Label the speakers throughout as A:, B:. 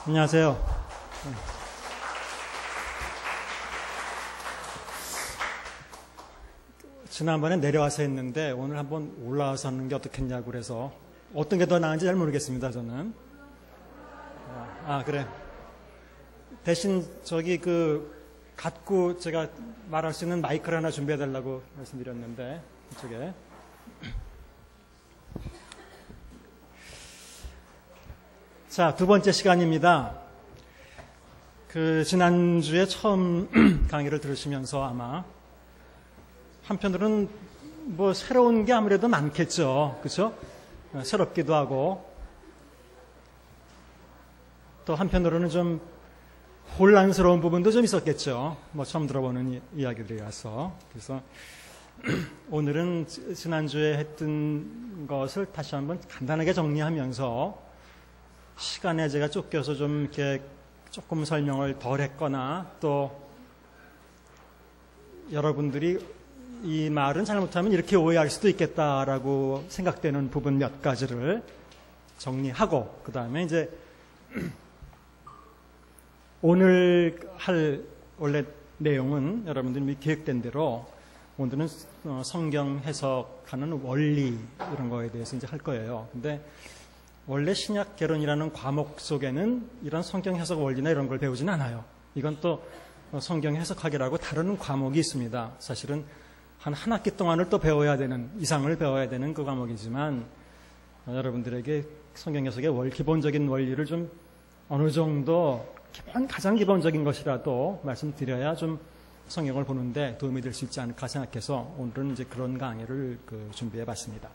A: 안녕하세요. 지난번에 내려와서 했는데 오늘 한번 올라와서 하는 게 어떻겠냐고 그래서 어떤 게 더 나은지 잘 모르겠습니다, 저는. 그래. 대신 저기 갖고 제가 말할 수 있는 마이크를 하나 준비해 달라고 말씀드렸는데 이쪽에. 자, 두 번째 시간입니다. 지난주에 처음 강의를 들으시면서 아마 한편으로는 새로운 게 아무래도 많겠죠. 그렇죠? 새롭기도 하고 또 한편으로는 좀 혼란스러운 부분도 좀 있었겠죠. 처음 들어보는 이야기들이라서. 그래서 오늘은 지난주에 했던 것을 다시 한번 간단하게 정리하면서 시간에 제가 쫓겨서 좀 이렇게 조금 설명을 덜 했거나 또 여러분들이 이 말은 잘못하면 이렇게 오해할 수도 있겠다라고 생각되는 부분 몇 가지를 정리하고 그 다음에 이제 오늘 할 원래 내용은 여러분들이 계획된 대로 오늘은 성경 해석하는 원리 이런 거에 대해서 이제 할 거예요. 근데 원래 신약 개론이라는 과목 속에는 이런 성경 해석 원리나 이런 걸 배우진 않아요. 이건 또 성경 해석학이라고 다른 과목이 있습니다. 사실은 한 학기 동안을 또 배워야 되는, 이상을 배워야 되는 그 과목이지만 여러분들에게 성경 해석의 기본적인 원리를 좀 어느 정도 가장 기본적인 것이라도 말씀드려야 좀 성경을 보는데 도움이 될 수 있지 않을까 생각해서 오늘은 이제 그런 강의를 준비해 봤습니다.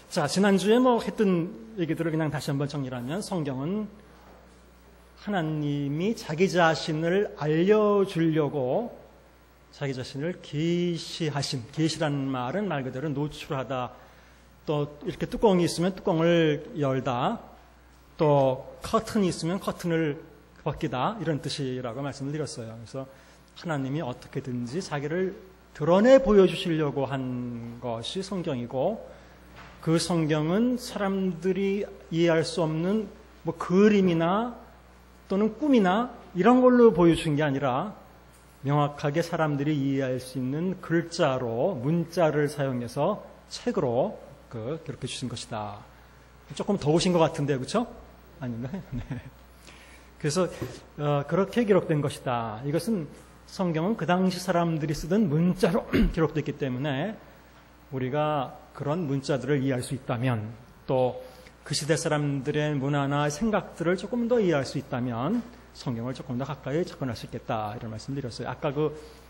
A: 자, 지난주에 했던 얘기들을 그냥 다시 한번 정리하면 성경은 하나님이 자기 자신을 알려주려고 자기 자신을 계시라는 말은 말 그대로 노출하다, 또 이렇게 뚜껑이 있으면 뚜껑을 열다, 또 커튼이 있으면 커튼을 벗기다, 이런 뜻이라고 말씀을 드렸어요. 그래서 하나님이 어떻게든지 자기를 드러내 보여주시려고 한 것이 성경이고, 그 성경은 사람들이 이해할 수 없는 그림이나 또는 꿈이나 이런 걸로 보여준 게 아니라 명확하게 사람들이 이해할 수 있는 글자로, 문자를 사용해서 책으로 기록해 주신 것이다. 조금 더우신 것 같은데, 그렇죠? 아닌가? 네. 그래서 그렇게 기록된 것이다. 이것은 성경은 그 당시 사람들이 쓰던 문자로 기록됐기 때문에 우리가 그런 문자들을 이해할 수 있다면, 또 그 시대 사람들의 문화나 생각들을 조금 더 이해할 수 있다면 성경을 조금 더 가까이 접근할 수 있겠다, 이런 말씀 드렸어요. 아까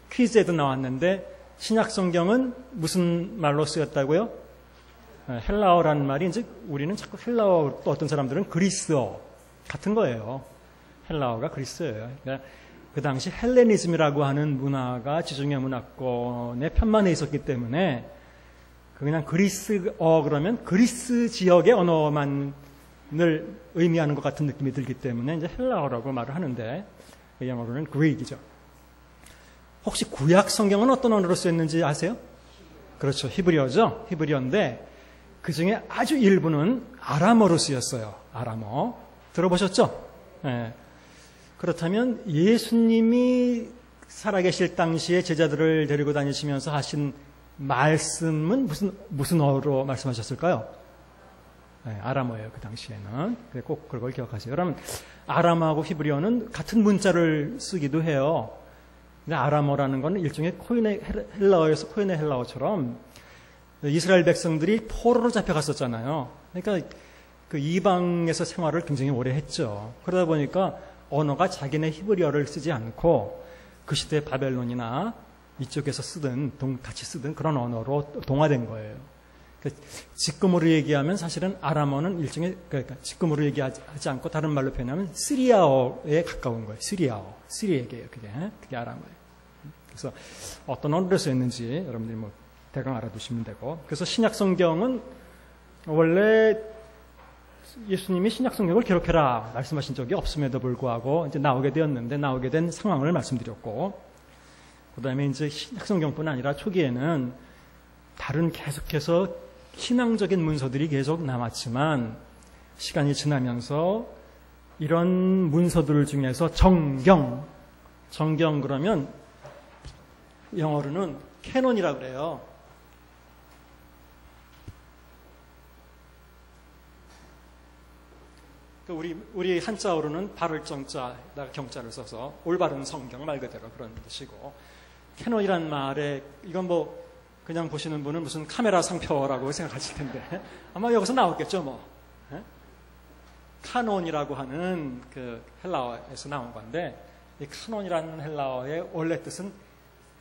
A: 퀴즈에도 나왔는데 신약 성경은 무슨 말로 쓰였다고요? 헬라어라는 말이, 이제 우리는 자꾸 헬라어, 또 어떤 사람들은 그리스어 같은 거예요. 헬라어가 그리스어예요. 그러니까 그 당시 헬레니즘이라고 하는 문화가 지중해 문화권에 편만해 있었기 때문에 그냥 그리스어 그러면 그리스 지역의 언어만을 의미하는 것 같은 느낌이 들기 때문에 이제 헬라어라고 말을 하는데 영어로는 그릭이죠. 혹시 구약 성경은 어떤 언어로 쓰였는지 아세요? 그렇죠. 히브리어죠. 히브리어인데 그 중에 아주 일부는 아람어로 쓰였어요. 아람어. 들어보셨죠? 네. 그렇다면 예수님이 살아계실 당시에 제자들을 데리고 다니시면서 하신 말씀은 무슨 어로 말씀하셨을까요? 네, 아람어예요. 그 당시에는. 꼭 그걸 기억하세요. 그러면 아람어하고 히브리어는 같은 문자를 쓰기도 해요. 근데 아람어라는 건 일종의 코인의 헬라어에서 코인의 헬라어처럼 이스라엘 백성들이 포로로 잡혀갔었잖아요. 그러니까 그 이방에서 생활을 굉장히 오래 했죠. 그러다 보니까 언어가 자기네 히브리어를 쓰지 않고 그 시대 바벨론이나 이쪽에서 같이 쓰던 그런 언어로 동화된 거예요. 그러니까 지금으로 얘기하면 사실은 아람어는 일종의, 그러니까 지금으로 얘기하지 않고 다른 말로 표현하면 시리아어에 가까운 거예요. 시리에게예요. 그게 아람어예요. 그래서 어떤 언어로 쓰였는지 여러분들이 대강 알아두시면 되고. 그래서 신약 성경은 원래 예수님이 신약 성경을 기록해라 말씀하신 적이 없음에도 불구하고 이제 나오게 되었는데, 나오게 된 상황을 말씀드렸고, 그 다음에 이제 신약 성경뿐 아니라 초기에는 다른 계속해서 신앙적인 문서들이 계속 남았지만 시간이 지나면서 이런 문서들 중에서 정경 그러면 영어로는 캐논이라고 그래요. 우리 한자어로는 바를 정자에다가 경자를 써서 올바른 성경 말 그대로 그런 뜻이고, 캐논이란 말에 이건 뭐 그냥 보시는 분은 무슨 카메라 상표라고 생각하실 텐데 아마 여기서 나왔겠죠 뭐. 카논이라고 하는 그 헬라어에서 나온 건데, 이 카논이라는 헬라어의 원래 뜻은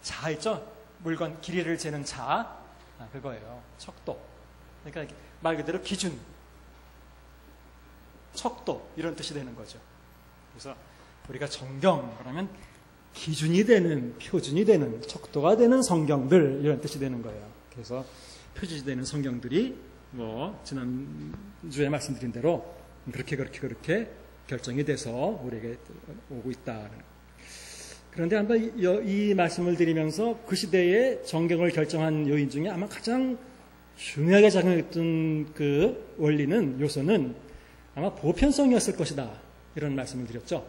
A: 자 있죠? 물건 길이를 재는 자, 그거예요. 척도. 그러니까 말 그대로 기준, 척도 이런 뜻이 되는 거죠. 그래서 우리가 정경 그러면 기준이 되는, 표준이 되는, 척도가 되는 성경들 이런 뜻이 되는 거예요. 그래서 표준이 되는 성경들이 뭐 지난주에 말씀드린 대로 그렇게 결정이 돼서 우리에게 오고 있다. 그런데 한번 이 말씀을 드리면서 그 시대에 정경을 결정한 요인 중에 아마 가장 중요하게 작용했던 그 원리는, 요소는 아마 보편성이었을 것이다. 이런 말씀을 드렸죠.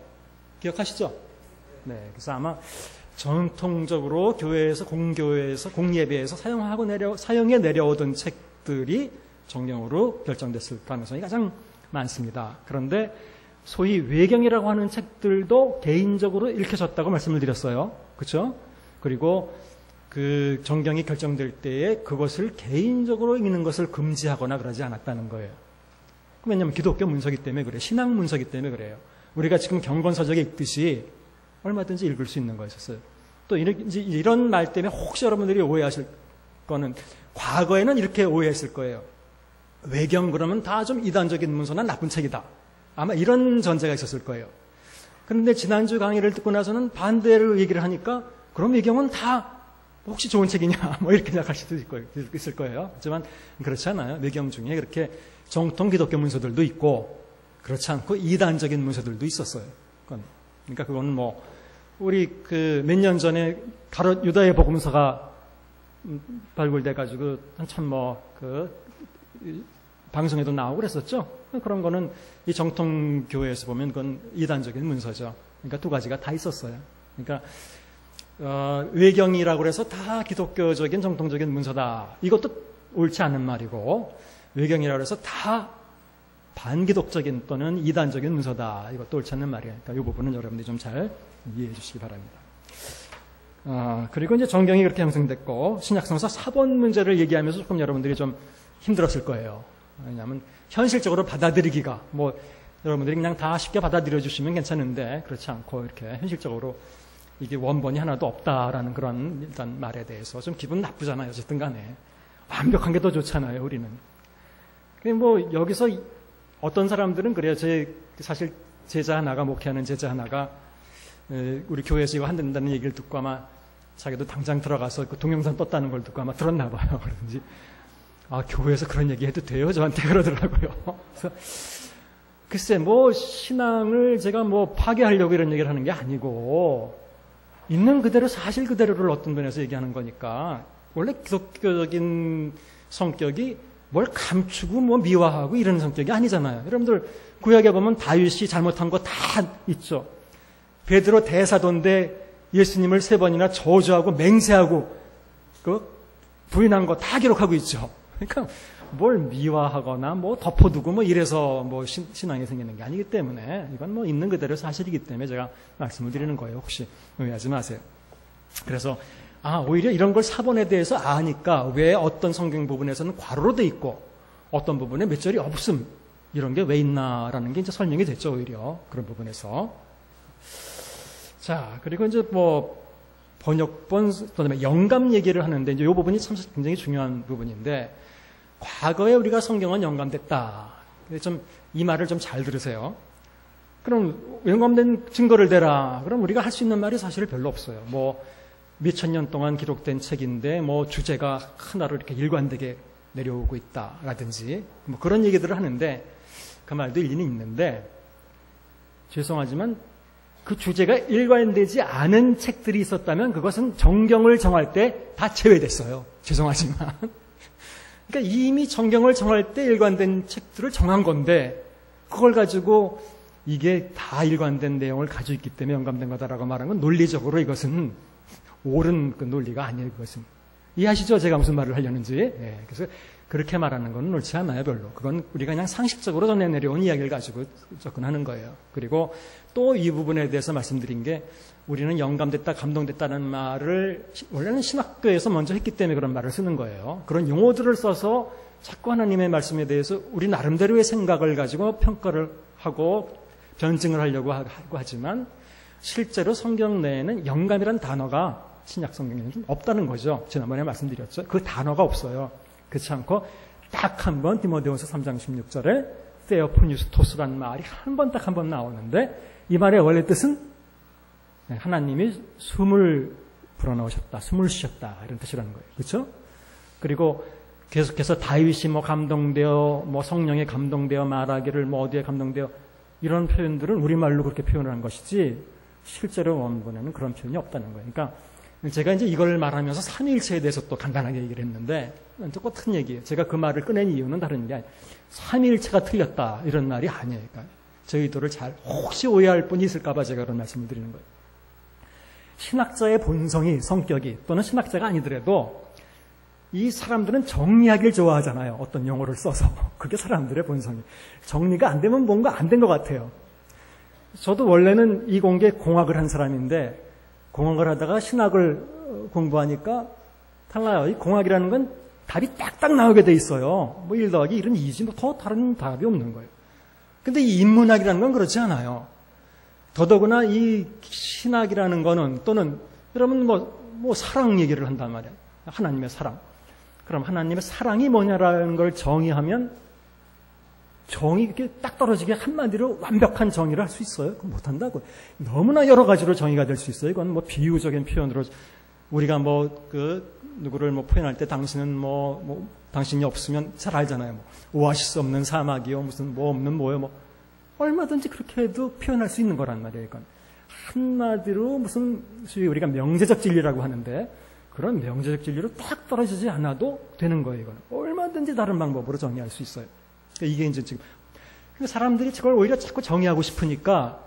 A: 기억하시죠? 네. 그래서 아마 전통적으로 교회에서, 공교회에서, 공예배에서 사용해 내려오던 책들이 정경으로 결정됐을 가능성이 가장 많습니다. 그런데 소위 외경이라고 하는 책들도 개인적으로 읽혀졌다고 말씀을 드렸어요. 그렇죠? 그리고 그 정경이 결정될 때에 그것을 개인적으로 읽는 것을 금지하거나 그러지 않았다는 거예요. 왜냐하면 기독교 문서기 때문에 그래요. 신앙 문서기 때문에 그래요. 우리가 지금 경건서적에 읽듯이 얼마든지 읽을 수 있는 거였어요. 또 이런 말 때문에 혹시 여러분들이 오해하실 거는, 과거에는 이렇게 오해했을 거예요. 외경 그러면 다 좀 이단적인 문서나 나쁜 책이다. 아마 이런 전제가 있었을 거예요. 그런데 지난주 강의를 듣고 나서는 반대로 얘기를 하니까, 그럼 외경은 다 혹시 좋은 책이냐 뭐 이렇게 생각할 수도 있을 거예요. 하지만 그렇지 않아요. 외경 중에 그렇게 정통 기독교 문서들도 있고 그렇지 않고 이단적인 문서들도 있었어요. 그러니까 그거는 뭐 우리 그 몇 년 전에 유다의 복음서가 발굴돼 가지고 한참 뭐 그 방송에도 나오고 그랬었죠. 그런 거는 이 정통 교회에서 보면 그건 이단적인 문서죠. 그러니까 두 가지가 다 있었어요. 그러니까 외경이라고 해서 다 기독교적인 정통적인 문서다. 이것도 옳지 않은 말이고, 외경이라고 해서 다 반기독적인 또는 이단적인 문서다. 이것도 옳지 않는 말이에요. 그러니까 이 부분은 여러분들이 좀 잘 이해해 주시기 바랍니다. 그리고 이제 정경이 그렇게 형성됐고, 신약성서 사본 문제를 얘기하면서 조금 여러분들이 좀 힘들었을 거예요. 왜냐하면 현실적으로 받아들이기가, 뭐 여러분들이 그냥 다 쉽게 받아들여 주시면 괜찮은데 그렇지 않고 이렇게 현실적으로 이게 원본이 하나도 없다라는 그런 일단 말에 대해서 좀 기분 나쁘잖아요. 어쨌든 간에 완벽한 게 더 좋잖아요. 우리는. 뭐 여기서 어떤 사람들은 그래요. 사실 제자 하나가, 목회하는 제자 하나가 우리 교회에서 이거 한다는 얘기를 듣고 아마 자기도 당장 들어가서 그 동영상 떴다는 걸 듣고 아마 들었나 봐요. 그런지 교회에서 그런 얘기 해도 돼요? 저한테 그러더라고요. 그래서 글쎄 뭐 신앙을 제가 뭐 파괴하려고 이런 얘기를 하는 게 아니고, 있는 그대로 사실 그대로를 어떤 면에서 얘기하는 거니까, 원래 기독교적인 성격이 뭘 감추고 뭐 미화하고 이런 성격이 아니잖아요. 여러분들 구약에 보면 다윗이 잘못한 거 다 있죠. 베드로 대사도인데 예수님을 3번이나 저주하고 맹세하고 그 부인한 거 다 기록하고 있죠. 그러니까 뭘 미화하거나 뭐 덮어두고 뭐 이래서 뭐 신앙이 생기는 게 아니기 때문에, 이건 뭐 있는 그대로 사실이기 때문에 제가 말씀을 드리는 거예요. 혹시 오해하지 마세요. 그래서 오히려 이런 걸 사본에 대해서 아니까 왜 어떤 성경 부분에서는 괄호로 돼 있고 어떤 부분에 몇 절이 없음, 이런 게 왜 있나라는 게 이제 설명이 됐죠. 오히려 그런 부분에서. 자, 그리고 이제 뭐 번역본, 그다음에 영감 얘기를 하는데 이제 이 부분이 참 굉장히 중요한 부분인데, 과거에 우리가 성경은 영감됐다. 좀 이 말을 좀 잘 들으세요. 그럼 영감된 증거를 대라. 그럼 우리가 할 수 있는 말이 사실 별로 없어요. 뭐 몇천 년 동안 기록된 책인데 뭐 주제가 하나로 이렇게 일관되게 내려오고 있다라든지 뭐 그런 얘기들을 하는데, 그 말도 일리는 있는데, 죄송하지만 그 주제가 일관되지 않은 책들이 있었다면 그것은 정경을 정할 때 다 제외됐어요. 죄송하지만. 그러니까 이미 정경을 정할 때 일관된 책들을 정한 건데, 그걸 가지고 이게 다 일관된 내용을 가지고 있기 때문에 영감된 거다라고 말하는 건 논리적으로 이것은 옳은 그 논리가 아니에요. 그것은 이해하시죠? 제가 무슨 말을 하려는지. 예, 그래서 그렇게 말하는 건 옳지 않아요. 별로. 그건 우리가 그냥 상식적으로 전해 내려온 이야기를 가지고 접근하는 거예요. 그리고 또 이 부분에 대해서 말씀드린 게 우리는 영감됐다, 감동됐다는 말을 원래는 신학교에서 먼저 했기 때문에 그런 말을 쓰는 거예요. 그런 용어들을 써서 자꾸 하나님의 말씀에 대해서 우리 나름대로의 생각을 가지고 평가를 하고 변증을 하려고 하지만 실제로 성경 내에는 영감이라는 단어가 신약 성경에는 좀 없다는 거죠. 지난번에 말씀드렸죠. 그 단어가 없어요. 그렇지 않고 딱 한 번 디모데후서 3장 16절에 theopneus토스라는 말이 딱 한 번 나오는데 이 말의 원래 뜻은 하나님이 숨을 불어넣으셨다, 숨을 쉬셨다 이런 뜻이라는 거예요. 그렇죠? 그리고 계속해서 다윗이 뭐 감동되어 뭐 성령에 감동되어 말하기를 뭐 어디에 감동되어 이런 표현들은 우리말로 그렇게 표현을 한 것이지 실제로 원본에는 그런 표현이 없다는 거예요. 그러니까 제가 이제 이걸 말하면서 삼위일체에 대해서 또 간단하게 얘기를 했는데 똑같은 얘기예요. 제가 그 말을 꺼낸 이유는 다른 게 아니에요. 삼위일체가 틀렸다 이런 말이 아니에요. 그러니까 제 의도를 잘 혹시 오해할 분이 있을까 봐 제가 그런 말씀을 드리는 거예요. 신학자의 본성이 성격이 또는 신학자가 아니더라도 이 사람들은 정리하기를 좋아하잖아요. 어떤 용어를 써서. 그게 사람들의 본성이. 정리가 안 되면 뭔가 안 된 것 같아요. 저도 원래는 이공계 공학을 한 사람인데 공학을 하다가 신학을 공부하니까 달라요. 이 공학이라는 건 답이 딱딱 나오게 돼 있어요. 뭐 1 더하기 1은 2지 뭐 더 다른 답이 없는 거예요. 근데 이 인문학이라는 건 그렇지 않아요. 더더구나 이 신학이라는 거는 또는 여러분 뭐 사랑 얘기를 한단 말이에요. 하나님의 사랑. 그럼 하나님의 사랑이 뭐냐라는 걸 정의하면 정의 이렇게 딱 떨어지게 한마디로 완벽한 정의를 할 수 있어요? 그건 못한다고. 너무나 여러 가지로 정의가 될 수 있어요. 이건 뭐 비유적인 표현으로 우리가 누구를 표현할 때 당신은 당신이 없으면 잘 알잖아요. 오아시스 없는 사막이요. 무슨 없는 뭐요. 얼마든지 그렇게 해도 표현할 수 있는 거란 말이에요. 이건. 한마디로 무슨 소위 우리가 명제적 진리라고 하는데 그런 명제적 진리로 딱 떨어지지 않아도 되는 거예요. 이건. 얼마든지 다른 방법으로 정의할 수 있어요. 이게 이제 지금 사람들이 저걸 오히려 자꾸 정의하고 싶으니까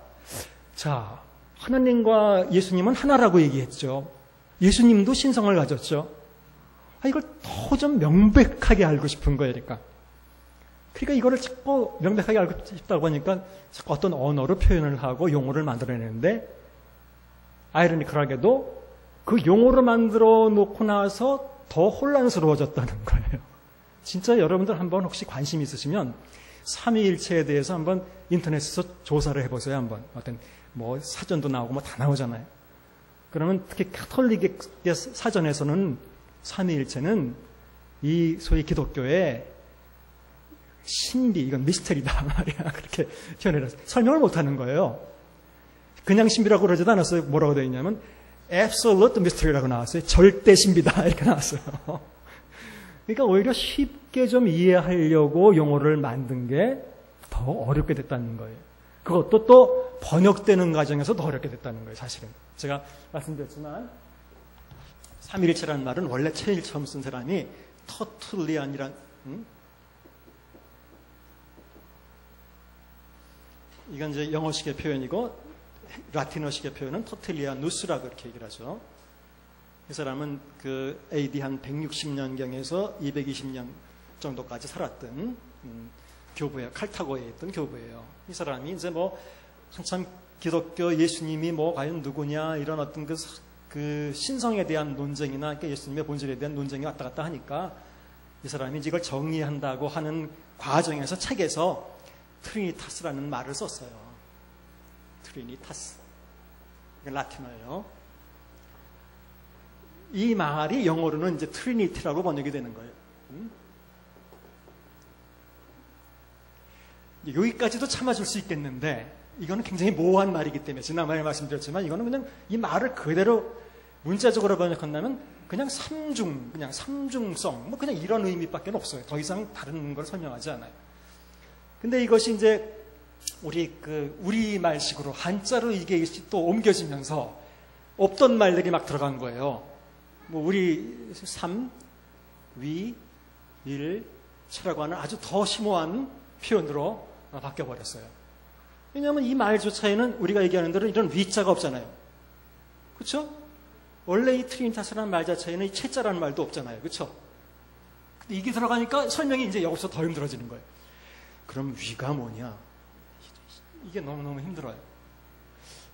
A: 자 하나님과 예수님은 하나라고 얘기했죠. 예수님도 신성을 가졌죠. 이걸 더 좀 명백하게 알고 싶은 거예요. 그러니까 이거를 자꾸 명백하게 알고 싶다고 하니까 자꾸 어떤 언어로 표현을 하고 용어를 만들어내는데 아이러니컬하게도 그 용어를 만들어 놓고 나서 더 혼란스러워졌다는 거예요. 진짜 여러분들 한번 혹시 관심 있으시면 삼위일체에 대해서 한번 인터넷에서 조사를 해보세요. 한번 어떤 사전도 나오고 다 나오잖아요. 그러면 특히 가톨릭의 사전에서는 삼위일체는 이 소위 기독교의 신비, 이건 미스터리다 말이야. 그렇게 표현해서 설명을 못하는 거예요. 그냥 신비라고 그러지도 않았어요. 뭐라고 되어 있냐면 absolute mystery라고 나왔어요. 절대 신비다 이렇게 나왔어요. 그러니까 오히려 쉽게 좀 이해하려고 용어를 만든 게 더 어렵게 됐다는 거예요. 그것도 또 번역되는 과정에서 더 어렵게 됐다는 거예요. 사실은. 제가 말씀드렸지만 삼위일체라는 말은 원래 제일 처음 쓴 사람이 터툴리안이란 이건 이제 영어식의 표현이고 라틴어식의 표현은 터툴리아누스라고 이렇게 얘기를 하죠. 이 사람은 AD 한 160년경에서 220년 정도까지 살았던 교부예요. 칼타고에 있던 교부예요. 이 사람이 이제 한참 기독교 예수님이 과연 누구냐 이런 어떤 그 신성에 대한 논쟁이나 그러니까 예수님의 본질에 대한 논쟁이 왔다 갔다 하니까 이 사람이 이걸 정리한다고 하는 과정에서 책에서 트리니타스라는 말을 썼어요. 트리니타스. 라틴어예요. 이 말이 영어로는 이제 트리니티라고 번역이 되는 거예요. 여기까지도 참아줄 수 있겠는데 이거는 굉장히 모호한 말이기 때문에 지난번에 말씀드렸지만 이거는 그냥 이 말을 그대로 문자적으로 번역한다면 그냥 삼중성 그냥 이런 의미밖에 없어요. 더 이상 다른 걸 설명하지 않아요. 근데 이것이 이제 우리 말식으로 한자로 이게 또 옮겨지면서 없던 말들이 막 들어간 거예요. 우리 삼, 위, 일, 체라고 하는 아주 더 심오한 표현으로 바뀌어버렸어요. 왜냐하면 이 말조차에는 우리가 얘기하는 대로 이런 위자가 없잖아요. 그렇죠? 원래 이 트리니타스라는 말 자체에는 이 채자라는 말도 없잖아요. 그렇죠? 근데 이게 들어가니까 설명이 이제 여기서 더 힘들어지는 거예요. 그럼 위가 뭐냐? 이게 너무너무 힘들어요.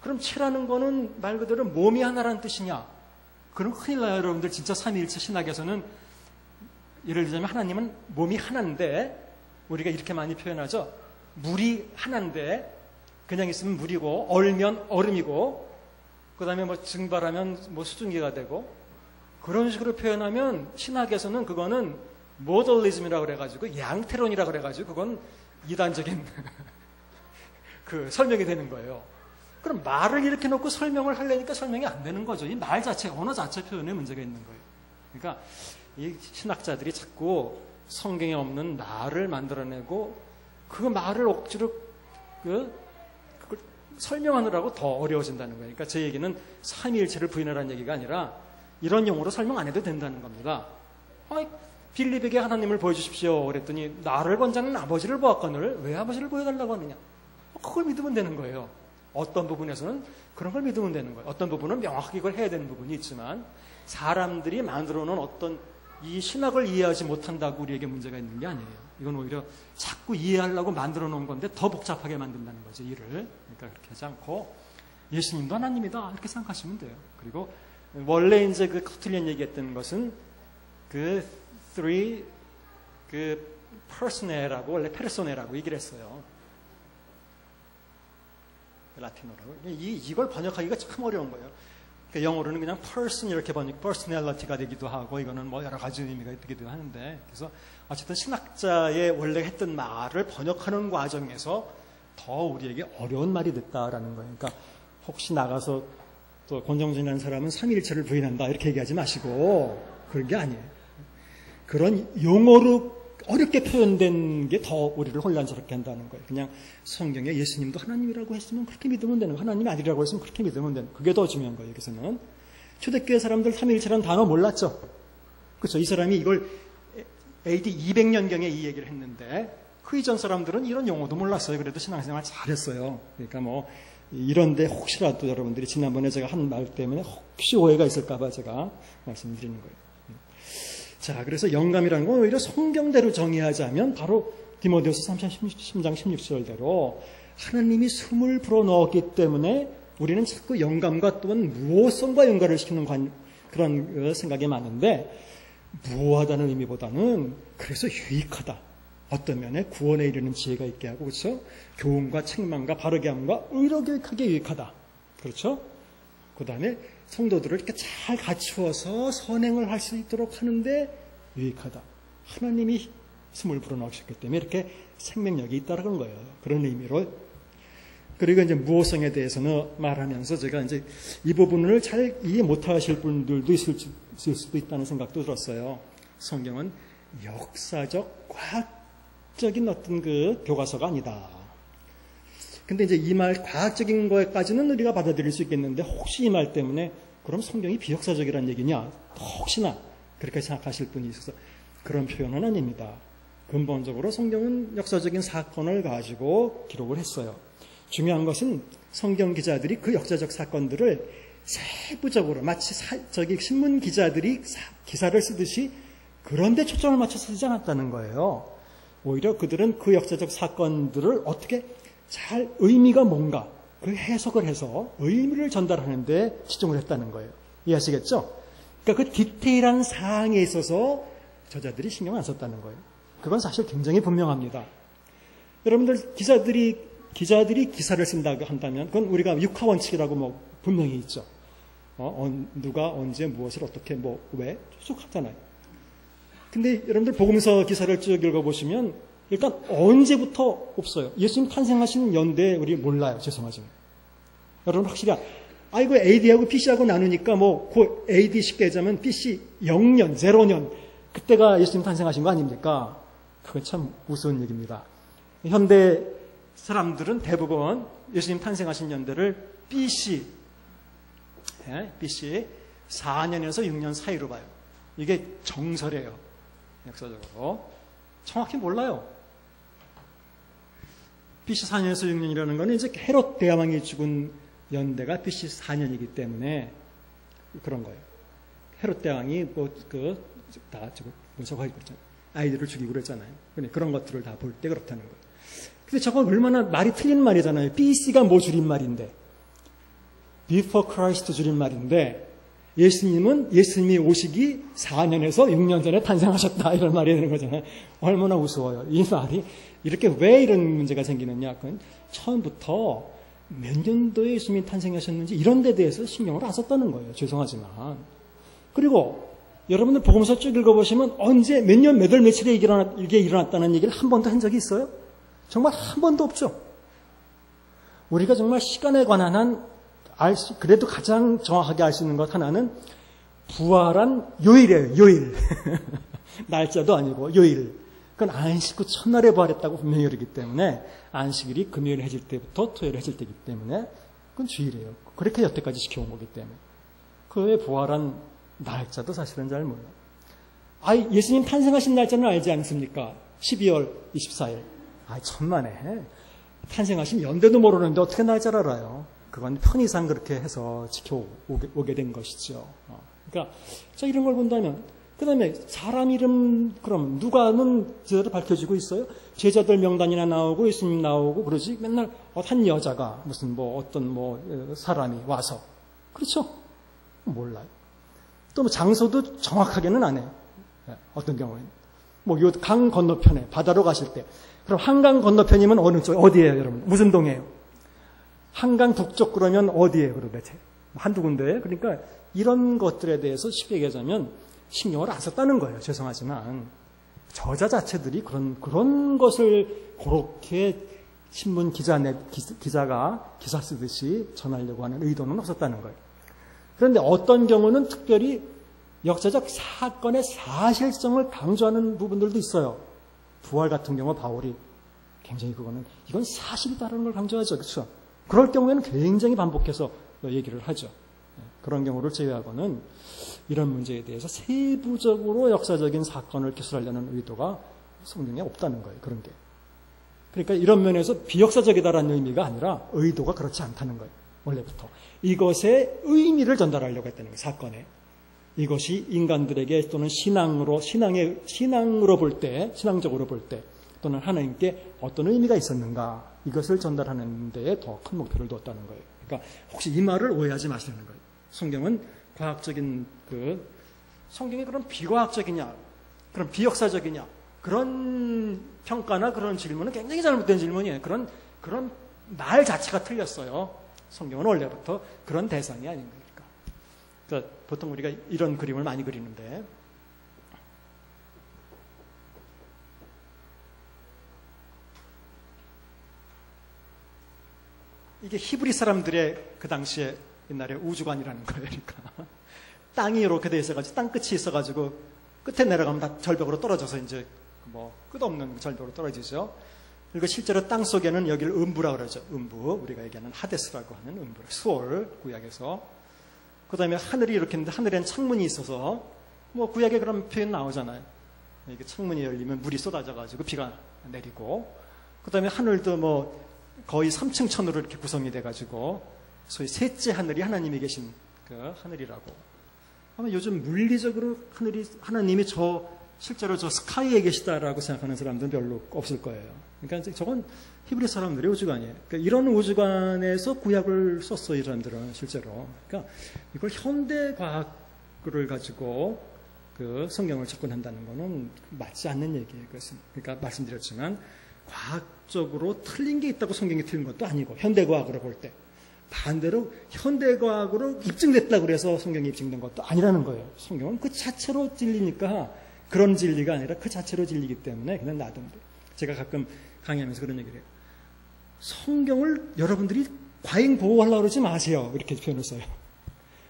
A: 그럼 채라는 거는 말 그대로 몸이 하나라는 뜻이냐? 그럼 큰일 나요, 여러분들. 진짜 삼위일체 신학에서는 예를 들자면 하나님은 몸이 하나인데 우리가 이렇게 많이 표현하죠. 물이 하나인데 그냥 있으면 물이고 얼면 얼음이고 그 다음에 뭐 증발하면 뭐 수증기가 되고 그런 식으로 표현하면 신학에서는 그거는 모덜리즘이라고 그래가지고 양태론이라고 그래가지고 그건 이단적인 그 설명이 되는 거예요. 그럼 말을 이렇게 놓고 설명을 하려니까 설명이 안 되는 거죠. 이 말 자체, 언어 자체 표현에 문제가 있는 거예요. 그러니까 이 신학자들이 자꾸 성경에 없는 말을 만들어내고 그 말을 억지로 그걸 설명하느라고 더 어려워진다는 거예요. 그러니까 제 얘기는 삼위일체를 부인하라는 얘기가 아니라 이런 용어로 설명 안 해도 된다는 겁니다. 빌립에게 하나님을 보여주십시오. 그랬더니 나를 권자는 아버지를 보았거늘 왜 아버지를 보여달라고 하느냐. 그걸 믿으면 되는 거예요. 어떤 부분에서는 그런 걸 믿으면 되는 거예요. 어떤 부분은 명확하게 이걸 해야 되는 부분이 있지만 사람들이 만들어 놓은 어떤 이 신학을 이해하지 못한다고 우리에게 문제가 있는 게 아니에요. 이건 오히려 자꾸 이해하려고 만들어 놓은 건데 더 복잡하게 만든다는 거죠, 일을. 그러니까 그렇게 하지 않고 예수님도 하나님이다 이렇게 생각하시면 돼요. 그리고 원래 이제 그 커틀리안 얘기했던 것은 그 three 그 persona라고 원래 페르소네라고 얘기를 했어요. 라틴어라고. 이걸 번역하기가 참 어려운 거예요. 그러니까 영어로는 그냥 person 이렇게 번역, personality가 되기도 하고 이거는 뭐 여러 가지 의미가 되기도 하는데 그래서 어쨌든 신학자의 원래 했던 말을 번역하는 과정에서 더 우리에게 어려운 말이 됐다라는 거예요. 그러니까 혹시 나가서 또 권정준이라는 사람은 삼위일체를 부인한다 이렇게 얘기하지 마시고 그런 게 아니에요. 그런 용어로 어렵게 표현된 게 더 우리를 혼란스럽게 한다는 거예요. 그냥 성경에 예수님도 하나님이라고 했으면 그렇게 믿으면 되는 거예요. 하나님이 아니라고 했으면 그렇게 믿으면 되는 거예요. 그게 더 중요한 거예요. 여기서는. 초대교회 사람들 삼위일체라는 단어 몰랐죠. 그렇죠. 이 사람이 이걸 AD 200년경에 이 얘기를 했는데 그 이전 사람들은 이런 용어도 몰랐어요. 그래도 신앙생활 잘했어요. 그러니까 뭐 이런데 혹시라도 여러분들이 지난번에 제가 한 말 때문에 혹시 오해가 있을까 봐 제가 말씀드리는 거예요. 자, 그래서 영감이라는 건 오히려 성경대로 정의하자면 바로 디모데후서 3장 16절대로 하나님이 숨을 불어넣었기 때문에 우리는 자꾸 영감과 또는 무호성과 연관을 시키는 그런 생각이 많은데 무호하다는 의미보다는 그래서 유익하다. 어떤 면에 구원에 이르는 지혜가 있게 하고 그렇죠? 교훈과 책망과 바르게 함과 의로 교육하게 유익하다. 그렇죠? 그 다음에 성도들을 이렇게 잘 갖추어서 선행을 할 수 있도록 하는데 유익하다. 하나님이 숨을 불어넣으셨기 때문에 이렇게 생명력이 있다는 거예요. 그런 의미로. 그리고 이제 무호성에 대해서는 말하면서 제가 이제 이 부분을 잘 이해 못하실 분들도 있을 수도 있다는 생각도 들었어요. 성경은 역사적, 과학적인 어떤 그 교과서가 아니다. 근데 이제 이 말 과학적인 거까지는 우리가 받아들일 수 있겠는데 혹시 이 말 때문에 그럼 성경이 비역사적이라는 얘기냐? 혹시나 그렇게 생각하실 분이 있어서 그런 표현은 아닙니다. 근본적으로 성경은 역사적인 사건을 가지고 기록을 했어요. 중요한 것은 성경 기자들이 그 역사적 사건들을 세부적으로 마치 신문 기자들이 기사를 쓰듯이 그런 데 초점을 맞춰서 쓰지 않았다는 거예요. 오히려 그들은 그 역사적 사건들을 어떻게 잘 의미가 뭔가 그 해석을 해서 의미를 전달하는 데 치중을 했다는 거예요. 이해하시겠죠? 그러니까 그 디테일한 사항에 있어서 저자들이 신경 안 썼다는 거예요. 그건 사실 굉장히 분명합니다. 여러분들 기자들이 기사를 쓴다고 한다면 그건 우리가 육하원칙이라고 뭐 분명히 있죠. 누가 언제 무엇을 어떻게 왜 쭉 하잖아요. 근데 여러분들 복음서 기사를 쭉 읽어보시면 일단 언제부터 없어요. 예수님 탄생하신 연대 우리 몰라요. 죄송하지만. 여러분 확실히 이거 AD하고 BC하고 나누니까 그 AD 쉽게 얘기하면 BC 0년, 0년 그때가 예수님 탄생하신 거 아닙니까? 그건 참 우스운 얘기입니다. 현대 사람들은 대부분 예수님 탄생하신 연대를 BC 4년에서 6년 사이로 봐요. 이게 정설이에요. 역사적으로. 정확히 몰라요. BC 4년에서 6년이라는 거는 이제 헤롯 대왕이 죽은 연대가 BC 4년이기 때문에 그런 거예요. 헤롯 대왕이 다 저거 아이들을 죽이고 그랬잖아요. 그런 것들을 다 볼 때 그렇다는 거예요. 근데 저건 얼마나 말이 틀린 말이잖아요. BC가 뭐 줄임말인데, Before Christ 줄임말인데, 예수님이 오시기 4년에서 6년 전에 탄생하셨다 이런 말이 되는 거잖아요. 얼마나 우스워요. 이 말이 이렇게 왜 이런 문제가 생기느냐? 그건 처음부터 몇 년도에 예수님이 탄생하셨는지 이런 데 대해서 신경을 안 썼다는 거예요. 죄송하지만. 그리고 여러분들 복음서 쭉 읽어보시면 언제 몇 년 몇 월 며칠에 이게 일어났다는 얘기를 한 번도 한 적이 있어요? 정말 한 번도 없죠. 우리가 정말 시간에 관한 한 그래도 가장 정확하게 알 수 있는 것 하나는 부활한 요일이에요. 요일. 날짜도 아니고 요일. 그건 안식 후 첫날에 부활했다고 분명히 그러기 때문에 안식일이 금요일 해질 때부터 토요일 해질 때이기 때문에 그건 주일이에요. 그렇게 여태까지 지켜온 거기 때문에. 그의 부활한 날짜도 사실은 잘 몰라요. 예수님 탄생하신 날짜는 알지 않습니까? 12월 24일. 천만에. 탄생하신 연대도 모르는데 어떻게 날짜를 알아요? 그건 편의상 그렇게 해서 지켜오게 된 것이죠. 그러니까 이런 걸 본다면 그 다음에 사람 이름 그럼 누가는 제대로 밝혀지고 있어요? 제자들 명단이나 나오고 예수님 나오고 그러지 맨날 한 여자가 무슨 어떤 사람이 와서 그렇죠? 몰라요. 또 장소도 정확하게는 안 해요. 어떤 경우에는 요 강 건너편에 바다로 가실 때 그럼 한강 건너편이면 어느 쪽 어디예요, 여러분? 무슨 동이에요? 한강 북쪽 그러면 어디예요, 그러면? 한두 군데에. 그러니까 이런 것들에 대해서 쉽게 얘기하자면 신경을 안 썼다는 거예요. 죄송하지만 저자 자체들이 그런 것을 그렇게 신문 기자가 기사 쓰듯이 전하려고 하는 의도는 없었다는 거예요. 그런데 어떤 경우는 특별히 역사적 사건의 사실성을 강조하는 부분들도 있어요. 부활 같은 경우 바울이 굉장히 이건 사실이다라는 걸 강조하죠. 그렇죠? 그럴 경우에는 굉장히 반복해서 얘기를 하죠. 그런 경우를 제외하고는 이런 문제에 대해서 세부적으로 역사적인 사건을 기술하려는 의도가 성경에 없다는 거예요. 그런 게. 그러니까 이런 면에서 비역사적이다라는 의미가 아니라 의도가 그렇지 않다는 거예요. 원래부터. 이것의 의미를 전달하려고 했다는 거예요. 사건에. 이것이 인간들에게 또는 신앙적으로 볼 때 또는 하나님께 어떤 의미가 있었는가 이것을 전달하는 데에 더 큰 목표를 두었다는 거예요. 그러니까 혹시 이 말을 오해하지 마시라는 거예요. 성경은 과학적인 성경이 그럼 비과학적이냐 그럼 비역사적이냐 그런 평가나 그런 질문은 굉장히 잘못된 질문이에요. 그런 말 자체가 틀렸어요. 성경은 원래부터 그런 대상이 아닌 거니까. 그러니까 보통 우리가 이런 그림을 많이 그리는데 이게 히브리 사람들의 그 당시에 옛날에 우주관이라는 거예요. 그러니까 땅이 이렇게 돼 있어가지고 땅 끝이 있어가지고 끝에 내려가면 다 절벽으로 떨어져서 이제 끝없는 절벽으로 떨어지죠. 그리고 실제로 땅 속에는 여기를 음부라 그러죠. 음부 우리가 얘기하는 하데스라고 하는 음부 수월 구약에서 그 다음에 하늘이 이렇게 있는데 하늘에는 창문이 있어서 구약에 그런 표현 나오잖아요. 이게 창문이 열리면 물이 쏟아져가지고 비가 내리고 그 다음에 하늘도 거의 3층 천으로 이렇게 구성이 돼가지고 소위 셋째 하늘이 하나님이 계신 그 하늘이라고. 아마 요즘 물리적으로 하나님이 실제로 저 스카이에 계시다라고 생각하는 사람들은 별로 없을 거예요. 그러니까 저건 히브리 사람들의 우주관이에요. 그러니까 이런 우주관에서 구약을 썼어요, 이 사람들은 실제로. 그러니까 이걸 현대 과학을 가지고 그 성경을 접근한다는 거는 맞지 않는 얘기예요. 그러니까 말씀드렸지만 과학적으로 틀린 게 있다고 성경이 틀린 것도 아니고 현대 과학으로 볼 때 반대로 현대 과학으로 입증됐다고 그래서 성경이 입증된 것도 아니라는 거예요. 성경은 그 자체로 진리니까 그런 진리가 아니라 그 자체로 진리이기 때문에 그냥 놔두면 돼요. 제가 가끔 강의하면서 그런 얘기를 해요. 성경을 여러분들이 과잉 보호하려고 그러지 마세요. 이렇게 표현을 써요.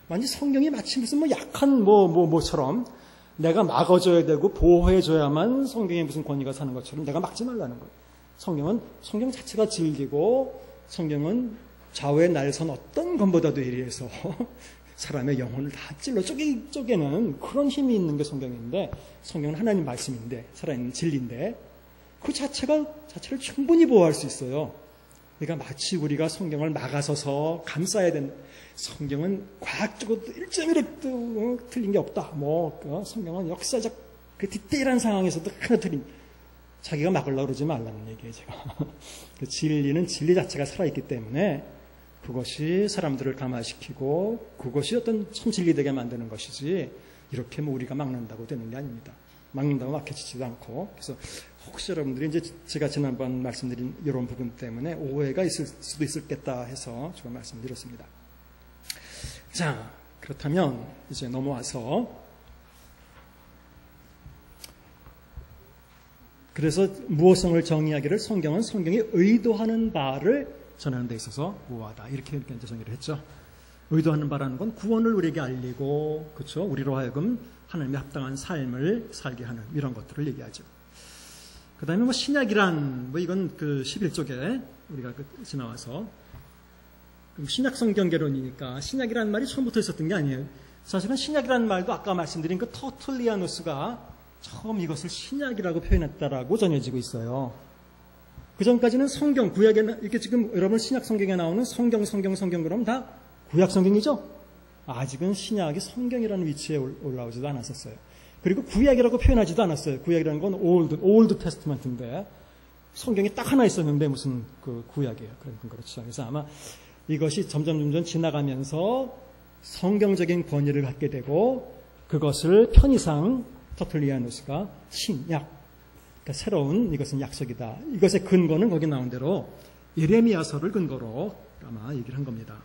A: 만약 성경이 마치 무슨 약한 뭐처럼 내가 막아줘야 되고 보호해줘야만 성경에 무슨 권위가 사는 것처럼 내가 막지 말라는 거예요. 성경은 성경 자체가 진리고 성경은 좌우에 날선 어떤 것보다도 예리해서 사람의 영혼을 다 찔러 쪼개는 그런 힘이 있는 게 성경인데 성경은 하나님 말씀인데 살아있는 진리인데 그 자체를 충분히 보호할 수 있어요. 그러니까 마치 우리가 성경을 막아서서 감싸야 된다. 성경은 과학적으로 1.1획도 틀린 게 없다. 성경은 역사적 그 디테일한 상황에서도 하나 틀린. 자기가 막으려고 그러지 말라는 얘기예요, 제가. 그 진리는 진리 자체가 살아있기 때문에 그것이 사람들을 감화시키고 그것이 어떤 참진리 되게 만드는 것이지 이렇게 우리가 막는다고 되는 게 아닙니다. 막는다고 막혀지지도 않고. 그래서 혹시 여러분들이 이제 제가 지난번 말씀드린 이런 부분 때문에 오해가 있을 수도 있겠다 해서 제가 말씀드렸습니다. 자, 그렇다면 이제 넘어와서 그래서 무엇성을 정의하기를 성경은 성경이 의도하는 바를 전하는 데 있어서 우호하다. 이렇게 이제 정의를 했죠. 의도하는 바라는 건 구원을 우리에게 알리고, 그렇죠? 우리로 하여금 하나님의 합당한 삶을 살게 하는 이런 것들을 얘기하죠. 그 다음에 신약이란, 이건 그 11쪽에 우리가 지나와서 신약 성경개론이니까 신약이라는 말이 처음부터 있었던 게 아니에요. 사실은 신약이라는 말도 아까 말씀드린 그 터툴리아누스가 처음 이것을 신약이라고 표현했다라고 전해지고 있어요. 그 전까지는 성경, 구약에, 이렇게 지금 여러분 신약 성경에 나오는 성경 그러면 다 구약 성경이죠? 아직은 신약이 성경이라는 위치에 올라오지도 않았었어요. 그리고 구약이라고 표현하지도 않았어요. 구약이라는 건 올드 테스트먼트인데 성경이 딱 하나 있었는데 무슨 그 구약이에요. 그렇죠. 그래서 아마 이것이 점점 지나가면서 성경적인 권위를 갖게 되고 그것을 편의상 터툴리아누스가 신약, 그러니까 새로운 이것은 약속이다. 이것의 근거는 거기 나온 대로 예레미야서를 근거로 아마 얘기를 한 겁니다.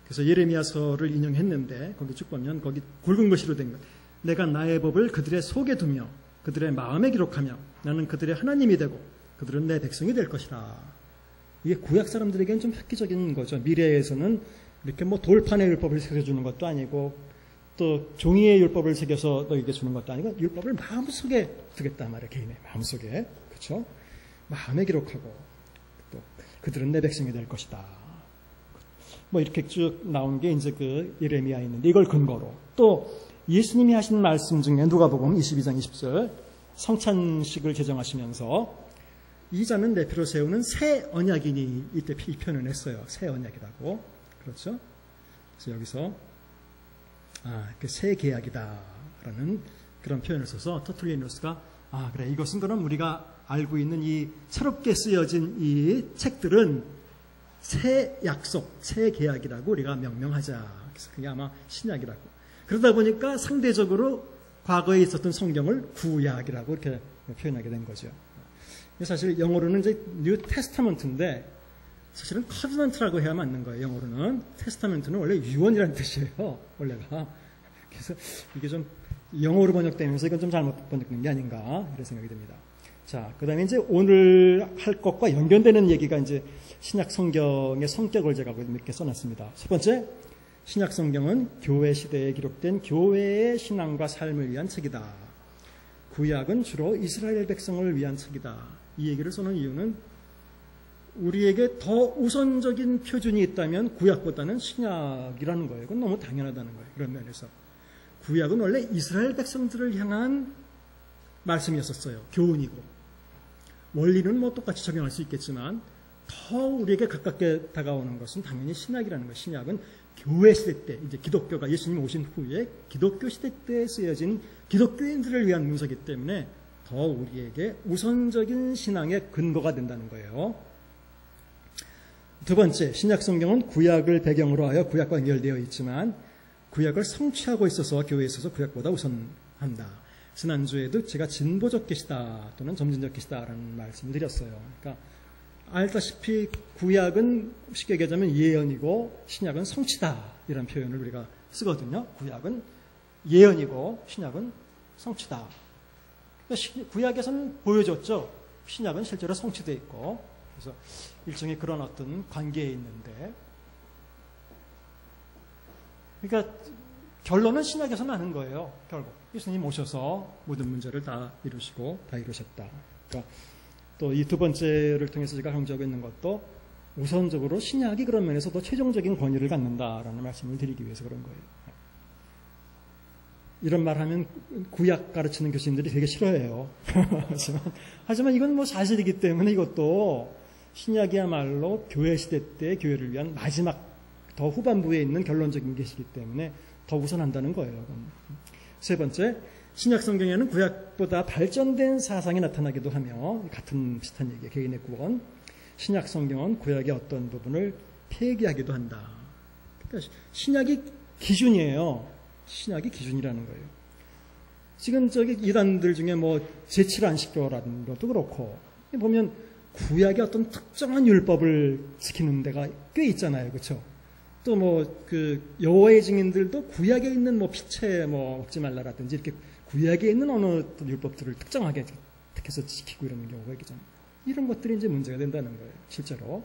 A: 그래서 예레미야서를 인용했는데 거기 쭉 보면 거기 굵은 글씨로 된 것. 내가 나의 법을 그들의 속에 두며 그들의 마음에 기록하며 나는 그들의 하나님이 되고 그들은 내 백성이 될 것이라. 이게 구약 사람들에게는 좀 획기적인 거죠. 미래에서는 이렇게 돌판에 율법을 새겨주는 것도 아니고 또 종이의 율법을 새겨서 너에게 주는 것도 아니고 율법을 마음속에 두겠다 말이에요. 개인의 마음속에. 그렇죠? 마음에 기록하고 또 그들은 내 백성이 될 것이다. 이렇게 쭉 나온 게 이제 그 예레미야에 있는데 이걸 근거로 또 예수님이 하신 말씀 중에 누가복음 22장 20절 성찬식을 제정하시면서 이자는 내 피로 세우는 새 언약이니 이때 이 표현을 했어요. 새 언약이라고. 그렇죠? 그래서 여기서 그 새 계약이다라는 그런 표현을 써서 터툴리아누스가 그래 이것은 그럼 우리가 알고 있는 이 새롭게 쓰여진 이 책들은 새 약속, 새 계약이라고 우리가 명명하자. 그래서 그게 아마 신약이라고. 그러다 보니까 상대적으로 과거에 있었던 성경을 구약이라고 이렇게 표현하게 된 거죠. 사실 영어로는 이제 뉴 테스타먼트인데 사실은 커비넌트라고 해야 맞는 거예요. 영어로는 테스타멘트는 원래 유언이라는 뜻이에요. 원래가. 그래서 이게 좀 영어로 번역되면서 이건 좀 잘못 번역된 게 아닌가 이런 생각이 듭니다. 자, 그다음에 이제 오늘 할 것과 연결되는 얘기가 이제 신약 성경의 성격을 제가 몇 개 써놨습니다. 첫 번째, 신약 성경은 교회 시대에 기록된 교회의 신앙과 삶을 위한 책이다. 구약은 주로 이스라엘 백성을 위한 책이다. 이 얘기를 써놓은 이유는 우리에게 더 우선적인 표준이 있다면 구약보다는 신약이라는 거예요. 그건 너무 당연하다는 거예요. 그런 면에서. 구약은 원래 이스라엘 백성들을 향한 말씀이었었어요. 교훈이고. 원리는 똑같이 적용할 수 있겠지만 더 우리에게 가깝게 다가오는 것은 당연히 신약이라는 거예요. 신약은 교회 시대 때, 이제 기독교가 예수님이 오신 후에 기독교 시대 때 쓰여진 기독교인들을 위한 문서이기 때문에 더 우리에게 우선적인 신앙의 근거가 된다는 거예요. 두 번째, 신약 성경은 구약을 배경으로 하여 구약과 연결되어 있지만 구약을 성취하고 있어서 교회에 있어서 구약보다 우선한다. 지난주에도 제가 진보적 계시다 또는 점진적 계시다라는 말씀을 드렸어요. 그러니까 알다시피 구약은 쉽게 얘기하자면 예언이고 신약은 성취다 이런 표현을 우리가 쓰거든요. 구약은 예언이고 신약은 성취다. 그러니까 구약에서는 보여줬죠. 신약은 실제로 성취되어 있고 그래서 일종의 그런 어떤 관계에 있는데 그러니까 결론은 신약에서 나는 거예요. 결국 예수님 오셔서 모든 문제를 다 이루시고 다 이루셨다. 그러니까 또 이 두 번째를 통해서 제가 강조하고 있는 것도 우선적으로 신약이 그런 면에서 더 최종적인 권위를 갖는다라는 말씀을 드리기 위해서 그런 거예요. 이런 말 하면 구약 가르치는 교수님들이 되게 싫어해요. 하지만 이건 사실이기 때문에 이것도 신약이야말로 교회 시대 때 교회를 위한 마지막 더 후반부에 있는 결론적인 계시이기 때문에 더 우선한다는 거예요. 세 번째, 신약 성경에는 구약보다 발전된 사상이 나타나기도 하며 같은 비슷한 얘기예요. 개인의 구원. 신약 성경은 구약의 어떤 부분을 폐기하기도 한다. 그러니까 신약이 기준이에요. 신약이 기준이라는 거예요. 지금 저기 이단들 중에 뭐 제칠 안식교라는 것도 그렇고 보면 구약의 어떤 특정한 율법을 지키는 데가 꽤 있잖아요, 그렇죠? 또 뭐 그 여호와의 증인들도 구약에 있는 뭐 피채 뭐 먹지 말라라든지 이렇게 구약에 있는 어느 율법들을 특정하게 택해서 지키고 이러는 경우가 있잖아요. 이런 것들이 이제 문제가 된다는 거예요. 실제로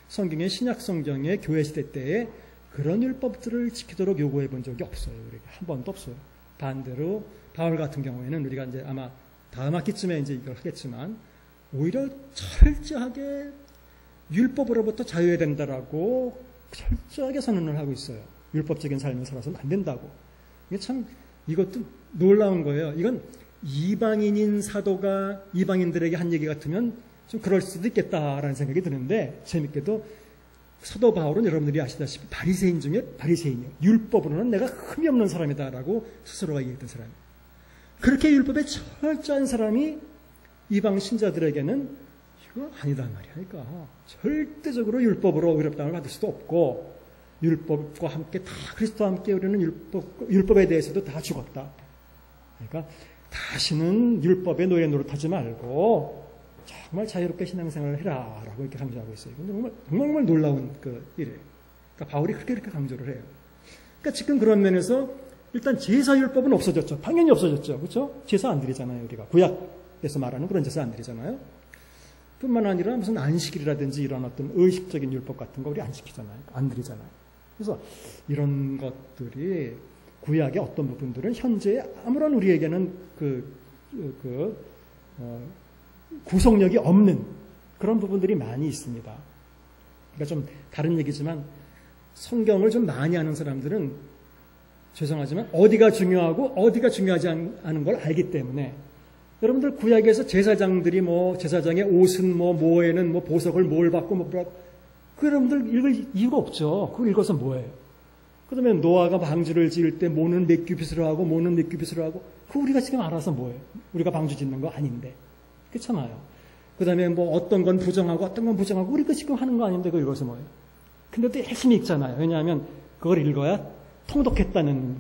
A: 성경의 신약 성경의 교회 시대 때에 그런 율법들을 지키도록 요구해 본 적이 없어요. 우리가 한 번도 없어요. 반대로 바울 같은 경우에는 우리가 이제 아마 다음 학기쯤에 이제 이걸 하겠지만 오히려 철저하게 율법으로부터 자유해야 된다라고 철저하게 선언을 하고 있어요. 율법적인 삶을 살아서는 안 된다고. 이게 참 이것도 놀라운 거예요. 이건 이방인인 사도가 이방인들에게 한 얘기 같으면 좀 그럴 수도 있겠다라는 생각이 드는데 재밌게도 사도 바울은 여러분들이 아시다시피 바리새인 중에 바리새인이요. 율법으로는 내가 흠이 없는 사람이다라고 스스로가 얘기했던 사람이에요. 그렇게 율법에 철저한 사람이 이방 신자들에게는 이거 아니다 말이야. 그러니까 절대적으로 율법으로 의롭다함을 받을 수도 없고 율법과 함께 다 그리스도와 함께 우리는 율법에 대해서도 다 죽었다. 그러니까 다시는 율법의 노예 노릇하지 말고 정말 자유롭게 신앙생활을 해라라고 이렇게 강조하고 있어요. 이건 정말 놀라운 그 일이에요. 그러니까 바울이 그렇게 강조를 해요. 그러니까 지금 그런 면에서 일단 제사율법은 없어졌죠. 당연히 없어졌죠. 그렇죠? 제사 안 드리잖아요. 우리가 구약에서 말하는 그런 제사 안 드리잖아요. 뿐만 아니라 무슨 안식일이라든지 이런 어떤 의식적인 율법 같은 거 우리 안 지키잖아요. 안 드리잖아요. 그래서 이런 것들이 구약의 어떤 부분들은 현재 아무런 우리에게는 구속력이 없는 그런 부분들이 많이 있습니다. 그러니까 좀 다른 얘기지만 성경을 좀 많이 아는 사람들은 죄송하지만 어디가 중요하고 어디가 중요하지 않은 걸 알기 때문에 여러분들 구약에서 제사장들이 뭐 제사장의 옷은 뭐에는 뭐 보석을 뭘 받고 뭐 그 여러분들 읽을 이유가 없죠. 그걸 읽어서 뭐예요? 그다음에 노아가 방주를 지을 때 뭐는 몇 규빗으로 하고 뭐는 몇 규빗으로 하고 그 우리가 지금 알아서 뭐예요? 우리가 방주 짓는 거 아닌데 그렇잖아요. 그다음에 뭐 어떤 건 부정하고 어떤 건 부정하고 우리가 지금 하는 거 아닌데 그걸 읽어서 뭐예요? 근데 또 열심히 읽잖아요. 왜냐하면 그걸 읽어야 통독했다는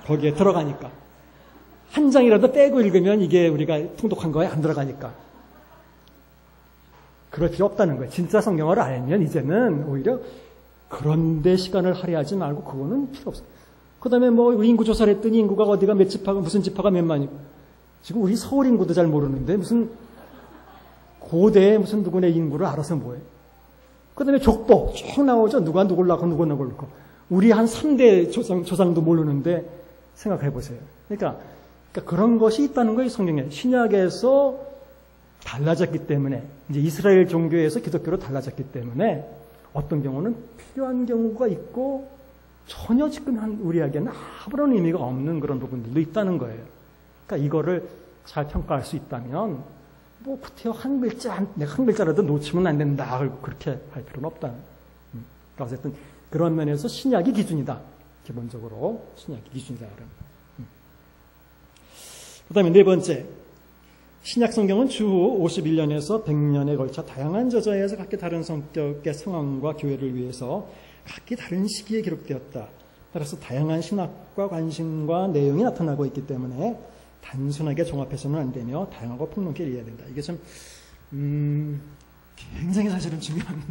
A: 거기에 들어가니까. 한 장이라도 빼고 읽으면 이게 우리가 통독한 거에 안 들어가니까. 그럴 필요 없다는 거예요. 진짜 성경을 알면 이제는 오히려 그런데 시간을 할애하지 말고 그거는 필요 없어요. 그 다음에 뭐 인구 조사를 했더니 인구가 어디가 몇 지파가 무슨 지파가 몇만이고 지금 우리 서울 인구도 잘 모르는데 무슨 고대에 무슨 누구네 인구를 알아서 뭐해. 그 다음에 족보 쭉 나오죠. 누가 누굴 낳고 누가 누굴 낳고 우리 한 3대 조상도 모르는데 생각해 보세요. 그러니까 그런 것이 있다는 거예요. 성경에. 신약에서 달라졌기 때문에 이제 이스라엘 종교에서 기독교로 달라졌기 때문에 어떤 경우는 필요한 경우가 있고 전혀 지금 우리에게는 아무런 의미가 없는 그런 부분들도 있다는 거예요. 그러니까 이거를 잘 평가할 수 있다면 뭐 구태여 한 글자라도 놓치면 안 된다. 그렇게 할 필요는 없다. 그러니까 어쨌든 그런 면에서 신약이 기준이다. 기본적으로 신약이 기준이다. 그 다음에 네 번째, 신약 성경은 추후 51년에서 100년에 걸쳐 다양한 저자에서 각기 다른 성격의 상황과 교회를 위해서 각기 다른 시기에 기록되었다. 따라서 다양한 신학과 관심과 내용이 나타나고 있기 때문에 단순하게 종합해서는 안 되며 다양하고 폭넓게 이해해야 된다. 이게 좀 굉장히 사실은 중요한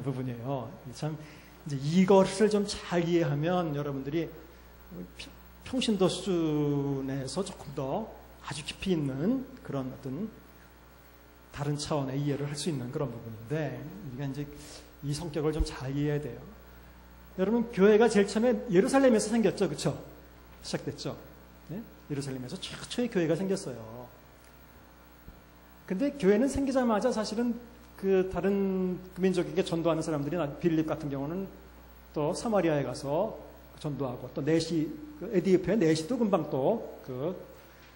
A: 부분이에요. 참 이제 이것을 좀 잘 이해하면 여러분들이 평신도 수준에서 조금 더 아주 깊이 있는 그런 어떤 다른 차원의 이해를 할 수 있는 그런 부분인데 우리가 이제 이 성격을 좀 잘 이해해야 돼요. 여러분 교회가 제일 처음에 예루살렘에서 생겼죠, 그렇죠? 시작됐죠. 네? 예루살렘에서 최초의 교회가 생겼어요. 근데 교회는 생기자마자 사실은 그 다른 민족에게 전도하는 사람들이 빌립 같은 경우는 또 사마리아에 가서 전도하고 또 에디오피아 내시도 금방 또 그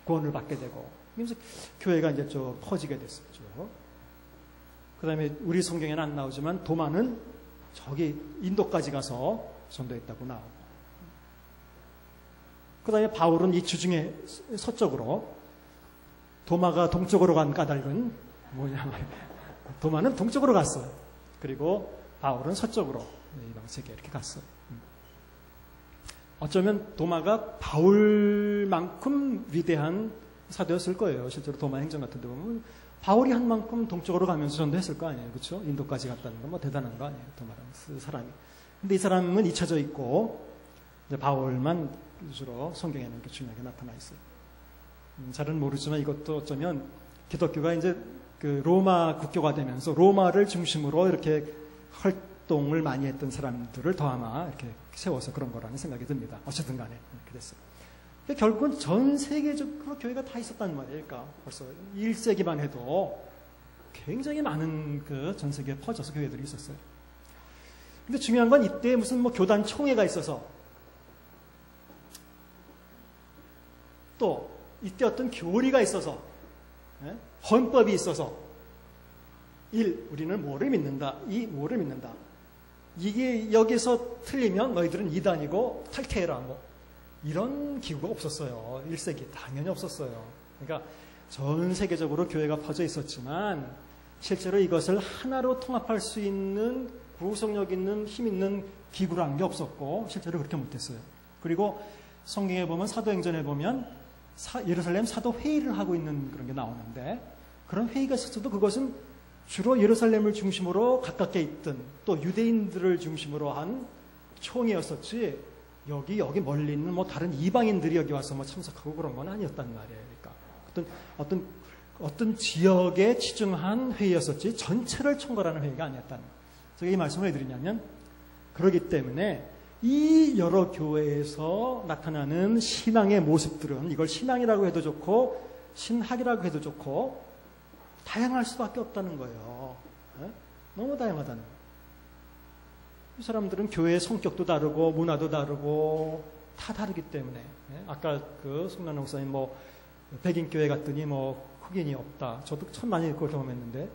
A: 구원을 받게 되고 그래서 교회가 이제 좀 퍼지게 됐었죠. 그 다음에 우리 성경에는 안 나오지만 도마는 저기 인도까지 가서 전도했다고 나오고, 그 다음에 바울은 이 주중에 서쪽으로, 도마가 동쪽으로 간 까닭은 뭐냐, 도마는 동쪽으로 갔어요. 그리고 바울은 서쪽으로 이방 세계 이렇게 갔어요. 어쩌면 도마가 바울만큼 위대한 사도였을 거예요. 실제로 도마 행전 같은 데 보면 바울이 한 만큼 동쪽으로 가면서 전도했을 거 아니에요. 그렇죠? 인도까지 갔다는 건 뭐 대단한 거 아니에요. 도마라는 사람이. 근데 이 사람은 잊혀져 있고 이제 바울만 주로 성경에는 이렇게 중요하게 나타나 있어요. 잘은 모르지만 이것도 어쩌면 기독교가 이제 그 로마 국교가 되면서 로마를 중심으로 이렇게 활동을 많이 했던 사람들을 더 아마 이렇게 세워서 그런 거라는 생각이 듭니다. 어쨌든 간에 이렇게 됐어요. 결국은 전 세계적으로 교회가 다 있었단 말이에요. 그러니까 벌써 1세기만 해도 굉장히 많은 그 전 세계에 퍼져서 교회들이 있었어요. 근데 중요한 건 이때 무슨 뭐 교단 총회가 있어서 또 이때 어떤 교리가 있어서 헌법이 있어서 우리는 뭐를 믿는다. 뭐를 믿는다. 이게 여기서 틀리면 너희들은 이단이고 탈퇴해라. 뭐 이런 기구가 없었어요. 1세기 당연히 없었어요. 그러니까 전 세계적으로 교회가 퍼져 있었지만 실제로 이것을 하나로 통합할 수 있는 구속력 있는 힘 있는 기구라는 게 없었고 실제로 그렇게 못했어요. 그리고 성경에 보면 사도행전에 보면 예루살렘 사도회의를 하고 있는 그런 게 나오는데 그런 회의가 있었어도 그것은 주로 예루살렘을 중심으로 가깝게 있던 또 유대인들을 중심으로 한 총회였었지 여기 멀리 있는 뭐 다른 이방인들이 여기 와서 뭐 참석하고 그런 건 아니었단 말이에요. 그러니까 어떤 지역에 치중한 회의였었지 전체를 총괄하는 회의가 아니었다는 거예요. 제가 이 말씀을 해드리냐면 그렇기 때문에 이 여러 교회에서 나타나는 신앙의 모습들은 이걸 신앙이라고 해도 좋고 신학이라고 해도 좋고 다양할 수밖에 없다는 거예요. 너무 다양하다는 거예요. 이 사람들은 교회의 성격도 다르고 문화도 다르고 다 다르기 때문에 아까 그 송난 목사님 뭐 백인 교회 갔더니 뭐 흑인이 없다. 저도 참 많이 그걸 경험했는데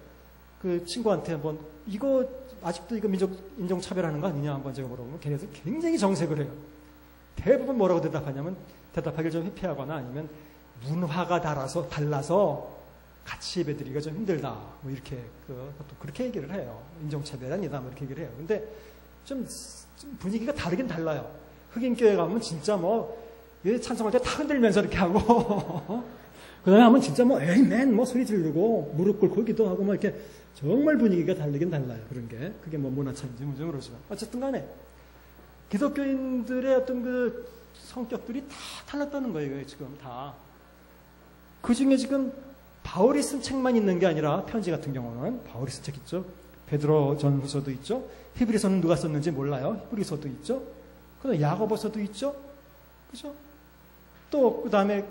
A: 그 친구한테 한번 이거 아직도 이거 인종 차별하는 거 아니냐 한번 제가 물어보면 걔네들 굉장히 정색을 해요. 대부분 뭐라고 대답하냐면 대답하기를 좀 회피하거나 아니면 문화가 달라서 같이 예배드리기가 좀 힘들다. 뭐 이렇게 그렇게 얘기를 해요. 인종차별 아니다. 뭐 이렇게 얘기를 해요. 근데 좀 분위기가 다르긴 달라요. 흑인 교회 가면 진짜 뭐 찬송할 때 다 흔들면서 이렇게 하고 그 다음에 하면 진짜 뭐 에이맨 뭐 소리 지르고 무릎 꿇고 기도하고 뭐 이렇게 정말 분위기가 다르긴 달라요. 그런 게 그게 뭐 문화 차이인지 뭐죠 그러지만 어쨌든 간에 기독교인들의 어떤 그 성격들이 다 달랐다는 거예요. 지금 다. 그 중에 지금 바울이 쓴 책만 있는 게 아니라 편지 같은 경우는 바울이 쓴 책 있죠. 베드로 전후서도 있죠. 히브리서는 누가 썼는지 몰라요. 히브리서도 있죠. 그다음에 야고보서도 있죠. 그죠? 또 그다음에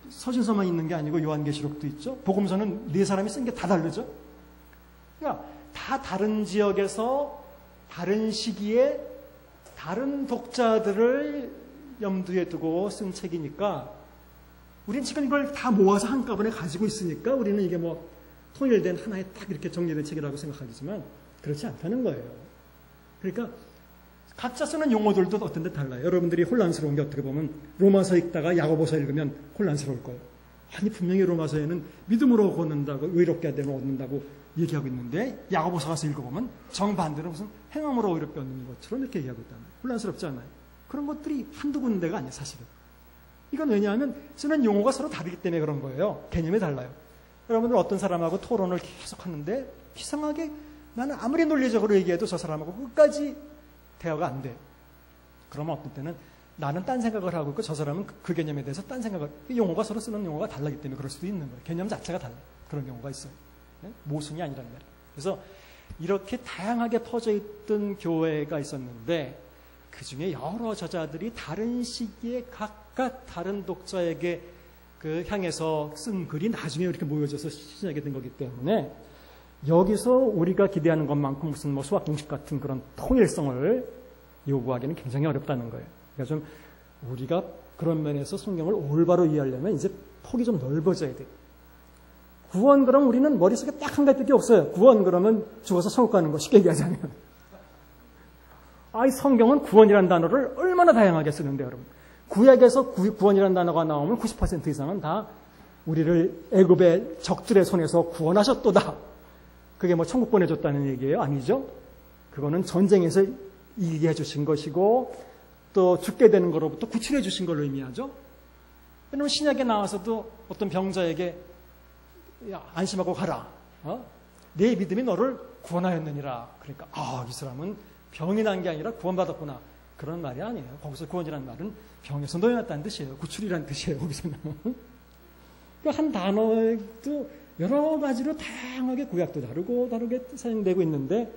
A: 서신서만 있는 게 아니고 요한계시록도 있죠. 복음서는 네 사람이 쓴 게 다 다르죠. 그러니까 다 다른 지역에서 다른 시기에 다른 독자들을 염두에 두고 쓴 책이니까 우리는 지금 이걸 다 모아서 한꺼번에 가지고 있으니까 우리는 이게 뭐 통일된 하나의 딱 이렇게 정리된 책이라고 생각하겠지만 그렇지 않다는 거예요. 그러니까 각자 쓰는 용어들도 어떤 데 달라요. 여러분들이 혼란스러운 게 어떻게 보면 로마서 읽다가 야고보서 읽으면 혼란스러울 거예요. 아니 분명히 로마서에는 믿음으로 걷는다고 의롭게 되면 얻는다고 얘기하고 있는데 야고보서 가서 읽어보면 정반대로 무슨 행함으로 의롭게 얻는 것처럼 이렇게 얘기하고 있다는 거예요. 혼란스럽지 않아요? 그런 것들이 한두 군데가 아니에요. 사실은. 이건 왜냐하면 쓰는 용어가 서로 다르기 때문에 그런 거예요. 개념이 달라요. 여러분들 어떤 사람하고 토론을 계속 하는데 이상하게 나는 아무리 논리적으로 얘기해도 저 사람하고 끝까지 대화가 안 돼. 그러면 어떤 때는 나는 딴 생각을 하고 있고 저 사람은 그 개념에 대해서 딴 생각을 용어가 서로 쓰는 용어가 달라기 때문에 그럴 수도 있는 거예요. 개념 자체가 달라요. 그런 경우가 있어요. 모순이 아니란 말이에요. 그래서 이렇게 다양하게 퍼져 있던 교회가 있었는데 그 중에 여러 저자들이 다른 시기에 각각 다른 독자에게 그 향해서 쓴 글이 나중에 이렇게 모여져서 시작이 된 거기 때문에 여기서 우리가 기대하는 것만큼 무슨 뭐 수학 공식 같은 그런 통일성을 요구하기는 굉장히 어렵다는 거예요. 그러니까 좀 우리가 그런 면에서 성경을 올바로 이해하려면 이제 폭이 좀 넓어져야 돼요. 구원 그러면 우리는 머릿속에 딱 한 가지밖에 없어요. 구원 그러면 죽어서 천국 가는 거, 쉽게 얘기하자면. 이 성경은 구원이라는 단어를 얼마나 다양하게 쓰는데 여러분. 구약에서 구원이라는 단어가 나오면 90% 이상은 다 우리를 애굽의 적들의 손에서 구원하셨도다. 그게 뭐 천국 보내줬다는 얘기예요? 아니죠. 그거는 전쟁에서 이기게 해주신 것이고 또 죽게 되는 것로부터 구출해 주신 걸로 의미하죠. 왜냐하면 신약에 나와서도 어떤 병자에게 야, 안심하고 가라. 내 믿음이 너를 구원하였느니라. 그러니까 이 사람은 병이 난 게 아니라 구원받았구나. 그런 말이 아니에요. 거기서 구원이라는 말은 병에서 놓여놨다는 뜻이에요. 구출이라는 뜻이에요. 거기서는. 한 단어도 여러 가지로 다양하게 구약도 다르게 사용되고 있는데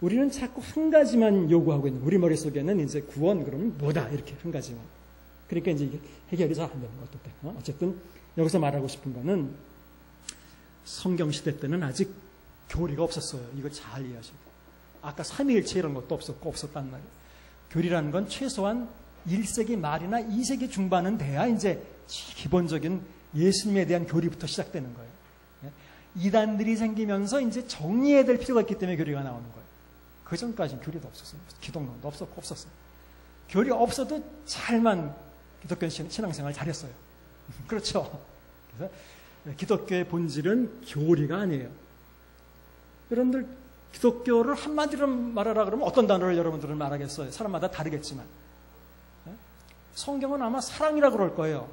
A: 우리는 자꾸 한 가지만 요구하고 있는 우리 머릿속에는 이제 구원 그러면 뭐다 이렇게 한 가지만. 그러니까 이제 이게 해결이 잘 안 되는 것 같아요. 어쨌든 여기서 말하고 싶은 거는 성경 시대 때는 아직 교리가 없었어요. 이걸 잘 이해하시고. 아까 삼위일체 이런 것도 없었단 말이에요. 교리라는 건 최소한 1세기 말이나 2세기 중반은 돼야 이제 기본적인 예수님에 대한 교리부터 시작되는 거예요. 이단들이 생기면서 이제 정리해야 될 필요가 있기 때문에 교리가 나오는 거예요. 그 전까지는 교리도 없었어요. 기독론도 없었어요. 교리 없어도 잘만 기독교 신앙생활 잘했어요. 그렇죠. 그래서 기독교의 본질은 교리가 아니에요. 여러분들 기독교를 한마디로 말하라 그러면 어떤 단어를 여러분들은 말하겠어요? 사람마다 다르겠지만. 성경은 아마 사랑이라 그럴 거예요.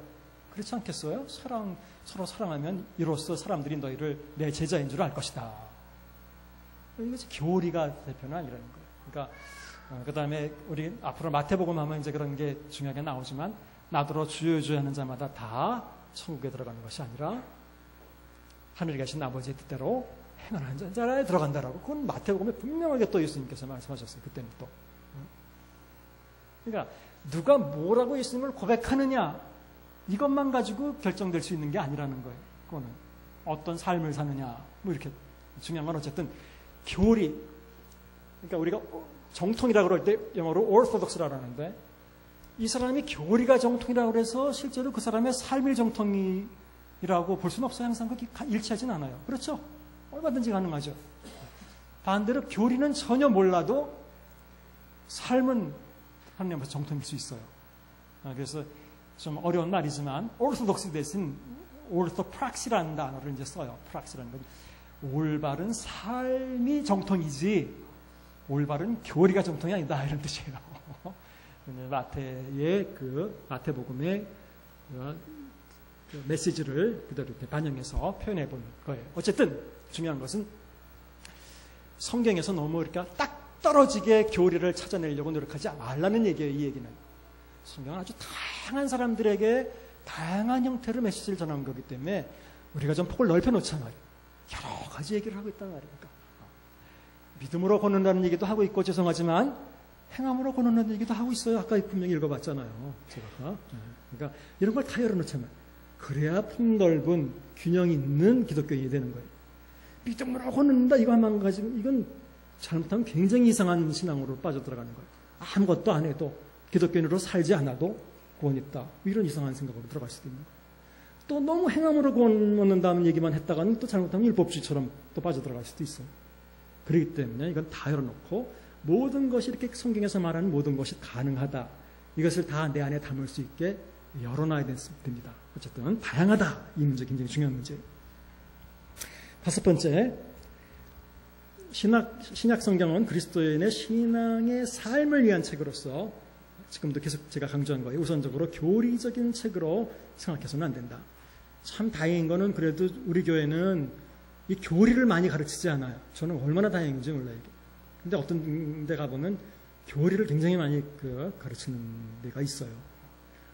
A: 그렇지 않겠어요? 서로 사랑하면 이로써 사람들이 너희를 내 제자인 줄 알 것이다. 이것이 교리가 대표는 아니라는 거예요. 그러니까 그 다음에 우리 앞으로 마태복음 하면 이제 그런 게 중요하게 나오지만 나더러 주여 주여 하는 자마다 다 천국에 들어가는 것이 아니라 하늘에 계신 아버지의 뜻대로 행하는 자라에 들어간다라고. 그건 마태복음에 분명하게 또 예수님께서 말씀하셨어요. 그때는 또. 그러니까 누가 뭐라고 예수님을 고백하느냐 이것만 가지고 결정될 수 있는 게 아니라는 거예요. 그거는 어떤 삶을 사느냐 뭐 이렇게 중요한 건 어쨌든 교리. 그러니까 우리가 정통이라고 그럴 때 영어로 orthodox라고 하는데 이 사람이 교리가 정통이라고 해서 실제로 그 사람의 삶이 정통이라고 볼 수는 없어요. 항상 그렇게 일치하진 않아요. 그렇죠? 얼마든지 가능하죠. 반대로 교리는 전혀 몰라도 삶은 하나님 앞에서 정통일 수 있어요. 그래서 좀 어려운 말이지만 orthodox 대신 orthopraxy라는 단어를 이제 써요. praxy라는 건 올바른 삶이 정통이지 올바른 교리가 정통이 아니다 이런 뜻이에요. 마태복음의 그 메시지를 그대로 이렇게 반영해서 표현해 본 거예요. 어쨌든 중요한 것은 성경에서 너무 이렇게 딱 떨어지게 교리를 찾아내려고 노력하지 말라는 얘기예요. 이 얘기는 성경은 아주 다양한 사람들에게 다양한 형태로 메시지를 전하는 거기 때문에 우리가 좀 폭을 넓혀 놓자 말이에요. 여러 가지 얘기를 하고 있단 말이니까. 믿음으로 걷는다는 얘기도 하고 있고 죄송하지만 행함으로 걷는다는 얘기도 하고 있어요. 아까 분명히 읽어봤잖아요. 제가. 그러니까 이런 걸 다 열어놓자 말이에요. 그래야 폭넓은 균형 있는 기독교인이 되는 거예요. 믿음으로 걷는다 이거 한만 가지고 이건 잘못하면 굉장히 이상한 신앙으로 빠져들어가는 거예요. 아무것도 안 해도 기독교인으로 살지 않아도 구원 있다. 이런 이상한 생각으로 들어갈 수도 있는 거예요. 또 너무 행함으로 구원 얻는다는 얘기만 했다가는 또 잘못하면 율법주의처럼 또 빠져들어갈 수도 있어요. 그렇기 때문에 이건 다 열어놓고 모든 것이 이렇게 성경에서 말하는 모든 것이 가능하다. 이것을 다 내 안에 담을 수 있게 열어놔야 됩니다. 어쨌든 다양하다. 이 문제 굉장히 중요한 문제예요. 5번째, 신약 성경은 그리스도인의 신앙의 삶을 위한 책으로서 지금도 계속 제가 강조한 거예요. 우선적으로 교리적인 책으로 생각해서는 안 된다. 참 다행인 거는 그래도 우리 교회는 이 교리를 많이 가르치지 않아요. 저는 얼마나 다행인지 몰라요. 근데 어떤 데 가보면 교리를 굉장히 많이 가르치는 데가 있어요.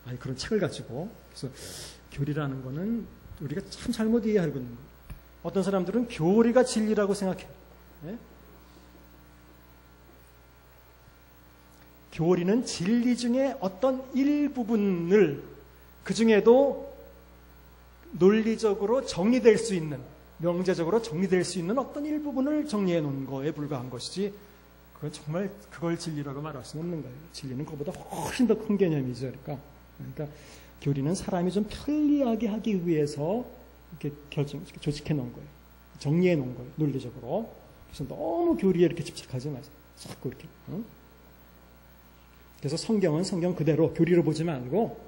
A: 아니, 그런 책을 가지고. 그래서 교리라는 거는 우리가 참 잘못 이해하고 있는 거예요. 어떤 사람들은 교리가 진리라고 생각해요. 네? 교리는 진리 중에 어떤 일부분을 그 중에도 논리적으로 정리될 수 있는, 명제적으로 정리될 수 있는 어떤 일부분을 정리해 놓은 거에 불과한 것이지 그건 정말 그걸 진리라고 말할 수는 없는 거예요. 진리는 그것보다 훨씬 더 큰 개념이죠. 그러니까 교리는 사람이 좀 편리하게 하기 위해서 이렇게 조직해 놓은 거예요. 정리해 놓은 거예요. 논리적으로. 그래서 너무 교리에 이렇게 집착하지 마세요. 자꾸 이렇게. 응? 그래서 성경은 성경 그대로 교리로 보지 말고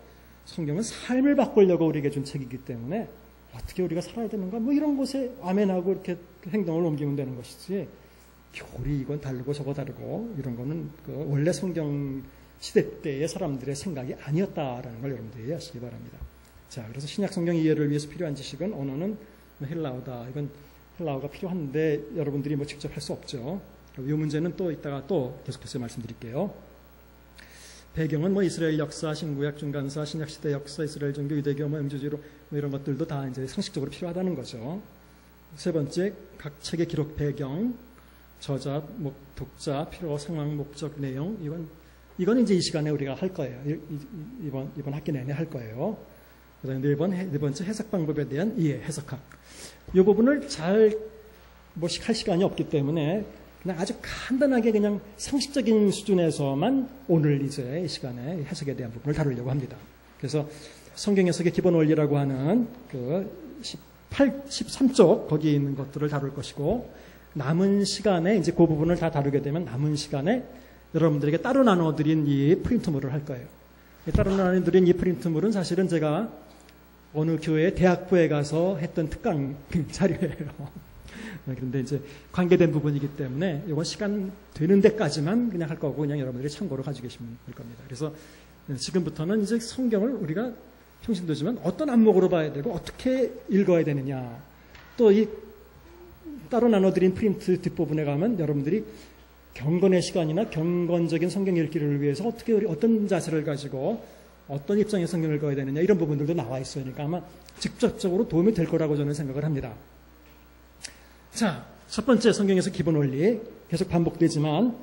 A: 성경은 삶을 바꾸려고 우리에게 준 책이기 때문에 어떻게 우리가 살아야 되는가 뭐 이런 곳에 아멘하고 이렇게 행동을 옮기면 되는 것이지 교리 이건 다르고 저거 다르고 이런 거는 원래 성경 시대 때의 사람들의 생각이 아니었다라는 걸 여러분들이 이해하시기 바랍니다. 자, 그래서 신약 성경 이해를 위해서 필요한 지식은 언어는 헬라어다. 이건 헬라어가 필요한데 여러분들이 뭐 직접 할 수 없죠. 이 문제는 또 이따가 또 계속해서 말씀드릴게요. 배경은 뭐 이스라엘 역사, 신구약 중간사, 신약시대 역사, 이스라엘 종교, 유대교, 뭐 영주주의로 뭐 이런 것들도 다 이제 상식적으로 필요하다는 거죠. 세 번째, 각 책의 기록 배경, 저자, 독자, 필요, 상황, 목적, 내용. 이건 이제 이 시간에 우리가 할 거예요. 이번 학기 내내 할 거예요. 그다음에 네 번째 해석 방법에 대한 이해, 해석학. 이 부분을 잘 할 시간이 없기 때문에 그냥 아주 간단하게 그냥 상식적인 수준에서만 오늘 이제 이 시간에 해석에 대한 부분을 다루려고 합니다. 그래서 성경 해석의 기본 원리라고 하는 13쪽 거기에 있는 것들을 다룰 것이고 남은 시간에 이제 그 부분을 다 다루게 되면 남은 시간에 여러분들에게 따로 나눠드린 이 프린트물을 할 거예요. 따로 나눠드린 이 프린트물은 사실은 제가 어느 교회 대학부에 가서 했던 특강 자료예요. 그런데 이제 관계된 부분이기 때문에 이건 시간 되는 데까지만 그냥 할 거고 그냥 여러분들이 참고로 가지고 계시면 될 겁니다. 그래서 지금부터는 이제 성경을 우리가 평신도지만 어떤 안목으로 봐야 되고 어떻게 읽어야 되느냐. 또 이 따로 나눠드린 프린트 뒷부분에 가면 여러분들이 경건의 시간이나 경건적인 성경 읽기를 위해서 어떤 자세를 가지고 어떤 입장의 성경을 읽어야 되느냐 이런 부분들도 나와 있어요. 그러니까 아마 직접적으로 도움이 될 거라고 저는 생각을 합니다. 자, 첫 번째 성경에서 기본 원리 계속 반복되지만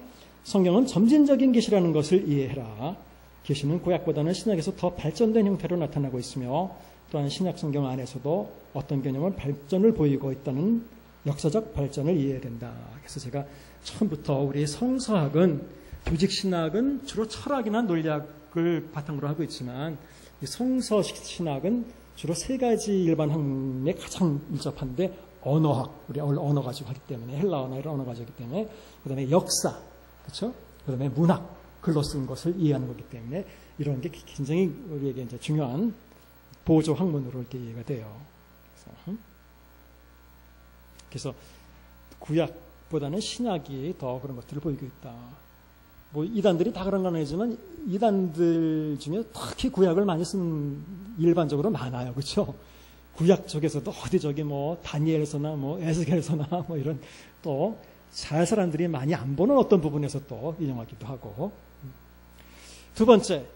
A: 성경은 점진적인 계시라는 것을 이해해라. 계시는 구약보다는 신약에서 더 발전된 형태로 나타나고 있으며 또한 신약 성경 안에서도 어떤 개념은 발전을 보이고 있다는 역사적 발전을 이해해야 된다. 그래서 제가 처음부터 우리 성서학은 조직신학은 주로 철학이나 논리학을 바탕으로 하고 있지만 이 성서신학은 주로 세 가지 일반 학문에 가장 밀접한데 언어학, 우리 언어 가지고 하기 때문에 헬라어나 이런 언어 가지고 하기 때문에 그다음에 역사, 그렇죠? 그다음에 문학, 글로 쓴 것을 이해하는 거기 때문에 이런 게 굉장히 우리에게 이제 중요한 보조 학문으로 이렇게 이해가 돼요. 그래서 구약보다는 신약이 더 그런 것들을 보이고 있다. 뭐 이단들이 다 그런 건 아니지만 이단들 중에 특히 구약을 많이 쓴 일반적으로 많아요, 그렇죠? 구약 쪽에서도 어디 저기 뭐 다니엘서나 뭐 에스겔서나 뭐 이런 또 잘 사람들이 많이 안 보는 어떤 부분에서 또 인용하기도 하고. 두 번째,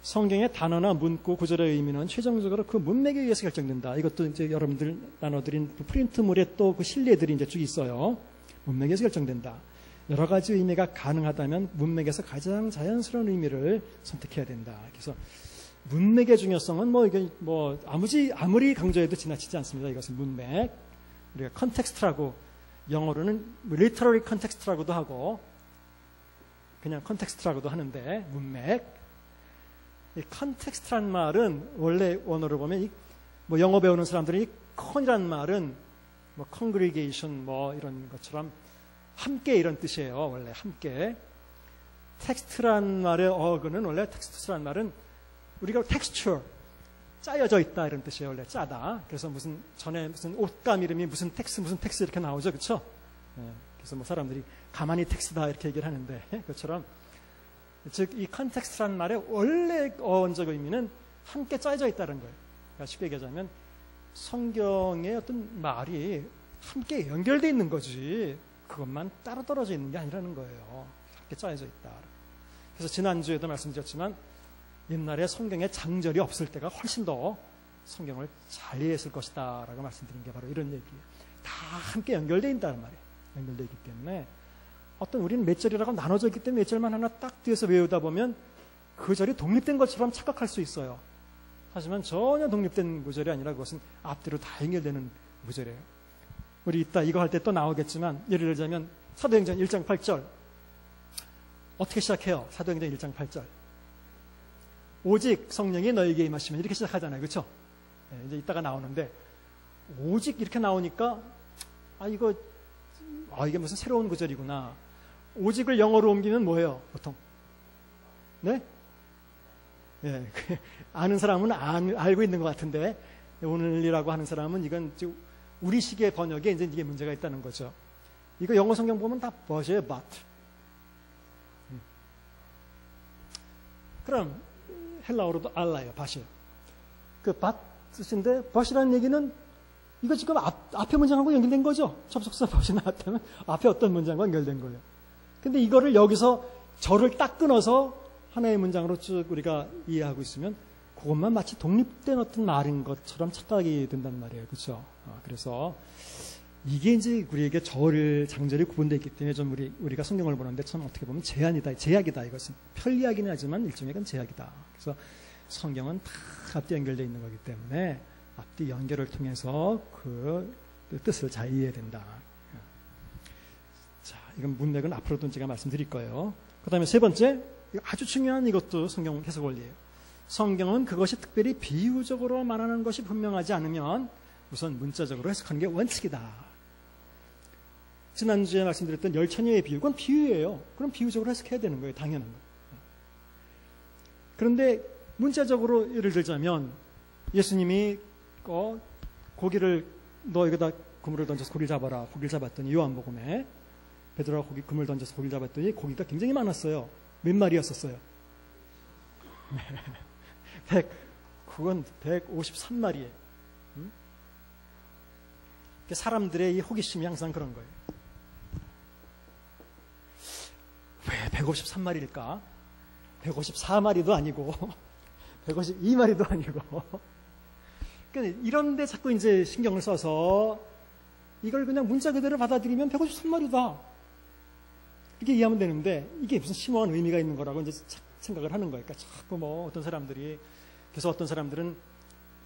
A: 성경의 단어나 문구, 구절의 의미는 최종적으로 그 문맥에 의해서 결정된다. 이것도 이제 여러분들 나눠드린 프린트물에 또 그 실내들이 이제 쭉 있어요. 문맥에서 결정된다. 여러 가지 의미가 가능하다면 문맥에서 가장 자연스러운 의미를 선택해야 된다. 그래서 문맥의 중요성은 이게 아무리 강조해도 지나치지 않습니다. 이것은 문맥. 우리가 컨텍스트라고 영어로는 literary context라고도 하고 그냥 컨텍스트라고도 하는데 문맥. 이 컨텍스트란 말은 원래 원어로 보면 영어 배우는 사람들이 이 con이란 말은 congregation 이런 것처럼 함께 이런 뜻이에요. 원래 함께. 텍스트란 말의 어근은 원래 텍스트란 말은 우리가 texture 짜여져 있다 이런 뜻이에요. 원래 짜다. 그래서 전에 무슨 옷감 이름이 무슨 텍스 이렇게 나오죠, 그렇죠? 네. 그래서 사람들이 가만히 텍스다 이렇게 얘기를 하는데 그것처럼 즉 이 컨텍스트란 말의 원래 어원적 의미는 함께 짜여져 있다는 거예요. 그러니까 쉽게 얘기하자면 성경의 어떤 말이 함께 연결되어 있는 거지 그것만 따로 떨어져 있는 게 아니라는 거예요. 함께 짜여져 있다. 그래서 지난주에도 말씀드렸지만 옛날에 성경에 장절이 없을 때가 훨씬 더 성경을 잘 이해했을 것이다 라고 말씀드린 게 바로 이런 얘기예요. 다 함께 연결되어 있다는 말이에요. 연결되어 있기 때문에 어떤 우리는 몇 절이라고 나눠져 있기 때문에 몇 절만 하나 딱 뒤에서 외우다 보면 그 절이 독립된 것처럼 착각할 수 있어요. 하지만 전혀 독립된 구절이 아니라 그것은 앞뒤로 다 연결되는 구절이에요. 우리 이따 이거 할 때 또 나오겠지만 예를 들자면 사도행전 1장 8절 어떻게 시작해요? 사도행전 1장 8절 오직 성령이 너에게 임하시면 이렇게 시작하잖아요. 그렇죠? 네, 이제 이따가 나오는데 오직 이렇게 나오니까 이게 무슨 새로운 구절이구나. 오직을 영어로 옮기면 뭐예요? 보통 네? 예, 아는 사람은 알고 있는 것 같은데 오늘이라고 하는 사람은 이건 우리식의 번역에 이제 이게 문제가 있다는 거죠. 이거 영어 성경 보면 다 but이에요, but. 그럼 헬라어로도 알라예요, but이에요. 그 but 뜻인데 but이라는 얘기는 이거 지금 앞에 문장하고 연결된 거죠. 접속사 but이 나왔다면 앞에 어떤 문장과 연결된 거예요. 근데 이거를 여기서 절을 딱 끊어서 하나의 문장으로 쭉 우리가 이해하고 있으면 그것만 마치 독립된 어떤 말인 것처럼 착각이 된단 말이에요. 그렇죠? 그래서 이게 이제 우리에게 장절이 구분되어 있기 때문에 좀 우리가 성경을 보는데 참 어떻게 보면 제약이다. 이것은 편리하기는 하지만 일종의 건 제약이다. 그래서 성경은 다 앞뒤 연결되어 있는 거기 때문에 앞뒤 연결을 통해서 그 뜻을 잘 이해해야 된다. 자, 이건 문맥은 앞으로도 제가 말씀드릴 거예요. 그 다음에 세 번째, 아주 중요한 이것도 성경 해석 원리예요. 성경은 그것이 특별히 비유적으로 말하는 것이 분명하지 않으면 우선 문자적으로 해석하는 게 원칙이다. 지난주에 말씀드렸던 열처녀의 비유, 그건 비유예요. 그럼 비유적으로 해석해야 되는 거예요. 당연한 거예요. 그런데 문자적으로 예를 들자면 예수님이 고기를 너에게다 그물을 던져서 고기를 잡아라. 고기를 잡았더니 요한복음에 베드로가 그물 던져서 고기를 잡았더니 고기가 굉장히 많았어요. 몇 마리였었어요? 그건 153마리예요. 사람들의 이 호기심이 항상 그런 거예요. 왜 153마리일까? 154마리도 아니고 152마리도 아니고 그러니까 이런데 자꾸 이제 신경을 써서 이걸 그냥 문자 그대로 받아들이면 153마리다. 이렇게 이해하면 되는데 이게 무슨 심오한 의미가 있는 거라고 이제 생각을 하는 거예요. 그러니까 자꾸 어떤 사람들이 그래서 어떤 사람들은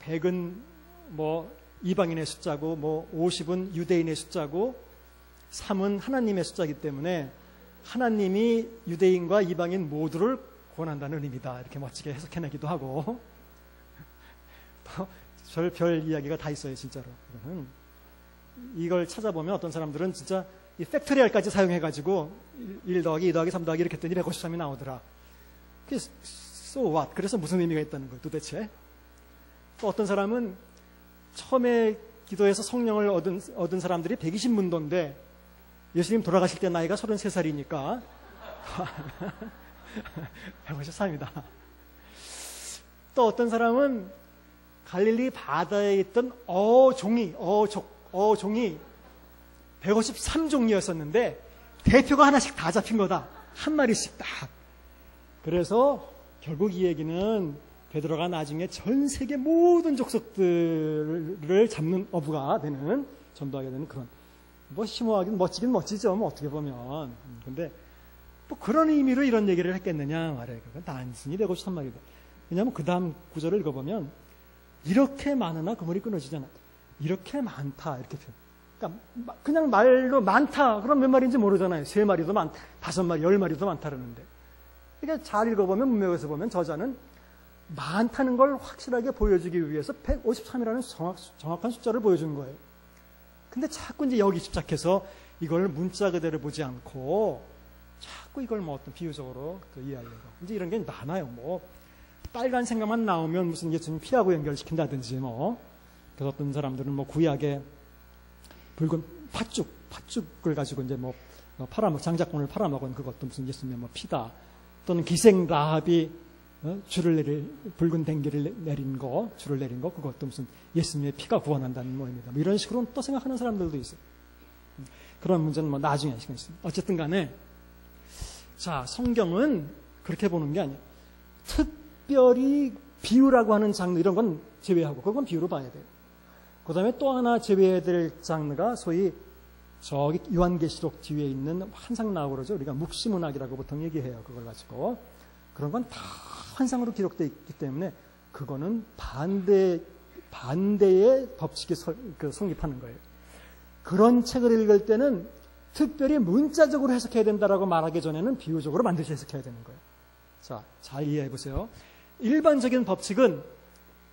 A: 100은 이방인의 숫자고 50은 유대인의 숫자고 3은 하나님의 숫자이기 때문에 하나님이 유대인과 이방인 모두를 구원한다는 의미다. 이렇게 멋지게 해석해내기도 하고 또 별 이야기가 다 있어요. 진짜로. 이걸 찾아보면 어떤 사람들은 진짜 이 팩토리얼까지 사용해가지고 1 더하기 2 더하기 3 더하기 이렇게 했더니 153이 나오더라. 그게 so what? 그래서 무슨 의미가 있다는 거예요, 도대체? 또 어떤 사람은 처음에 기도해서 성령을 얻은 사람들이 120문도인데 예수님 돌아가실 때 나이가 33살이니까 153이다. 또 어떤 사람은 갈릴리 바다에 있던 어종이 153종이었었는데 대표가 하나씩 다 잡힌 거다. 한 마리씩 딱. 그래서 결국 이 얘기는 베드로가 나중에 전 세계 모든 족속들을 잡는 어부가 되는, 전도하게 되는 그런, 심오하긴 멋지긴 멋지죠. 어떻게 보면. 근데 그런 의미로 이런 얘기를 했겠느냐 말이에요. 그건 단순히 153마리다. 왜냐하면 그 다음 구절을 읽어보면 이렇게 많으나 그물이 끊어지잖아. 이렇게 많다 이렇게 표현. 그러니까 그냥 말로 많다 그럼 몇 마리인지 모르잖아요. 3마리도 많다, 5마리, 10마리도 많다 그러는데. 그러니까 잘 읽어보면 문맥에서 보면 저자는 많다는 걸 확실하게 보여주기 위해서 153이라는 정확한 숫자를 보여주는 거예요. 근데 자꾸 이제 여기 집착해서 이걸 문자 그대로 보지 않고 자꾸 이걸 어떤 비유적으로 이해하려고. 이제 이런 게 많아요. 빨간 생각만 나오면 무슨 예수님 피하고 연결시킨다든지 그래서 어떤 사람들은 구약에 붉은 팥죽을 가지고 이제 장작권을 팔아먹은 그것도 무슨 예수님의 피다. 또는 기생 라합이 붉은 댕기를 내린 거, 줄을 내린 거, 그것도 무슨 예수님의 피가 구원한다는 모임이다. 이런 식으로 또 생각하는 사람들도 있어요. 그런 문제는 나중에 시간 있습니다. 어쨌든 간에, 자, 성경은 그렇게 보는 게 아니에요. 특별히 비유라고 하는 장르, 이런 건 제외하고, 그건 비유로 봐야 돼요. 그 다음에 또 하나 제외해야 될 장르가 소위 저기 요한계시록 뒤에 있는 환상 나오고 그러죠. 우리가 묵시문학이라고 보통 얘기해요. 그걸 가지고. 그런 건 다 환상으로 기록되어 있기 때문에 그거는 반대의 법칙이 성립하는 거예요. 그런 책을 읽을 때는 특별히 문자적으로 해석해야 된다라고 말하기 전에는 비유적으로 반드시 해석해야 되는 거예요. 자, 잘 이해해 보세요. 일반적인 법칙은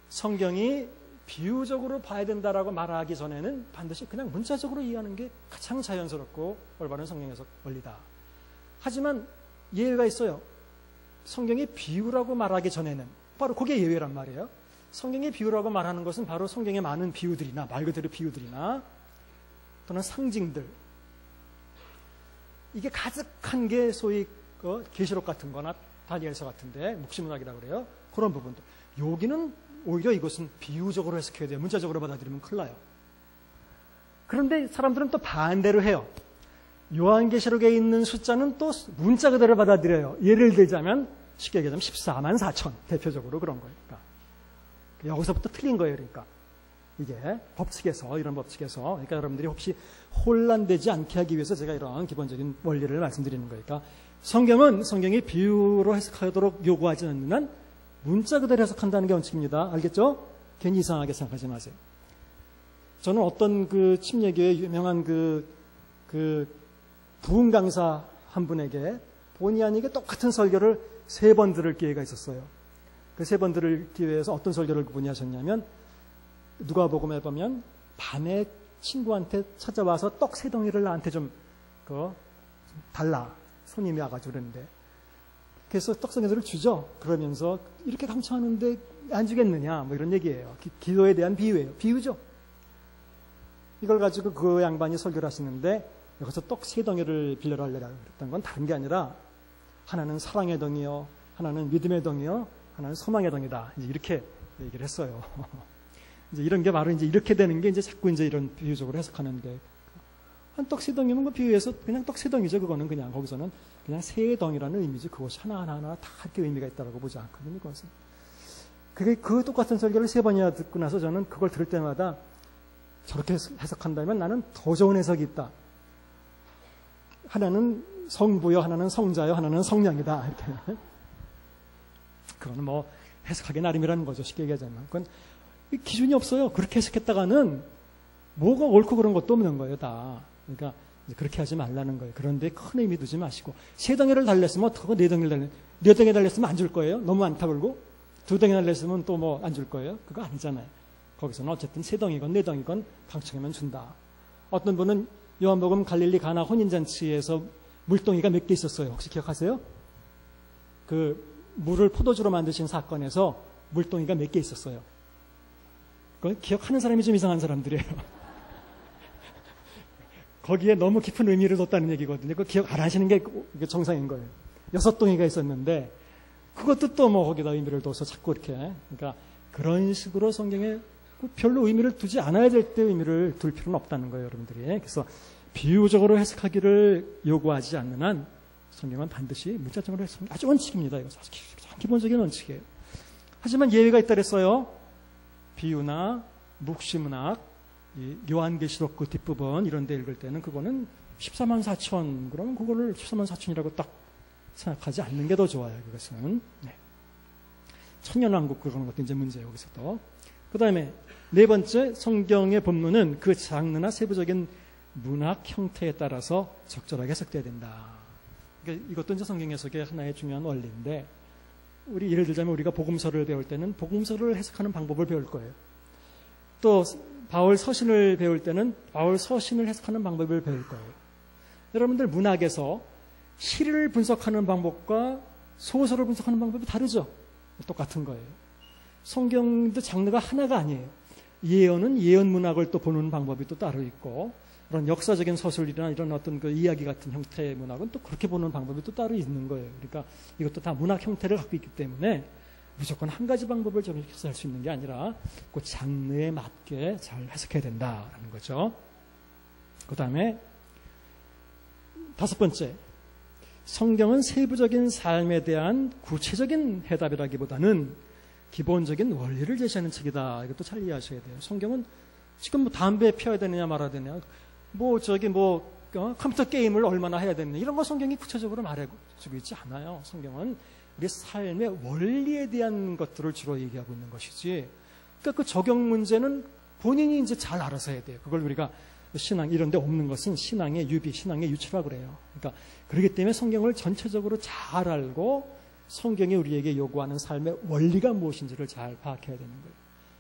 A: 성경이 비유적으로 봐야 된다라고 말하기 전에는 반드시 그냥 문자적으로 이해하는 게 가장 자연스럽고 올바른 성경 해석 원리다. 하지만 예외가 있어요. 성경이 비유라고 말하기 전에는 바로 그게 예외란 말이에요. 성경이 비유라고 말하는 것은 바로 성경에 많은 비유들이나 말 그대로 비유들이나 또는 상징들, 이게 가득한 게 소위 계시록 같은 거나 다니엘서 같은데 묵시문학이라고 그래요. 그런 부분들. 여기는 오히려 이것은 비유적으로 해석해야 돼요. 문자적으로 받아들이면 큰일 나요. 그런데 사람들은 또 반대로 해요. 요한계시록에 있는 숫자는 또 문자 그대로 받아들여요. 예를 들자면 쉽게 얘기하자면 14만 4천 대표적으로 그런 거니까. 여기서부터 틀린 거예요. 그러니까 이게 법칙에서, 이런 법칙에서, 그러니까 여러분들이 혹시 혼란되지 않게 하기 위해서 제가 이런 기본적인 원리를 말씀드리는 거니까, 성경이 비유로 해석하도록 요구하지 않는 한 문자 그대로 해석한다는 게 원칙입니다. 알겠죠? 괜히 이상하게 생각하지 마세요. 저는 어떤 그 침례교회 유명한 그 부흥 강사 한 분에게 본의 아니게 똑같은 설교를 3번 들을 기회가 있었어요. 그 3번 들을 기회에서 어떤 설교를 그분이 하셨냐면, 누가복음에 보면 밤에 친구한테 찾아와서 떡 3덩이를 나한테 좀 달라, 손님이 와가지고 그랬는데, 그래서 떡 3덩이를 주죠. 그러면서 이렇게 강조하는데 안 주겠느냐, 뭐 이런 얘기예요. 기도에 대한 비유예요. 비유죠. 이걸 가지고 그 양반이 설교를 하시는데, 여기서 떡 3덩이를 빌려라 그랬던 건 다른 게 아니라, 하나는 사랑의 덩이요, 하나는 믿음의 덩이요, 하나는 소망의 덩이다. 이제 이렇게 얘기를 했어요. 이제 이런 게 바로 이제 이렇게 되는 게 이제 자꾸 이제 이런 비유적으로 해석하는 게, 한 떡 3덩이면 그 비유해서 그냥 떡 3덩이죠. 그거는 그냥 거기서는 그냥 3덩이라는 의미지, 그것이 하나하나 다 이렇게 의미가 있다라고 보지 않거든요. 그것은. 그 똑같은 설교를 3번이나 듣고 나서 저는 그걸 들을 때마다 저렇게 해석한다면 나는 더 좋은 해석이 있다. 하나는 성부요, 하나는 성자요, 하나는 성령이다. 이렇게. 그거는 뭐 해석하기 나름이라는 거죠. 쉽게 얘기하자면. 그건 기준이 없어요. 그렇게 해석했다가는 뭐가 옳고 그런 것도 없는 거예요, 다. 그러니까 그렇게 하지 말라는 거예요. 그런데 큰 의미 두지 마시고, 3덩이를 달랬으면 어떡하고 4덩이를 달랬으면, 4덩이 달랬으면 안 줄 거예요? 너무 안 타불고? 2덩이 달랬으면 또 뭐 안 줄 거예요? 그거 아니잖아요. 거기서는 어쨌든 3덩이건 4덩이건 강청하면 준다. 어떤 분은 요한복음 갈릴리 가나 혼인잔치에서 물동이가 몇 개 있었어요. 혹시 기억하세요? 그 물을 포도주로 만드신 사건에서 물동이가 몇 개 있었어요. 그건 기억하는 사람이 좀 이상한 사람들이에요. 거기에 너무 깊은 의미를 뒀다는 얘기거든요. 그거 기억 안 하시는 게 정상인 거예요. 6동이가 있었는데 그것도 또 뭐 거기다 의미를 둬서 자꾸 이렇게, 그러니까 그런 식으로 성경에 별로 의미를 두지 않아야 될 때 의미를 둘 필요는 없다는 거예요, 여러분들이. 그래서 비유적으로 해석하기를 요구하지 않는 한 성경은 반드시 문자적으로 해석하는 아주 원칙입니다. 이거 아주 기본적인 원칙이에요. 하지만 예외가 있다 그랬어요. 비유나 묵시문학, 요한계시록 그 뒷부분 이런 데 읽을 때는 그거는 14만 4천, 그러면 그거를 14만 4천이라고 딱 생각하지 않는 게 더 좋아요. 그것은. 네. 천년왕국 그런 것도 이제 문제예요. 여기서도. 그 다음에 4번째, 성경의 본문은 그 장르나 세부적인 문학 형태에 따라서 적절하게 해석돼야 된다. 그러니까 이것도 이제 성경 해석의 하나의 중요한 원리인데, 우리 예를 들자면 우리가 복음서를 배울 때는 복음서를 해석하는 방법을 배울 거예요. 또 바울 서신을 배울 때는 바울 서신을 해석하는 방법을 배울 거예요. 여러분들 문학에서 시를 분석하는 방법과 소설을 분석하는 방법이 다르죠? 똑같은 거예요. 성경도 장르가 하나가 아니에요. 예언은 예언 문학을 또 보는 방법이 또 따로 있고, 그런 역사적인 서술이나 이런 어떤 그 이야기 같은 형태의 문학은 또 그렇게 보는 방법이 또 따로 있는 거예요. 그러니까 이것도 다 문학 형태를 갖고 있기 때문에 무조건 한 가지 방법을 정해서 할 수 있는 게 아니라 그 장르에 맞게 잘 해석해야 된다라는 거죠. 그 다음에 5번째, 성경은 세부적인 삶에 대한 구체적인 해답이라기보다는 기본적인 원리를 제시하는 책이다. 이것도 잘 이해하셔야 돼요. 성경은 지금 뭐 담배 피워야 되느냐 말아야 되느냐, 컴퓨터 게임을 얼마나 해야 되느냐, 이런 거 성경이 구체적으로 말해주고 있지 않아요. 성경은 우리 삶의 원리에 대한 것들을 주로 얘기하고 있는 것이지, 그러니까 그 적용 문제는 본인이 이제 잘 알아서 해야 돼요. 그걸 우리가 신앙 이런 데 없는 것은 신앙의 유비, 신앙의 유치라고 그래요. 그러니까 그렇기 때문에 성경을 전체적으로 잘 알고 성경이 우리에게 요구하는 삶의 원리가 무엇인지를 잘 파악해야 되는 거예요.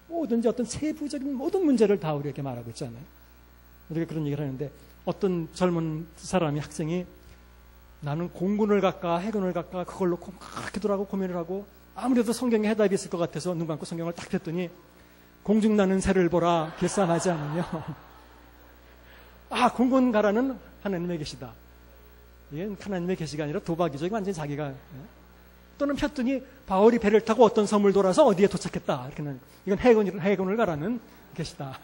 A: 뭐든지 어떤 세부적인 모든 문제를 다 우리에게 말하고 있잖아요. 우리가 그런 얘기를 하는데 어떤 젊은 사람이 학생이 나는 공군을 갈까 해군을 갈까 그걸 놓고 막 기도하고 고민을 하고 아무래도 성경에 해답이 있을 것 같아서 눈 감고 성경을 딱 폈더니 공중나는 새를 보라 길쌈하지 않으며 아 공군 가라는 하나님의 계시다. 이게 하나님의 계시가 아니라 도박이죠. 완전히 자기가 또는 폈더니 바울이 배를 타고 어떤 섬을 돌아서 어디에 도착했다. 이렇게는 이건 해군을 가라는 계시다.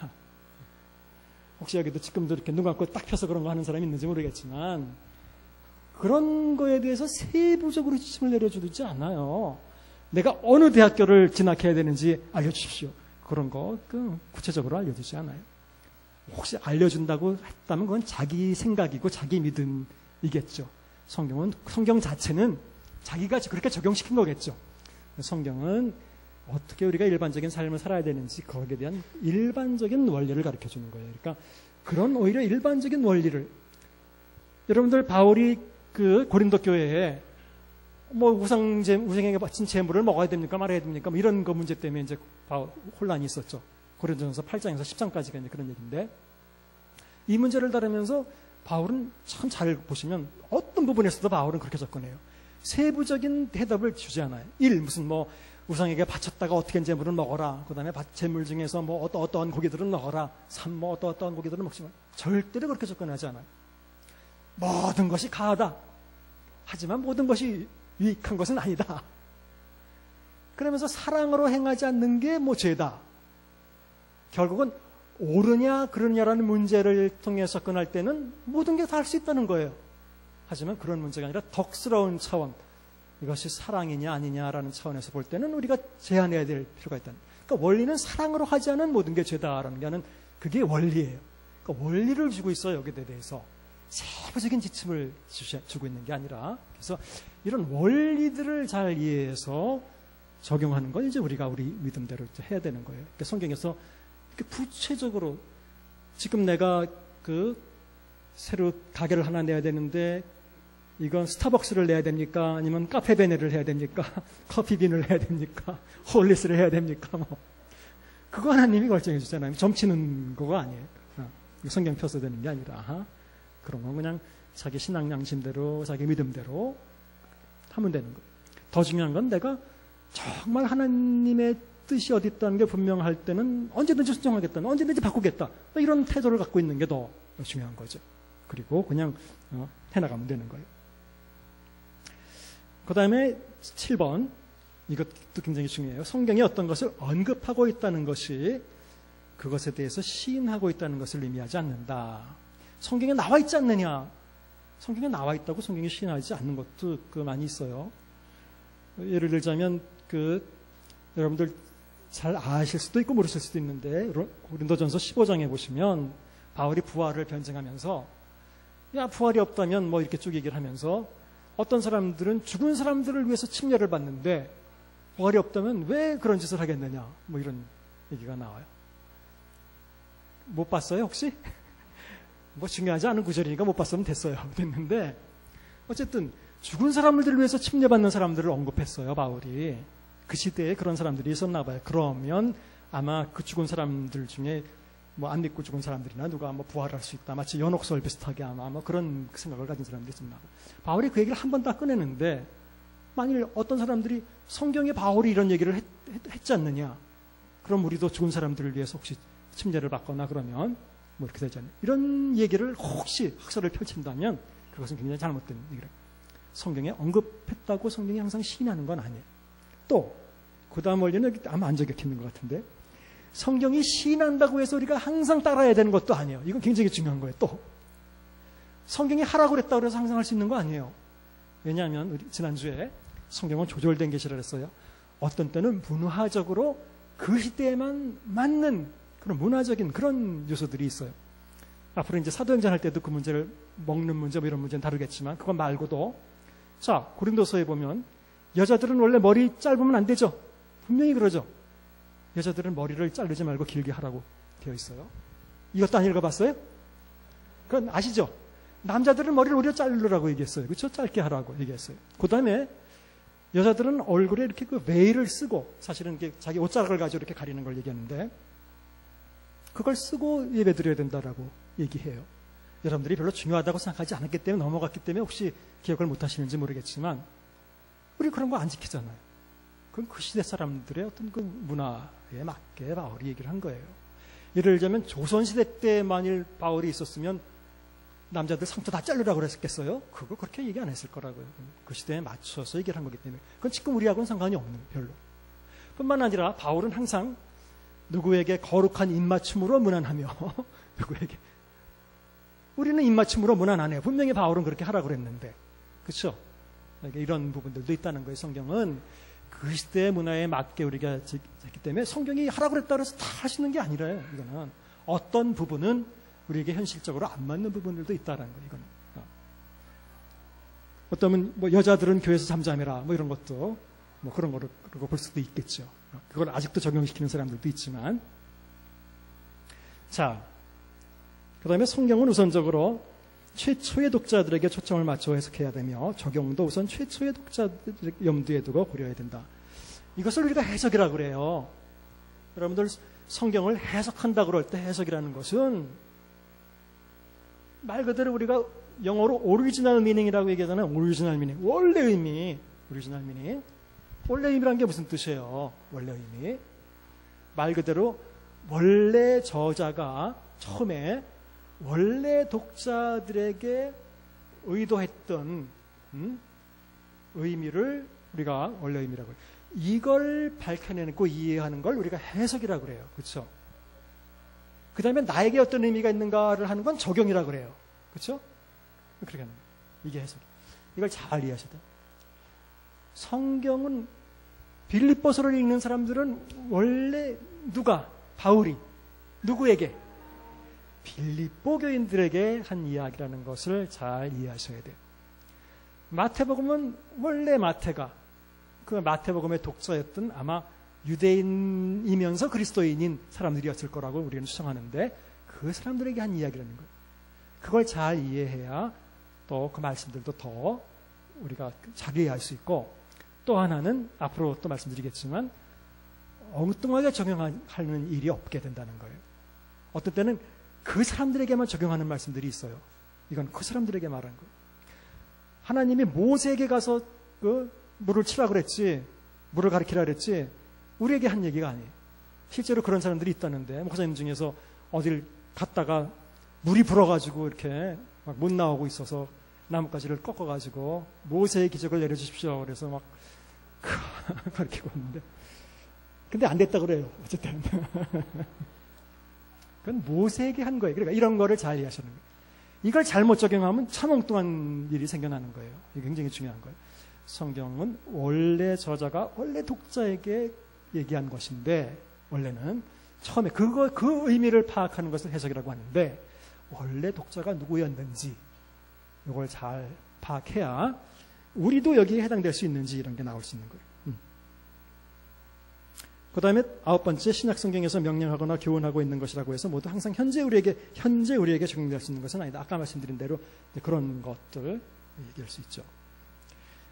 A: 혹시 여기도 지금도 이렇게 눈 감고 딱 펴서 그런 거 하는 사람이 있는지 모르겠지만 그런 거에 대해서 세부적으로 지침을 내려주지 않아요. 내가 어느 대학교를 진학해야 되는지 알려주십시오. 그런 거 구체적으로 알려주지 않아요. 혹시 알려준다고 했다면 그건 자기 생각이고 자기 믿음이겠죠. 성경 자체는 자기가 그렇게 적용시킨 거겠죠. 성경은 어떻게 우리가 일반적인 삶을 살아야 되는지 거기에 대한 일반적인 원리를 가르쳐주는 거예요. 그러니까 그런 오히려 일반적인 원리를 여러분들 바울이 그 고린도 교회에 뭐 우상에게 바친 제물을 먹어야 됩니까 말아야 됩니까 뭐 이런 거 문제 때문에 이제 혼란이 있었죠. 고린도전서 8장에서 10장까지가 이제 그런 얘기인데 이 문제를 다루면서 바울은 참 잘 보시면 어떤 부분에서도 바울은 그렇게 접근해요. 세부적인 해답을 주지 않아요. 무슨 뭐 우상에게 바쳤다가 어떻게 제물을 먹어라. 그 다음에 제물 중에서 뭐 어떠한 고기들은 먹어라. 뭐 어떠한 고기들은 먹지 마. 절대로 그렇게 접근하지 않아요. 모든 것이 가하다. 하지만 모든 것이 유익한 것은 아니다. 그러면서 사랑으로 행하지 않는 게 뭐 죄다. 결국은 옳으냐 그러냐라는 문제를 통해 접근할 때는 모든 게 다 할 수 있다는 거예요. 하지만 그런 문제가 아니라 덕스러운 차원, 이것이 사랑이냐 아니냐라는 차원에서 볼 때는 우리가 제한해야 될 필요가 있다. 그러니까 원리는 사랑으로 하지 않은 모든 게 죄다라는 게 그게 원리예요. 그러니까 원리를 주고 있어요. 여기에 대해서 세부적인 지침을 주고 있는 게 아니라, 그래서 이런 원리들을 잘 이해해서 적용하는 건 이제 우리가 우리 믿음대로 해야 되는 거예요. 그러니까 성경에서 구체적으로 지금 내가 새로 가게를 하나 내야 되는데 이건 스타벅스를 내야 됩니까? 아니면 카페베네를 해야 됩니까? 커피빈을 해야 됩니까? 홀리스를 해야 됩니까? 뭐 그거 하나님이 결정해 주잖아요. 점치는 거가 아니에요. 성경 펴서 되는 게 아니라 그런 건 그냥 자기 신앙 양심대로 자기 믿음대로 하면 되는 거예요. 더 중요한 건 내가 정말 하나님의 뜻이 어디 있다는 게 분명할 때는 언제든지 순종하겠다, 언제든지 바꾸겠다, 이런 태도를 갖고 있는 게 더 중요한 거죠. 그리고 그냥 해나가면 되는 거예요. 그 다음에 7번, 이것도 굉장히 중요해요. 성경이 어떤 것을 언급하고 있다는 것이 그것에 대해서 시인하고 있다는 것을 의미하지 않는다. 성경에 나와 있지 않느냐. 성경에 나와 있다고 성경이 시인하지 않는 것도 많이 있어요. 예를 들자면 여러분들 잘 아실 수도 있고 모르실 수도 있는데 고린도전서 15장에 보시면 바울이 부활을 변증하면서 부활이 없다면 뭐 이렇게 쭉 얘기를 하면서 어떤 사람들은 죽은 사람들을 위해서 침례를 받는데 부활이 없다면 왜 그런 짓을 하겠느냐, 뭐 이런 얘기가 나와요. 못 봤어요 혹시? 뭐 중요하지 않은 구절이니까 못 봤으면 됐는데 어쨌든 죽은 사람들을 위해서 침례받는 사람들을 언급했어요. 바울이 그 시대에 그런 사람들이 있었나 봐요. 그러면 아마 그 죽은 사람들 중에 뭐 안 믿고 죽은 사람들이나 누가 뭐 부활할 수 있다, 마치 연옥설 비슷하게 아마 뭐 그런 생각을 가진 사람들이 있었나 봐요. 바울이 그 얘기를 한 번 다 꺼내는데 만일 어떤 사람들이 성경에 바울이 이런 얘기를 했지 않느냐, 그럼 우리도 죽은 사람들을 위해서 혹시 침례를 받거나 그러면 뭐 이렇게 되잖아요. 이런 얘기를 혹시 학설을 펼친다면 그것은 굉장히 잘못된 얘기를. 성경에 언급했다고 성경이 항상 시인하는 건 아니에요. 또 그 다음 원리는 아마 안 적혀 있는 것 같은데, 성경이 시인한다고 해서 우리가 항상 따라야 되는 것도 아니에요. 이건 굉장히 중요한 거예요. 또 성경이 하라고 그랬다고 해서 항상 할 수 있는 거 아니에요. 왜냐하면 우리 지난주에 성경은 조절된 계시를 했어요. 어떤 때는 문화적으로 그 시대에만 맞는 그런 문화적인 그런 요소들이 있어요. 앞으로 이제 사도행전 할 때도 그 문제를, 먹는 문제 뭐 이런 문제는 다루겠지만 그것 말고도, 자 고린도서에 보면 여자들은 원래 머리 짧으면 안 되죠. 분명히 그러죠. 여자들은 머리를 자르지 말고 길게 하라고 되어 있어요. 이것도 안 읽어봤어요? 그건 아시죠? 남자들은 머리를 오히려 자르라고 얘기했어요. 그렇죠? 짧게 하라고 얘기했어요. 그 다음에 여자들은 얼굴에 이렇게 그 베일을 쓰고, 사실은 이게 자기 옷자락을 가지고 이렇게 가리는 걸 얘기하는데, 그걸 쓰고 예배드려야 된다라고 얘기해요. 여러분들이 별로 중요하다고 생각하지 않았기 때문에, 넘어갔기 때문에 혹시 기억을 못 하시는지 모르겠지만, 우리 그런 거 안 지키잖아요. 그건 그 시대 사람들의 어떤 그 문화에 맞게 바울이 얘기를 한 거예요. 예를 들자면 조선시대 때 만일 바울이 있었으면 남자들 상처 다 자르라고 그랬겠어요? 그거 그렇게 얘기 안 했을 거라고요. 그 시대에 맞춰서 얘기를 한 거기 때문에. 그건 지금 우리하고는 상관이 없는, 별로. 뿐만 아니라 바울은 항상 누구에게 거룩한 입맞춤으로 문안하며 누구에게, 우리는 입맞춤으로 문안 안 해요. 분명히 바울은 그렇게 하라고 그랬는데, 그렇죠? 이런 부분들도 있다는 거예요. 성경은 그 시대의 문화에 맞게 우리가 했기 때문에 성경이 하라고 그랬다 그래서 다 하시는 게 아니라요. 이거는 어떤 부분은 우리에게 현실적으로 안 맞는 부분들도 있다는 거예요. 이거는 어쩌면 뭐 여자들은 교회에서 잠잠해라 뭐 이런 것도 뭐 그런 거로 볼 수도 있겠죠. 그걸 아직도 적용시키는 사람들도 있지만, 자, 그다음에 성경은 우선적으로 최초의 독자들에게 초점을 맞춰 해석해야 되며 적용도 우선 최초의 독자들을 염두에 두고 고려해야 된다. 이것을 우리가 해석이라고 그래요. 여러분들 성경을 해석한다고 그럴 때 해석이라는 것은 말 그대로 우리가 영어로 오리지널 미닝이라고 얘기하잖아요. 오리지널 미닝. 원래 의미. 오리지널 미닝. 원래 의미란 게 무슨 뜻이에요? 원래 의미. 말 그대로 원래 저자가 처음에 원래 독자들에게 의도했던 의미를 우리가 원래 의미라고 해요. 이걸 밝혀내고 이해하는 걸 우리가 해석이라고 그래요. 그렇죠? 그 다음에 나에게 어떤 의미가 있는가를 하는 건 적용이라고 그래요. 그렇죠? 그렇게 하는 거예요. 이게 해석. 이걸 잘 이해하셔야 돼요. 성경은 빌립보서를 읽는 사람들은 원래 누가? 바울이 누구에게? 빌립보 교인들에게 한 이야기라는 것을 잘 이해하셔야 돼요. 마태복음은 원래 마태가 그 마태복음의 독자였던 아마 유대인이면서 그리스도인인 사람들이었을 거라고 우리는 추정하는데, 그 사람들에게 한 이야기라는 거예요. 그걸 잘 이해해야 또 그 말씀들도 더 우리가 잘 이해할 수 있고, 또 하나는 앞으로 또 말씀드리겠지만 엉뚱하게 적용하는 일이 없게 된다는 거예요. 어떤 때는 그 사람들에게만 적용하는 말씀들이 있어요. 이건 그 사람들에게 말한 거예요. 하나님이 모세에게 가서 그 물을 치라 그랬지, 물을 가리키라 그랬지, 우리에게 한 얘기가 아니에요. 실제로 그런 사람들이 있다는데, 목사님 중에서 어딜 갔다가 물이 불어가지고 이렇게 막 못 나오고 있어서 나뭇가지를 꺾어가지고 모세의 기적을 내려주십시오. 그래서 막 가리키고 있는데, 근데 안 됐다 그래요. 어쨌든. 그건 모세에게 한 거예요. 그러니까 이런 거를 잘 이해하시는 거예요. 이걸 잘못 적용하면 참 엉뚱한 일이 생겨나는 거예요. 이게 굉장히 중요한 거예요. 성경은 원래 저자가 원래 독자에게 얘기한 것인데, 원래는 처음에 그 의미를 파악하는 것을 해석이라고 하는데, 원래 독자가 누구였는지 이걸 잘 파악해야 우리도 여기에 해당될 수 있는지 이런 게 나올 수 있는 거예요. 그 다음에 9번째, 신약 성경에서 명령하거나 교훈하고 있는 것이라고 해서 모두 항상 현재 우리에게 적용될 수 있는 것은 아니다. 아까 말씀드린 대로 그런 것들 얘기할 수 있죠.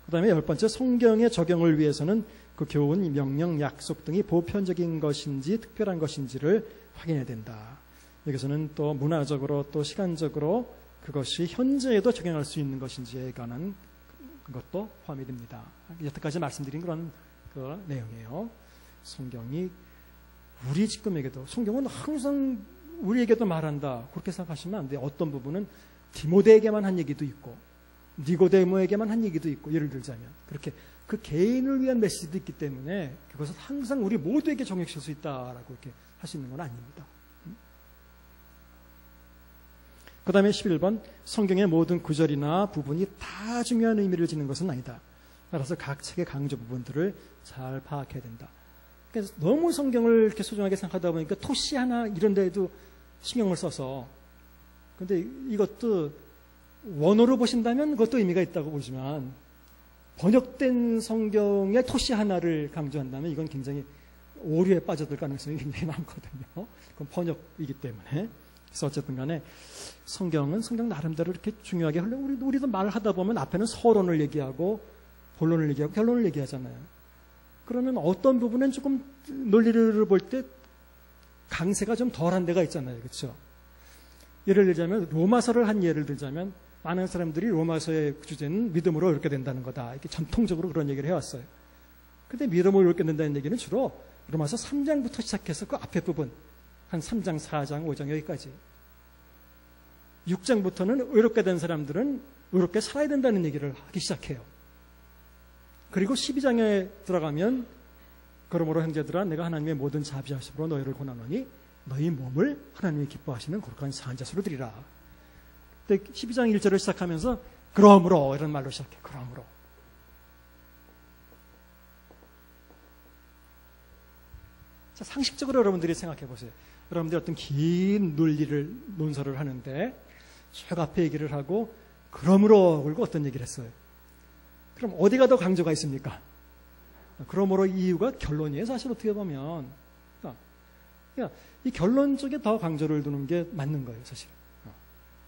A: 그 다음에 10번째, 성경의 적용을 위해서는 그 교훈, 명령, 약속 등이 보편적인 것인지 특별한 것인지를 확인해야 된다. 여기서는 또 문화적으로 또 시간적으로 그것이 현재에도 적용할 수 있는 것인지에 관한 것도 포함이 됩니다. 여태까지 말씀드린 그런 그 내용이에요. 성경이 우리 지금에게도, 성경은 항상 우리에게도 말한다, 그렇게 생각하시면 안 돼요. 어떤 부분은 디모데에게만 한 얘기도 있고 니고데모에게만 한 얘기도 있고, 예를 들자면 그렇게 그 개인을 위한 메시지도 있기 때문에 그것은 항상 우리 모두에게 적용시킬 수 있다라고 이렇게 할 수 있는 건 아닙니다. 그 다음에 11번, 성경의 모든 구절이나 부분이 다 중요한 의미를 지닌 것은 아니다. 따라서 각 책의 강조 부분들을 잘 파악해야 된다. 그래서 너무 성경을 이렇게 소중하게 생각하다 보니까 토시 하나 이런 데에도 신경을 써서, 근데 이것도 원어로 보신다면 그것도 의미가 있다고 보지만, 번역된 성경의 토시 하나를 강조한다면 이건 굉장히 오류에 빠져들 가능성이 굉장히 많거든요. 그건 번역이기 때문에. 그래서 어쨌든 간에 성경은 성경 나름대로 이렇게 중요하게, 우리도 말하다 보면 앞에는 서론을 얘기하고 본론을 얘기하고 결론을 얘기하잖아요. 그러면 어떤 부분은 조금 논리를 볼 때 강세가 좀 덜한 데가 있잖아요. 그렇죠? 예를 들자면 로마서를 한 예를 들자면 많은 사람들이 로마서의 주제는 믿음으로 이렇게 된다는 거다. 이렇게 전통적으로 그런 얘기를 해왔어요. 근데 믿음으로 이렇게 된다는 얘기는 주로 로마서 3장부터 시작해서 그 앞에 부분 한 3장, 4장, 5장 여기까지 6장부터는 의롭게 된 사람들은 의롭게 살아야 된다는 얘기를 하기 시작해요. 그리고 12장에 들어가면 그러므로 형제들아 내가 하나님의 모든 자비하심으로 너희를 권하노니 너희 몸을 하나님이 기뻐하시는 거룩한 사한자수로 드리라. 근데 12장 1절을 시작하면서 그러므로 이런 말로 시작해. 그러므로. 자, 상식적으로 여러분들이 생각해 보세요. 여러분들이 어떤 긴 논설을 하는데 쭉 앞에 얘기를 하고 그러므로 그리고 어떤 얘기를 했어요. 그럼 어디가 더 강조가 있습니까? 그러므로 이유가 결론이에요. 사실 어떻게 보면 그러니까 이 결론 쪽에 더 강조를 두는 게 맞는 거예요. 사실.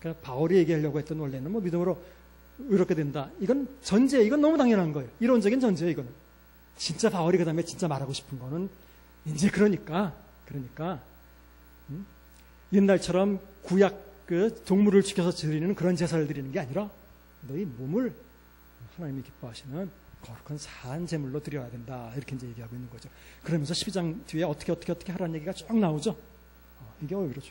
A: 그러니까 바울이 얘기하려고 했던 원래는 뭐 믿음으로 의롭게 된다. 이건 전제, 이건 너무 당연한 거예요. 이론적인 전제예요. 이거는 진짜 바울이 그 다음에 진짜 말하고 싶은 거는 이제 그러니까 옛날처럼 구약 그 동물을 죽여서 드리는 그런 제사를 드리는 게 아니라 너희 몸을 하나님이 기뻐하시는 거룩한 사한 제물로 드려야 된다. 이렇게 이제 얘기하고 있는 거죠. 그러면서 12장 뒤에 어떻게 하라는 얘기가 쭉 나오죠. 이게 오히려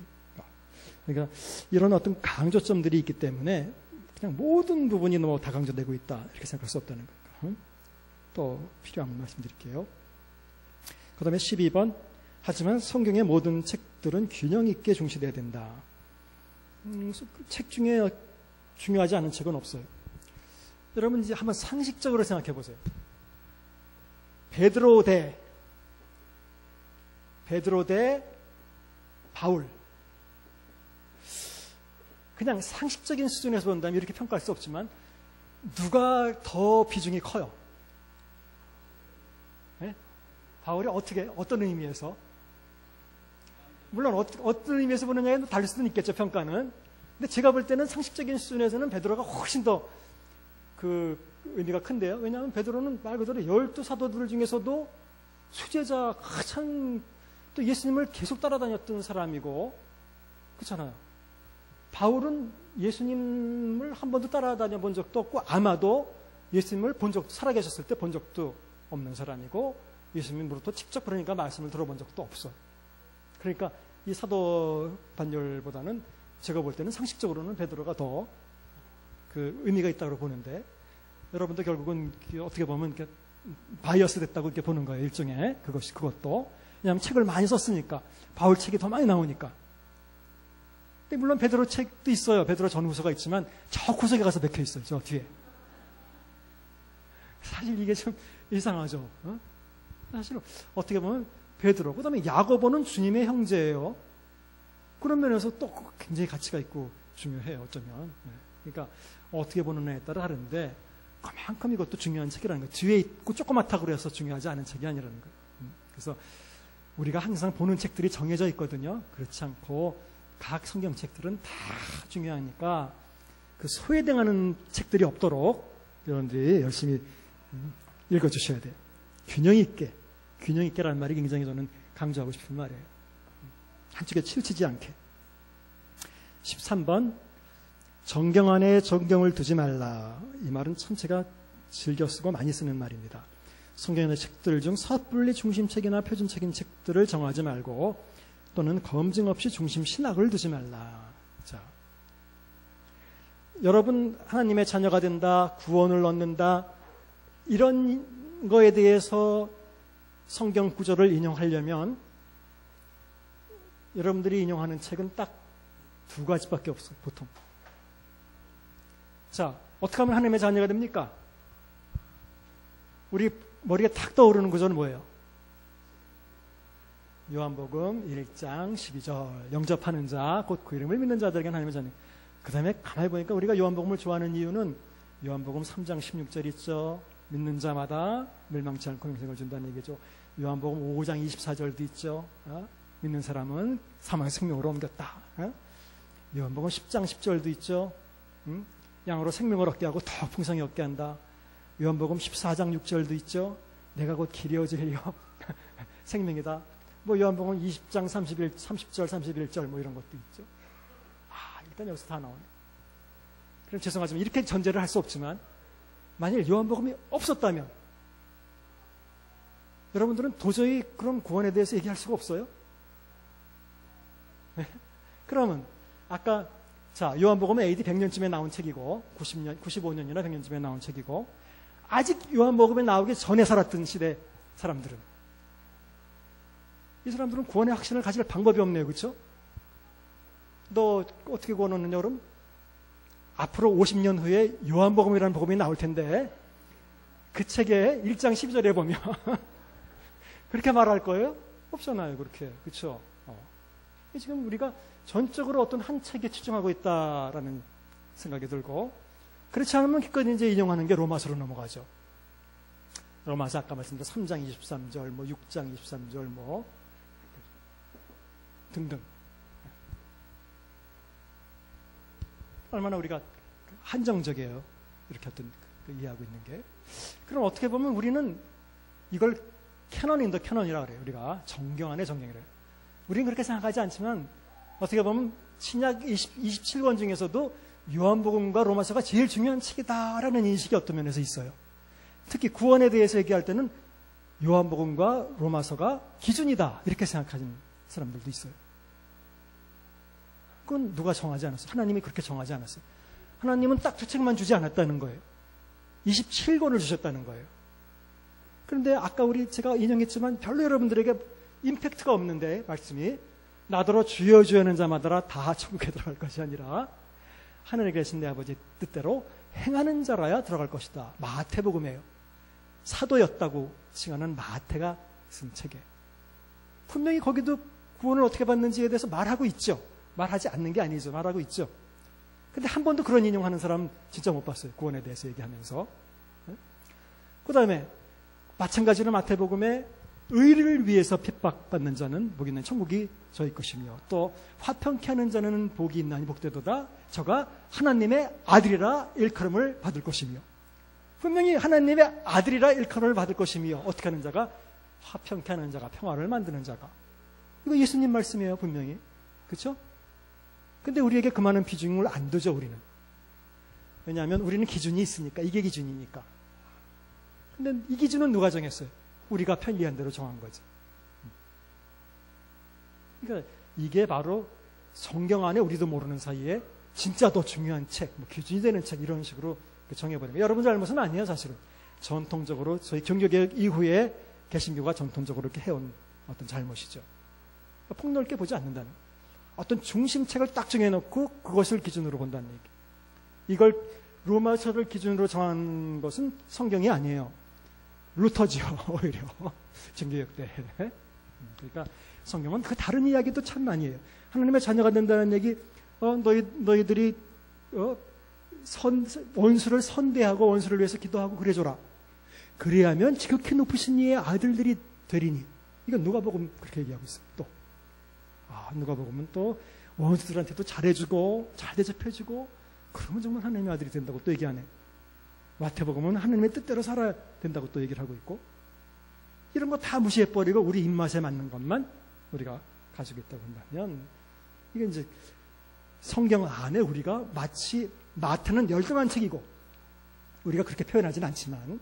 A: 그러니까 이런 어떤 강조점들이 있기 때문에 그냥 모든 부분이 뭐 다 강조되고 있다. 이렇게 생각할 수 없다는 거예요. 또 필요한 말씀드릴게요. 그 다음에 12번 하지만 성경의 모든 책들은 균형 있게 중시돼야 된다. 책 중에 중요하지 않은 책은 없어요. 여러분 이제 한번 상식적으로 생각해 보세요. 베드로 대 바울. 그냥 상식적인 수준에서 본다면 이렇게 평가할 수 없지만 누가 더 비중이 커요? 네? 바울이 어떤 의미에서? 물론 어떤 의미에서 보느냐에 다를 수는 있겠죠, 평가는. 근데 제가 볼 때는 상식적인 수준에서는 베드로가 훨씬 더 그 의미가 큰데요. 왜냐하면 베드로는 말 그대로 12사도들 중에서도 수제자 가장 또 예수님을 계속 따라다녔던 사람이고 그렇잖아요. 바울은 예수님을 한 번도 따라다녀 본 적도 없고 아마도 예수님을 살아계셨을 때 본 적도 없는 사람이고 예수님으로부터 직접 그러니까 말씀을 들어본 적도 없어요. 그러니까 이 사도 반열보다는 제가 볼 때는 상식적으로는 베드로가 더 그 의미가 있다고 보는데 여러분도 결국은 어떻게 보면 바이어스 됐다고 이렇게 보는 거예요. 일종의 그것도. 왜냐하면 책을 많이 썼으니까 바울 책이 더 많이 나오니까. 근데 물론 베드로 책도 있어요. 베드로 전후서가 있지만 저 구석에 가서 맥혀 있어요. 저 뒤에. 사실 이게 좀 이상하죠. 사실 어떻게 보면 베드로 그다음에 야고보는 주님의 형제예요. 그런 면에서 또 굉장히 가치가 있고 중요해요. 어쩌면. 그러니까 어떻게 보느냐에 따라 다른데 그만큼 이것도 중요한 책이라는 거예요. 뒤에 있고 조그맣다고 그래서 중요하지 않은 책이 아니라는 거예요. 그래서 우리가 항상 보는 책들이 정해져 있거든요. 그렇지 않고 각 성경책들은 다 중요하니까 그 소외당하는 책들이 없도록 여러분들이 열심히 읽어주셔야 돼요. 균형 있게라는 말이 굉장히 저는 강조하고 싶은 말이에요. 한쪽에 치우치지 않게. 13번 정경 안에 정경을 두지 말라. 이 말은 전체가 즐겨 쓰고 많이 쓰는 말입니다. 성경의 책들 중 섣불리 중심책이나 표준책인 책들을 정하지 말고 또는 검증 없이 중심 신학을 두지 말라. 자, 여러분 하나님의 자녀가 된다, 구원을 얻는다 이런 거에 대해서 성경 구절을 인용하려면 여러분들이 인용하는 책은 딱 두 가지밖에 없어요. 보통. 자, 어떻게 하면 하나님의 자녀가 됩니까? 우리 머리에 탁 떠오르는 구절은 뭐예요? 요한복음 1장 12절 영접하는 자, 곧 그 이름을 믿는 자들에게 하나님의 자녀. 그 다음에 가만히 보니까 우리가 요한복음을 좋아하는 이유는 요한복음 3장 16절 있죠. 믿는 자마다 멸망치 않고 영생을 준다는 얘기죠. 요한복음 5장 24절도 있죠. 믿는 사람은 사망의 생명으로 옮겼다. 요한복음 10장 10절도 있죠. 양으로 생명을 얻게 하고 더 풍성히 얻게 한다. 요한복음 14장 6절도 있죠. 내가 곧 길이요 진리요 생명이다. 뭐 요한복음 20장 30절 31절 뭐 이런 것도 있죠. 일단 여기서 다 나오네. 그럼 죄송하지만 이렇게 전제를 할 수 없지만 만일 요한복음이 없었다면 여러분들은 도저히 그런 구원에 대해서 얘기할 수가 없어요. 네? 그러면 아까 요한복음은 AD 100년쯤에 나온 책이고 90년, 95년이나 100년쯤에 나온 책이고 아직 요한복음에 나오기 전에 살았던 시대 사람들은 이 사람들은 구원의 확신을 가질 방법이 없네요. 그렇죠? 너 어떻게 구원 얻느냐 그럼? 앞으로 50년 후에 요한복음이라는 복음이 나올 텐데 그 책의 1장 12절에 보면 그렇게 말할 거예요? 없잖아요. 그렇게. 그렇죠? 지금 우리가 전적으로 어떤 한 책에 치중하고 있다라는 생각이 들고 그렇지 않으면 기껏 이제 인용하는 게 로마서로 넘어가죠. 로마서 아까 말씀드린 3장 23절, 뭐 6장 23절, 뭐 등등. 얼마나 우리가 한정적이에요. 이렇게 어떤 이해하고 있는 게. 그럼 어떻게 보면 우리는 이걸 캐논인더 캐논이라고 그래요. 우리가 정경 안에 정경이래요. 우리는 그렇게 생각하지 않지만 어떻게 보면 신약 27권 중에서도 요한복음과 로마서가 제일 중요한 책이다라는 인식이 어떤 면에서 있어요. 특히 구원에 대해서 얘기할 때는 요한복음과 로마서가 기준이다 이렇게 생각하는 사람들도 있어요. 그건 누가 정하지 않았어요. 하나님이 그렇게 정하지 않았어요. 하나님은 딱 두 책만 주지 않았다는 거예요. 27권을 주셨다는 거예요. 그런데 아까 제가 인용했지만 별로 여러분들에게 임팩트가 없는데 말씀이 나더러 주여 주여 하는 자마다 다 천국에 들어갈 것이 아니라 하늘에 계신 내 아버지 뜻대로 행하는 자라야 들어갈 것이다. 마태복음이에요. 사도였다고 칭하는 마태가 쓴 책에 분명히 거기도 구원을 어떻게 받는지에 대해서 말하고 있죠. 말하지 않는 게 아니죠. 말하고 있죠. 근데 한 번도 그런 인용하는 사람 진짜 못 봤어요. 구원에 대해서 얘기하면서. 그 다음에 마찬가지로 마태복음에 의를 위해서 핍박받는 자는 복이 있는 천국이 저희 것이며 또 화평케 하는 자는 복이 있나니 복되도다. 저가 하나님의 아들이라 일컬음을 받을 것이며 분명히 하나님의 아들이라 일컬음을 받을 것이며 어떻게 하는 자가? 화평케 하는 자가 평화를 만드는 자가. 이거 예수님 말씀이에요. 분명히. 그렇죠? 근데 우리에게 그 많은 비중을 안 두죠. 우리는. 왜냐하면 우리는 기준이 있으니까. 이게 기준이니까. 근데 이 기준은 누가 정했어요? 우리가 편리한 대로 정한 거지. 그러니까 이게 바로 성경 안에 우리도 모르는 사이에 진짜 더 중요한 책, 뭐 기준이 되는 책 이런 식으로 정해버리면 여러분 잘못은 아니에요. 사실은 전통적으로 저희 종교개혁 이후에 개신교가 전통적으로 이렇게 해온 어떤 잘못이죠. 그러니까 폭넓게 보지 않는다는 어떤 중심책을 딱 정해놓고 그것을 기준으로 본다는 얘기. 이걸 로마서를 기준으로 정한 것은 성경이 아니에요. 루터지요. 오히려 종교개혁 때. 그러니까 성경은 그 다른 이야기도 참 많이 해요. 하나님의 자녀가 된다는 얘기, 너희들이 원수를 선대하고 원수를 위해서 기도하고 그래줘라. 그래야면 지극히 높으신 이의 아들들이 되리니. 이건 누가복음 그렇게 얘기하고 있어요. 또 누가복음은 또 원수들한테도 잘해주고 잘 대접해주고 그러면 정말 하나님의 아들이 된다고 또 얘기하네. 마태복음은 하나님의 뜻대로 살아야 된다고 또 얘기를 하고 있고 이런 거 다 무시해버리고 우리 입맛에 맞는 것만 우리가 가지고 있다고 한다면 이게 이제 성경 안에 우리가 마치 마태는 열등한 책이고 우리가 그렇게 표현하지는 않지만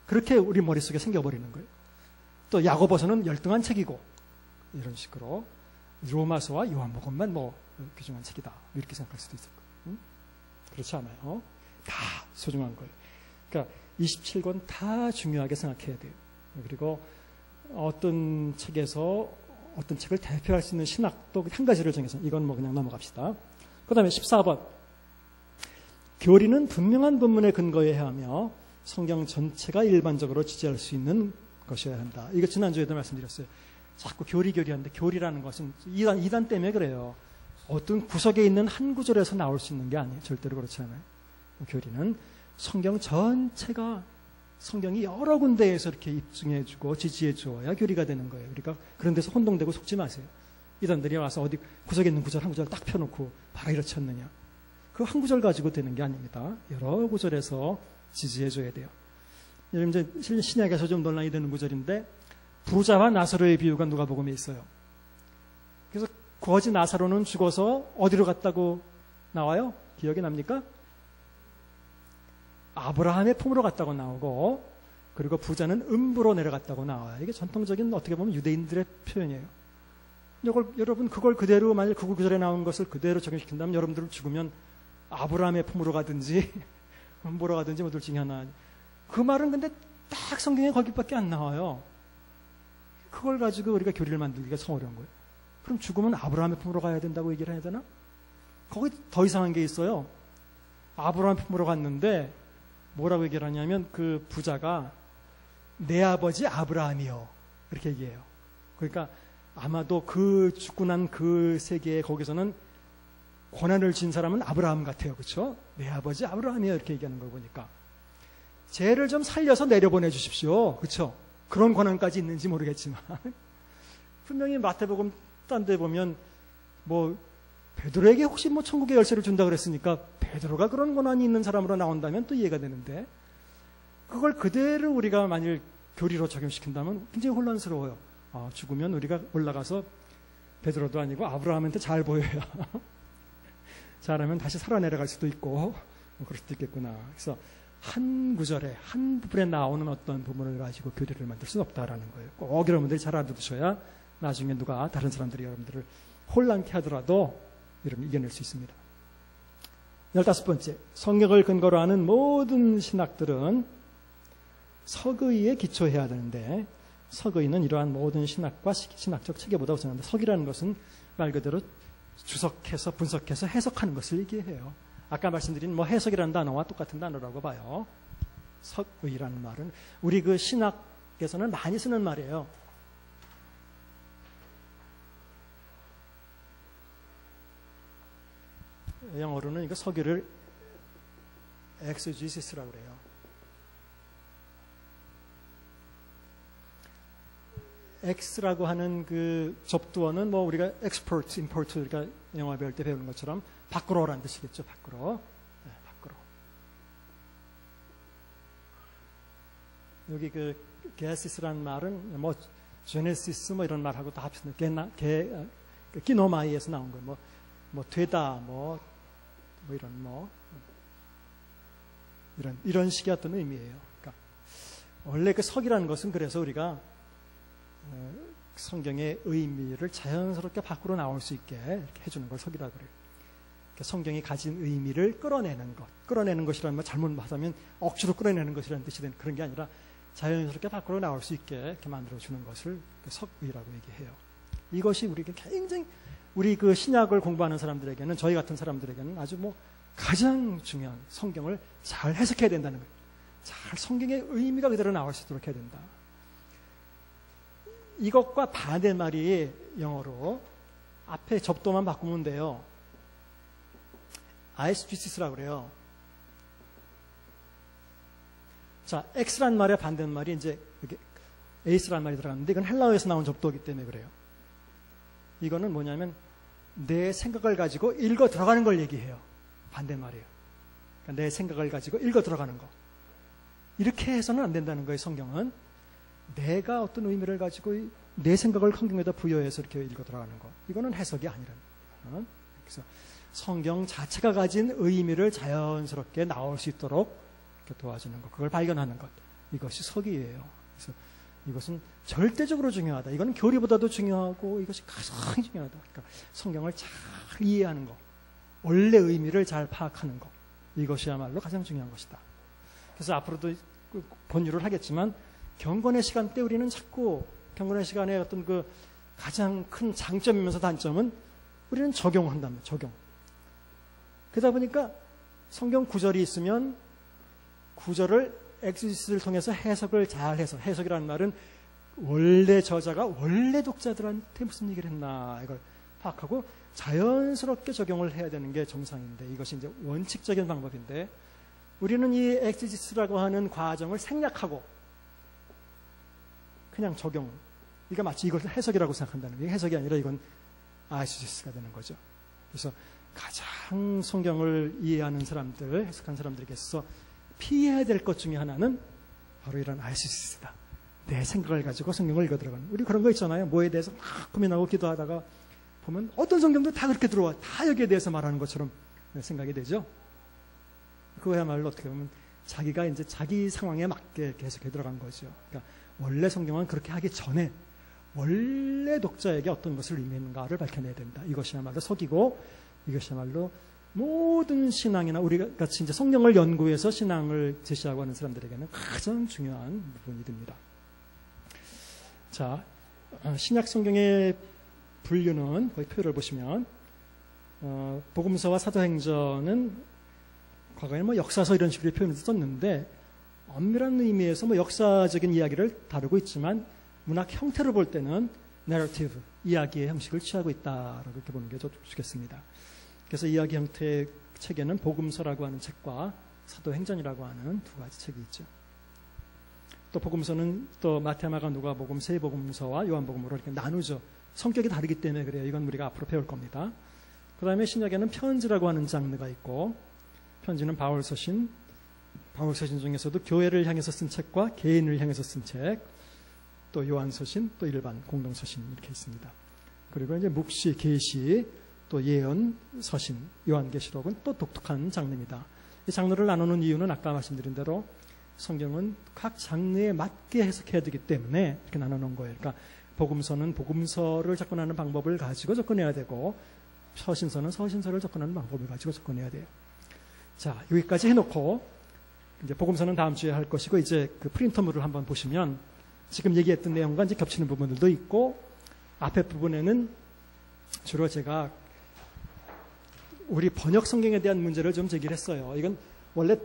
A: 그렇게 우리 머릿속에 생겨버리는 거예요. 또 야고보서는 열등한 책이고 이런 식으로 로마서와 요한복음만 뭐 귀중한 책이다 이렇게 생각할 수도 있을 거예요. 그렇지 않아요. 다 소중한 거예요. 그러니까 27권 다 중요하게 생각해야 돼요. 그리고 어떤 책에서 어떤 책을 대표할 수 있는 신학도 한 가지를 정해서 이건 뭐 그냥 넘어갑시다. 그 다음에 14번 교리는 분명한 본문에 근거해야 하며 성경 전체가 일반적으로 지지할 수 있는 것이어야 한다. 이거 지난주에도 말씀드렸어요. 자꾸 교리하는데 교리라는 것은 이단 때문에 그래요. 어떤 구석에 있는 한 구절에서 나올 수 있는 게 아니에요. 절대로 그렇지 않아요. 교리는 성경 전체가 성경이 여러 군데에서 이렇게 입증해주고 지지해주어야 교리가 되는 거예요. 그러니까 그런 데서 혼동되고 속지 마세요. 이단들이 와서 어디 구석에 있는 구절 한 구절 딱 펴놓고 봐라 이렇지 않느냐. 그 한 구절 가지고 되는 게 아닙니다. 여러 구절에서 지지해줘야 돼요. 이제 신약에서 좀 논란이 되는 구절인데 부자와 나사로의 비유가 누가복음에 있어요. 그래서 거지 나사로는 죽어서 어디로 갔다고 나와요? 기억이 납니까? 아브라함의 품으로 갔다고 나오고, 그리고 부자는 음부로 내려갔다고 나와요. 이게 전통적인 어떻게 보면 유대인들의 표현이에요. 여러분 그걸 그대로 만약 그 구절에 나온 것을 그대로 적용시킨다면 여러분들은 죽으면 아브라함의 품으로 가든지 음부로 가든지 뭐 둘 중에 하나. 그 말은 근데 딱 성경에 거기밖에 안 나와요. 그걸 가지고 우리가 교리를 만들기가 참 어려운 거예요. 그럼 죽으면 아브라함의 품으로 가야 된다고 얘기를 해야 되나? 거기 더 이상한 게 있어요. 아브라함 품으로 갔는데 뭐라고 얘기를 하냐면 그 부자가 내 아버지 아브라함이요. 그렇게 얘기해요. 그러니까 아마도 그 죽고 난 그 세계에 거기서는 고난을 진 사람은 아브라함 같아요. 그렇죠? 내 아버지 아브라함이요. 이렇게 얘기하는 걸 보니까. 쟤를 좀 살려서 내려보내 주십시오. 그렇죠? 그런 권한까지 있는지 모르겠지만 분명히 마태복음 딴 데 보면 뭐 베드로에게 혹시 뭐 천국의 열쇠를 준다 그랬으니까 베드로가 그런 권한이 있는 사람으로 나온다면 또 이해가 되는데 그걸 그대로 우리가 만일 교리로 적용시킨다면 굉장히 혼란스러워요. 죽으면 우리가 올라가서 베드로도 아니고 아브라함한테 잘 보여요. 잘하면 다시 살아 내려갈 수도 있고 뭐 그럴 수도 있겠구나. 그래서 한 구절에 한 부분에 나오는 어떤 부분을 가지고 교리를 만들 수는 없다라는 거예요. 꼭 여러분들이 잘 알아두셔야 나중에 누가 다른 사람들이 여러분들을 혼란케 하더라도 여러분 이겨낼 수 있습니다. 15번째, 성경을 근거로 하는 모든 신학들은 석의에 기초해야 되는데 석의는 이러한 모든 신학과 신학적 체계보다 우선한다. 석이라는 것은 말 그대로 주석해서 분석해서 해석하는 것을 얘기해요. 아까 말씀드린 뭐 해석이라는 단어와 똑같은 단어라고 봐요. 석의라는 말은 우리 그 신학에서는 많이 쓰는 말이에요. 영어로는 이거 석유를 exegesis라고 그래요. X라고 하는 그 접두어는 뭐 우리가 export, import 우리가 영어 배울 때 배우는 것처럼 밖으로라는 뜻이겠죠. 밖으로. 네, 밖으로. 여기 그 genesis라는 말은 뭐 genesis 뭐 이런 말하고 다 합쳐서 기노마이에서 나온 거예요. 뭐 되다 이런 식의 어떤 의미예요. 그러니까 원래 그 석이라는 것은 그래서 우리가 성경의 의미를 자연스럽게 밖으로 나올 수 있게 이렇게 해주는 걸 석이라고 그래요. 그러니까 성경이 가진 의미를 끌어내는 것. 끌어내는 것이라는 말 잘못 말하면 억지로 끌어내는 것이라는 뜻이 되는 그런 게 아니라 자연스럽게 밖으로 나올 수 있게 이렇게 만들어주는 것을 석의라고 얘기해요. 이것이 우리가 굉장히 우리 그 신약을 공부하는 사람들에게는 저희 같은 사람들에게는 아주 뭐 가장 중요한 성경을 잘 해석해야 된다는 거예요. 잘 성경의 의미가 그대로 나올 수 있도록 해야 된다. 이것과 반대말이 영어로 앞에 접도만 바꾸면 돼요. 아이스피시스라고 그래요. 자, X란 말의 반대말이 이제 이렇게 에이스란 말이 들어갔는데 이건 헬라어에서 나온 접도이기 때문에 그래요. 이거는 뭐냐면 내 생각을 가지고 읽어 들어가는 걸 얘기해요. 반대말이에요. 그러니까 내 생각을 가지고 읽어 들어가는 거. 이렇게 해서는 안 된다는 거예요. 성경은. 내가 어떤 의미를 가지고 내 생각을 성경에다 부여해서 이렇게 읽어 들어가는 거. 이거는 해석이 아니라는 거예요. 그래서 성경 자체가 가진 의미를 자연스럽게 나올 수 있도록 이렇게 도와주는 것. 그걸 발견하는 것. 이것이 석이에요. 그래서 이것은 절대적으로 중요하다. 이거는 교리보다도 중요하고 이것이 가장 중요하다. 그러니까 성경을 잘 이해하는 것. 원래 의미를 잘 파악하는 것. 이것이야말로 가장 중요한 것이다. 그래서 앞으로도 본유를 하겠지만 경건의 시간 때 우리는 자꾸 경건의 시간에 어떤 그 가장 큰 장점이면서 단점은 우리는 적용한다면 적용. 그러다 보니까 성경 구절이 있으면 구절을 엑시스를 통해서 해석을 잘해서 해석이라는 말은 원래 저자가 원래 독자들한테 무슨 얘기를 했나 이걸 파악하고 자연스럽게 적용을 해야 되는 게 정상인데 이것이 이제 원칙적인 방법인데 우리는 이 엑시스라고 하는 과정을 생략하고 그냥 적용. 이거 마치 이걸 해석이라고 생각한다는 게 해석이 아니라 이건 아이시스가 되는 거죠. 그래서 가장 성경을 이해하는 사람들, 해석한 사람들에게서 피해야 될 것 중에 하나는 바로 이런 아이시스다. 내 생각을 가지고 성경을 읽어 들어가는. 우리 그런 거 있잖아요. 뭐에 대해서 막 고민하고 기도하다가 보면 어떤 성경도 다 그렇게 들어와. 다 여기에 대해서 말하는 것처럼 생각이 되죠. 그거야말로 어떻게 보면 자기가 이제 자기 상황에 맞게 계속해 들어간 거죠. 그러니까 원래 성경은 그렇게 하기 전에 원래 독자에게 어떤 것을 의미했는가를 밝혀내야 된다. 이것이야말로 속이고 이것이야말로 모든 신앙이나 우리 같이 이제 성경을 연구해서 신앙을 제시하고 하는 사람들에게는 가장 중요한 부분이 됩니다. 자, 신약 성경의 분류는 거의 표를 보시면 복음서와 사도행전은 과거에는 뭐 역사서 이런 식으로 표현을 썼는데 엄밀한 의미에서 뭐 역사적인 이야기를 다루고 있지만 문학 형태로 볼 때는 내러티브, 이야기의 형식을 취하고 있다라고 이렇게 보는 게 좋겠습니다. 그래서 이야기 형태의 책에는 복음서라고 하는 책과 사도행전이라고 하는 두 가지 책이 있죠. 또 복음서는 또 마태마가 누가복음, 세 복음서와 요한복음으로 이렇게 나누죠. 성격이 다르기 때문에 그래요. 이건 우리가 앞으로 배울 겁니다. 그 다음에 신약에는 편지라고 하는 장르가 있고 편지는 바울서신 중에서도 교회를 향해서 쓴 책과 개인을 향해서 쓴 책, 또 요한서신, 또 일반 공동서신 이렇게 있습니다. 그리고 이제 묵시, 계시, 또 예언, 서신, 요한계시록은 또 독특한 장르입니다. 이 장르를 나누는 이유는 아까 말씀드린 대로 성경은 각 장르에 맞게 해석해야 되기 때문에 이렇게 나눠놓은 거예요. 그러니까 복음서는 복음서를 접근하는 방법을 가지고 접근해야 되고 서신서는 서신서를 접근하는 방법을 가지고 접근해야 돼요. 자, 여기까지 해놓고 이제 복음서는 다음 주에 할 것이고 이제 그 프린터물을 한번 보시면 지금 얘기했던 내용과 이제 겹치는 부분들도 있고 앞에 부분에는 주로 제가 우리 번역 성경에 대한 문제를 좀 제기를 했어요. 이건 원래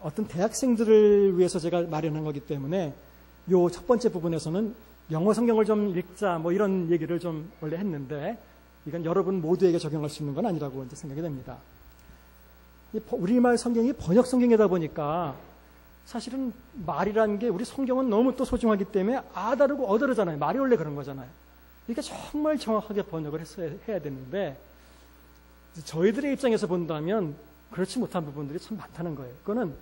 A: 어떤 대학생들을 위해서 제가 마련한 거기 때문에 요 첫 번째 부분에서는 영어 성경을 좀 읽자 뭐 이런 얘기를 좀 원래 했는데 이건 여러분 모두에게 적용할 수 있는 건 아니라고 이제 생각이 됩니다. 우리말 성경이 번역 성경이다 보니까 사실은 말이라는 게 우리 성경은 너무 또 소중하기 때문에 다르고 다르잖아요. 말이 원래 그런 거잖아요. 그러니까 정말 정확하게 번역을 해야 되는데 저희들의 입장에서 본다면 그렇지 못한 부분들이 참 많다는 거예요. 그거는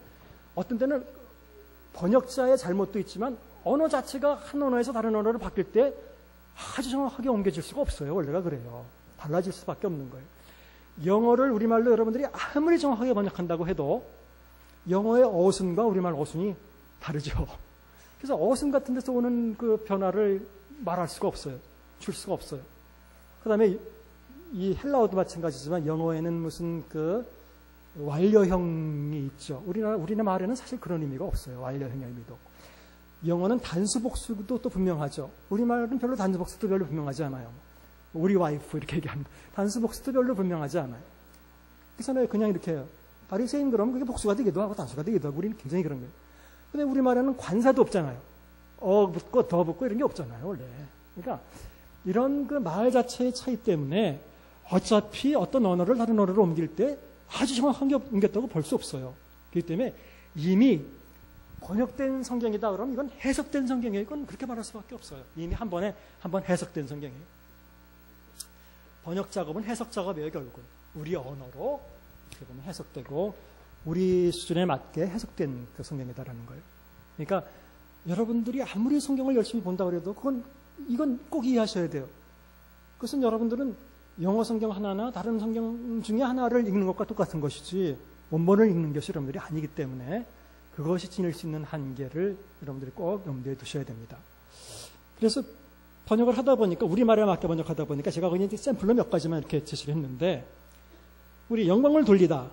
A: 어떤 때는 번역자의 잘못도 있지만 언어 자체가 한 언어에서 다른 언어로 바뀔 때 아주 정확하게 옮겨질 수가 없어요. 원래가 그래요. 달라질 수밖에 없는 거예요. 영어를 우리말로 여러분들이 아무리 정확하게 번역한다고 해도 영어의 어순과 우리말 어순이 다르죠. 그래서 어순 같은 데서 오는 그 변화를 말할 수가 없어요. 줄 수가 없어요. 그 다음에 이 헬라어도 마찬가지지만 영어에는 무슨 그 완료형이 있죠. 우리나라 말에는 사실 그런 의미가 없어요. 완료형의 의미도 없고. 영어는 단수복수도 또 분명하죠. 우리말은 별로 단수복수도 별로 분명하지 않아요. 우리 와이프 이렇게 얘기하는 거. 단수복수도 별로 분명하지 않아요. 그래서 그냥 이렇게 해요. 바리새인 그러면 그게 복수가 되기도 하고 단수가 되기도 하고 우리는 굉장히 그런 거예요. 근데 우리말에는 관사도 없잖아요. 붙고 더 붙고 이런 게 없잖아요. 원래. 그러니까 이런 그 말 자체의 차이 때문에 어차피 어떤 언어를 다른 언어로 옮길 때 아주 정확한 게 옮겼다고 볼 수 없어요. 그렇기 때문에 이미 번역된 성경이다 그러면 이건 해석된 성경이에요. 이건 그렇게 말할 수밖에 없어요. 이미 한 번 해석된 성경이에요. 번역 작업은 해석 작업이에요. 결국은 우리 언어로 해석되고 우리 수준에 맞게 해석된 그 성경이다라는 거예요. 그러니까 여러분들이 아무리 성경을 열심히 본다고 해도 이건 꼭 이해하셔야 돼요. 그것은 여러분들은 영어 성경 하나나 다른 성경 중에 하나를 읽는 것과 똑같은 것이지 원본을 읽는 것이 여러분들이 아니기 때문에 그것이 지닐 수 있는 한계를 여러분들이 꼭 염두에 두셔야 됩니다. 그래서 번역을 하다 보니까 우리말에 맞게 번역하다 보니까 제가 그냥 샘플로 몇 가지만 이렇게 제시를 했는데 우리 영광을 돌리다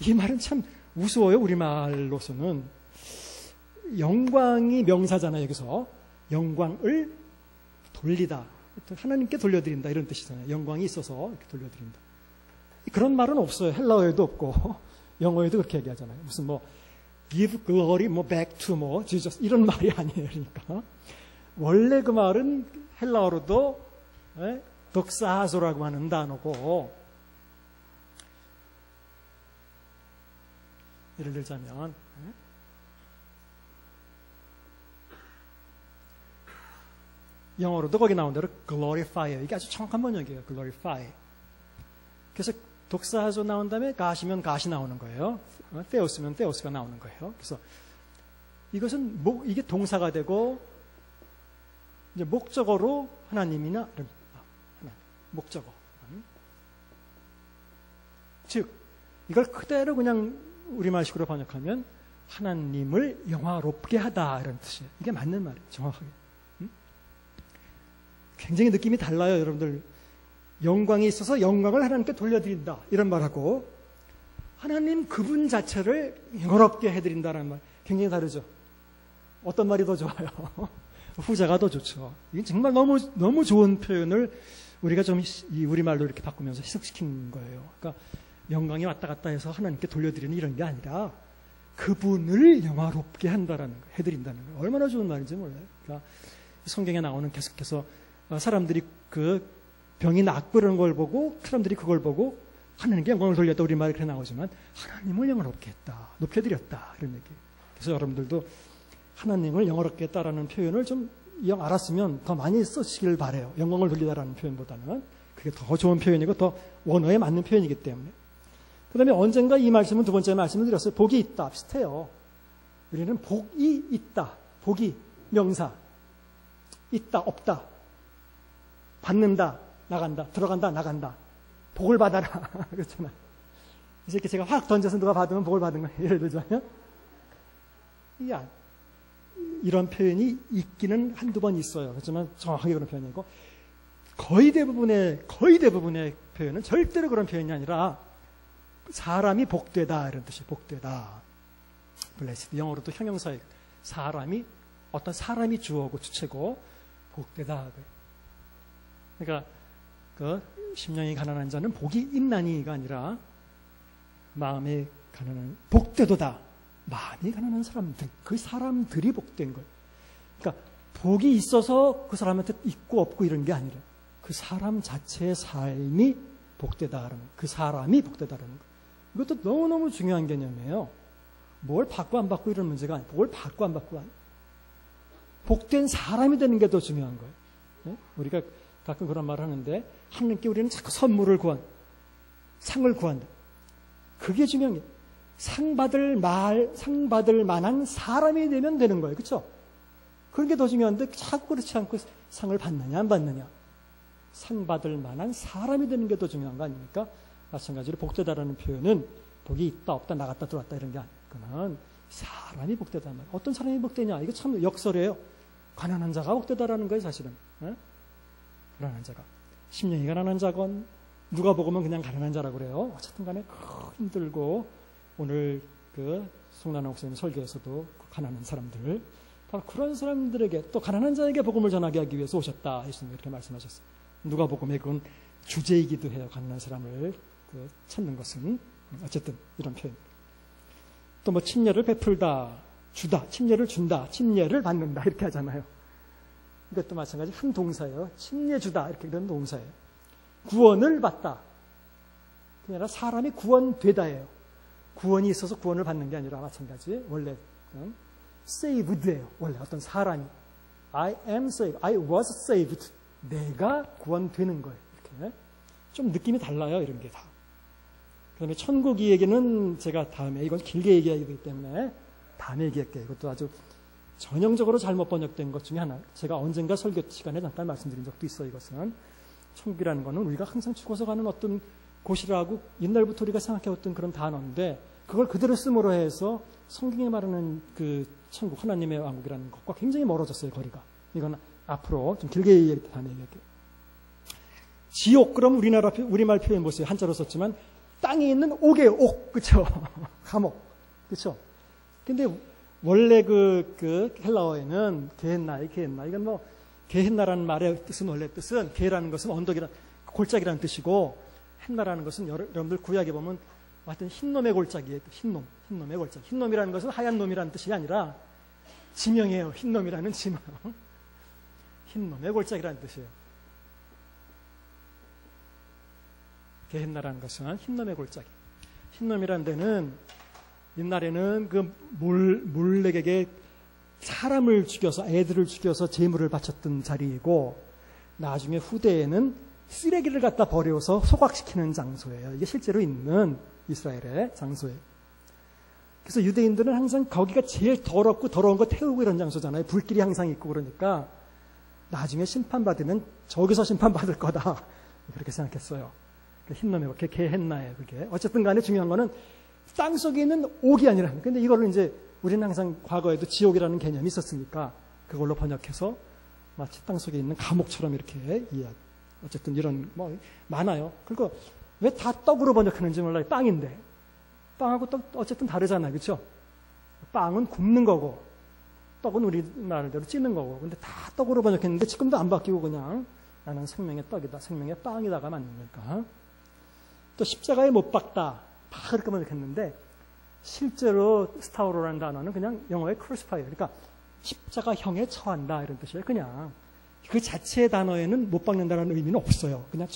A: 이 말은 참 우스워요. 우리말로서는 영광이 명사잖아요. 여기서 영광을 돌리다 하나님께 돌려드린다 이런 뜻이잖아요. 영광이 있어서 이렇게 돌려드린다. 그런 말은 없어요. 헬라어에도 없고 영어에도 그렇게 얘기하잖아요. 무슨 뭐 give glory back to Jesus 이런 말이 아니에요. 그러니까 원래 그 말은 헬라어로도 덕사하소라고 하는 단어고 예를 들자면 영어로도 거기 나온 대로 glorify 이게 아주 정확한 번역이에요. glorify. 그래서 독사하소 나온 다음에 가시면 가시 나오는 거예요. theos면 theos가 나오는 거예요. 그래서 이것은 이게 동사가 되고 이제 목적어로 하나님이나 하나님, 목적어. 즉 이걸 그대로 그냥 우리말식으로 번역하면 하나님을 영화롭게 하다 이런 뜻이에요. 이게 맞는 말이에요. 정확하게. 굉장히 느낌이 달라요. 여러분들. 영광이 있어서 영광을 하나님께 돌려드린다 이런 말하고 하나님 그분 자체를 영화롭게 해드린다는 말 굉장히 다르죠. 어떤 말이 더 좋아요? 후자가 더 좋죠. 이게 정말 너무 좋은 표현을 우리가 좀 이 우리말로 이렇게 바꾸면서 해석시킨 거예요. 그러니까 영광이 왔다 갔다 해서 하나님께 돌려드리는 이런 게 아니라 그분을 영화롭게 한다라는 거, 해드린다는 거. 얼마나 좋은 말인지 몰라요. 그러니까 성경에 나오는 계속해서 사람들이 그 병이 낫고 그런 걸 보고 사람들이 그걸 보고 하나님께 영광을 돌렸다 우리말에 그렇게 나오지만 하나님을 영화롭게 했다, 높여드렸다 이런 얘기. 그래서 여러분들도 하나님을 영화롭게 했다라는 표현을 좀 영 알았으면 더 많이 쓰시길 바래요. 영광을 돌리다라는 표현보다는 그게 더 좋은 표현이고 더 원어에 맞는 표현이기 때문에. 그 다음에 언젠가 이 말씀은 두 번째 말씀을 드렸어요. 복이 있다. 비슷해요. 우리는 복이 있다. 복이 명사. 있다. 없다. 받는다. 나간다. 들어간다. 나간다. 복을 받아라. 그렇잖아요. 이렇게 제가 확 던져서 누가 받으면 복을 받은 거예요. 예를 들자면. 이런 표현이 있기는 한두 번 있어요. 그렇지만 정확하게 그런 표현이고 거의 대부분의 표현은 절대로 그런 표현이 아니라 사람이 복되다 이런 뜻이에요. 복되다. blessed. 영어로도 형용사예요. 어떤 사람이 주어고 주체고 복되다. 그러니까 그 심령이 가난한 자는 복이 있나니가 아니라 마음에 가난한 복되도다. 마음이 가난한 사람들, 그 사람들이 복된 거예요. 그러니까 복이 있어서 그 사람한테 있고 없고 이런 게 아니라 그 사람 자체의 삶이 복되다라는 그 사람이 복되다라는 거. 이것도 너무너무 중요한 개념이에요. 뭘 받고 안 받고 이런 문제가 아니고 뭘 받고 안 받고 복된 사람이 되는 게 더 중요한 거예요. 네? 우리가 가끔 그런 말을 하는데 하나님께 우리는 자꾸 선물을 상을 구한다. 그게 중요한 게 상 받을 만한 사람이 되면 되는 거예요. 그렇죠? 그런 게 더 중요한데 자꾸 그렇지 않고 상을 받느냐 안 받느냐. 상 받을 만한 사람이 되는 게 더 중요한 거 아닙니까? 마찬가지로 복되다라는 표현은 복이 있다 없다 나갔다 들어왔다 이런 게 아니고는 사람이 복되다는 말. 어떤 사람이 복되냐? 이거 참 역설이에요. 가난한 자가 복되다라는 거예요. 사실은. 네? 가난한 자가. 심령이 가난한 자건 누가 보면 그냥 가난한 자라고 그래요. 어쨌든 간에 힘들고 오늘 그 송란아 목사님 설교에서도 가난한 사람들 바로 그런 사람들에게 또 가난한 자에게 복음을 전하게 하기 위해서 오셨다. 예수님 이렇게 말씀하셨어요. 누가복음에 그건 주제이기도 해요. 가난한 사람을 찾는 것은 어쨌든 이런 표현. 또 뭐 침례를 베풀다, 주다, 침례를 준다, 침례를 받는다 이렇게 하잖아요. 이것도 마찬가지 한 동사예요. 침례 주다 이렇게 그런 동사예요. 구원을 받다. 그게 아니라 사람이 구원되다예요. 구원이 있어서 구원을 받는 게 아니라 마찬가지 원래 saved예요. 원래 어떤 사람이 I am saved, I was saved. 내가 구원되는 거예요. 이렇게 좀 느낌이 달라요. 이런 게 다. 그다음에 천국 이야기는 제가 다음에 이건 길게 얘기하기 되기 때문에 다음에 얘기할게요. 이것도 아주 전형적으로 잘못 번역된 것 중에 하나. 제가 언젠가 설교 시간에 잠깐 말씀드린 적도 있어요. 이것은 천국이라는 거는 우리가 항상 죽어서 가는 어떤 곳이라고 옛날부터 우리가 생각해왔던 그런 단어인데 그걸 그대로 쓰므로 해서 성경에 말하는 그 천국 하나님의 왕국이라는 것과 굉장히 멀어졌어요. 거리가. 이건 앞으로 좀 길게 얘기할 다음에 얘기할게요. 지옥 그럼 우리말 표현 보세요. 한자로 썼지만 땅에 있는 옥이에요. 옥. 그쵸? 감옥. 그쵸? 근데 원래 그 헬라어에는 게헨나 이건 뭐 게헨나라는 말의 뜻은 원래 뜻은 게라는 것은 골짜기라는 뜻이고 헨나라는 것은 여러분들 구약에 보면 하여튼 흰놈의 골짜기예요. 흰놈의 골짜기. 흰놈이라는 것은 하얀 놈이라는 뜻이 아니라 지명이에요. 흰놈이라는 지명. 흰놈의 골짜기라는 뜻이에요. 게헨나라는 것은 흰놈의 골짜기. 흰놈이라는 데는 옛날에는 그 몰렉에게 사람을 죽여서 애들을 죽여서 제물을 바쳤던 자리이고 나중에 후대에는 쓰레기를 갖다 버려서 소각시키는 장소예요. 이게 실제로 있는 이스라엘의 장소예요. 그래서 유대인들은 항상 거기가 제일 더럽고 더러운 거 태우고 이런 장소잖아요. 불길이 항상 있고 그러니까 나중에 심판받으면 저기서 심판받을 거다. 그렇게 생각했어요. 흰놈의 개했나요, 그게. 어쨌든 간에 중요한 거는 땅 속에 있는 옥이 아니라. 근데 이거를 이제 우리는 항상 과거에도 지옥이라는 개념이 있었으니까 그걸로 번역해서 마치 땅 속에 있는 감옥처럼 이렇게 이해하고. 어쨌든 이런, 뭐, 많아요. 그리고 왜 다 떡으로 번역하는지 몰라요. 빵인데. 빵하고 떡, 어쨌든 다르잖아요. 그렇죠? 빵은 굽는 거고, 떡은 우리 말대로 찌는 거고. 근데 다 떡으로 번역했는데 지금도 안 바뀌고 그냥 나는 생명의 떡이다, 생명의 빵이다가 맞는 거니까. 또 십자가에 못 박다. 다 그렇게 번역했는데 실제로 스타우로라는 단어는 그냥 영어의 crucify. 그러니까 십자가형에 처한다 이런 뜻이에요. 그냥 그 자체의 단어에는 못 박는다는 의미는 없어요. 그냥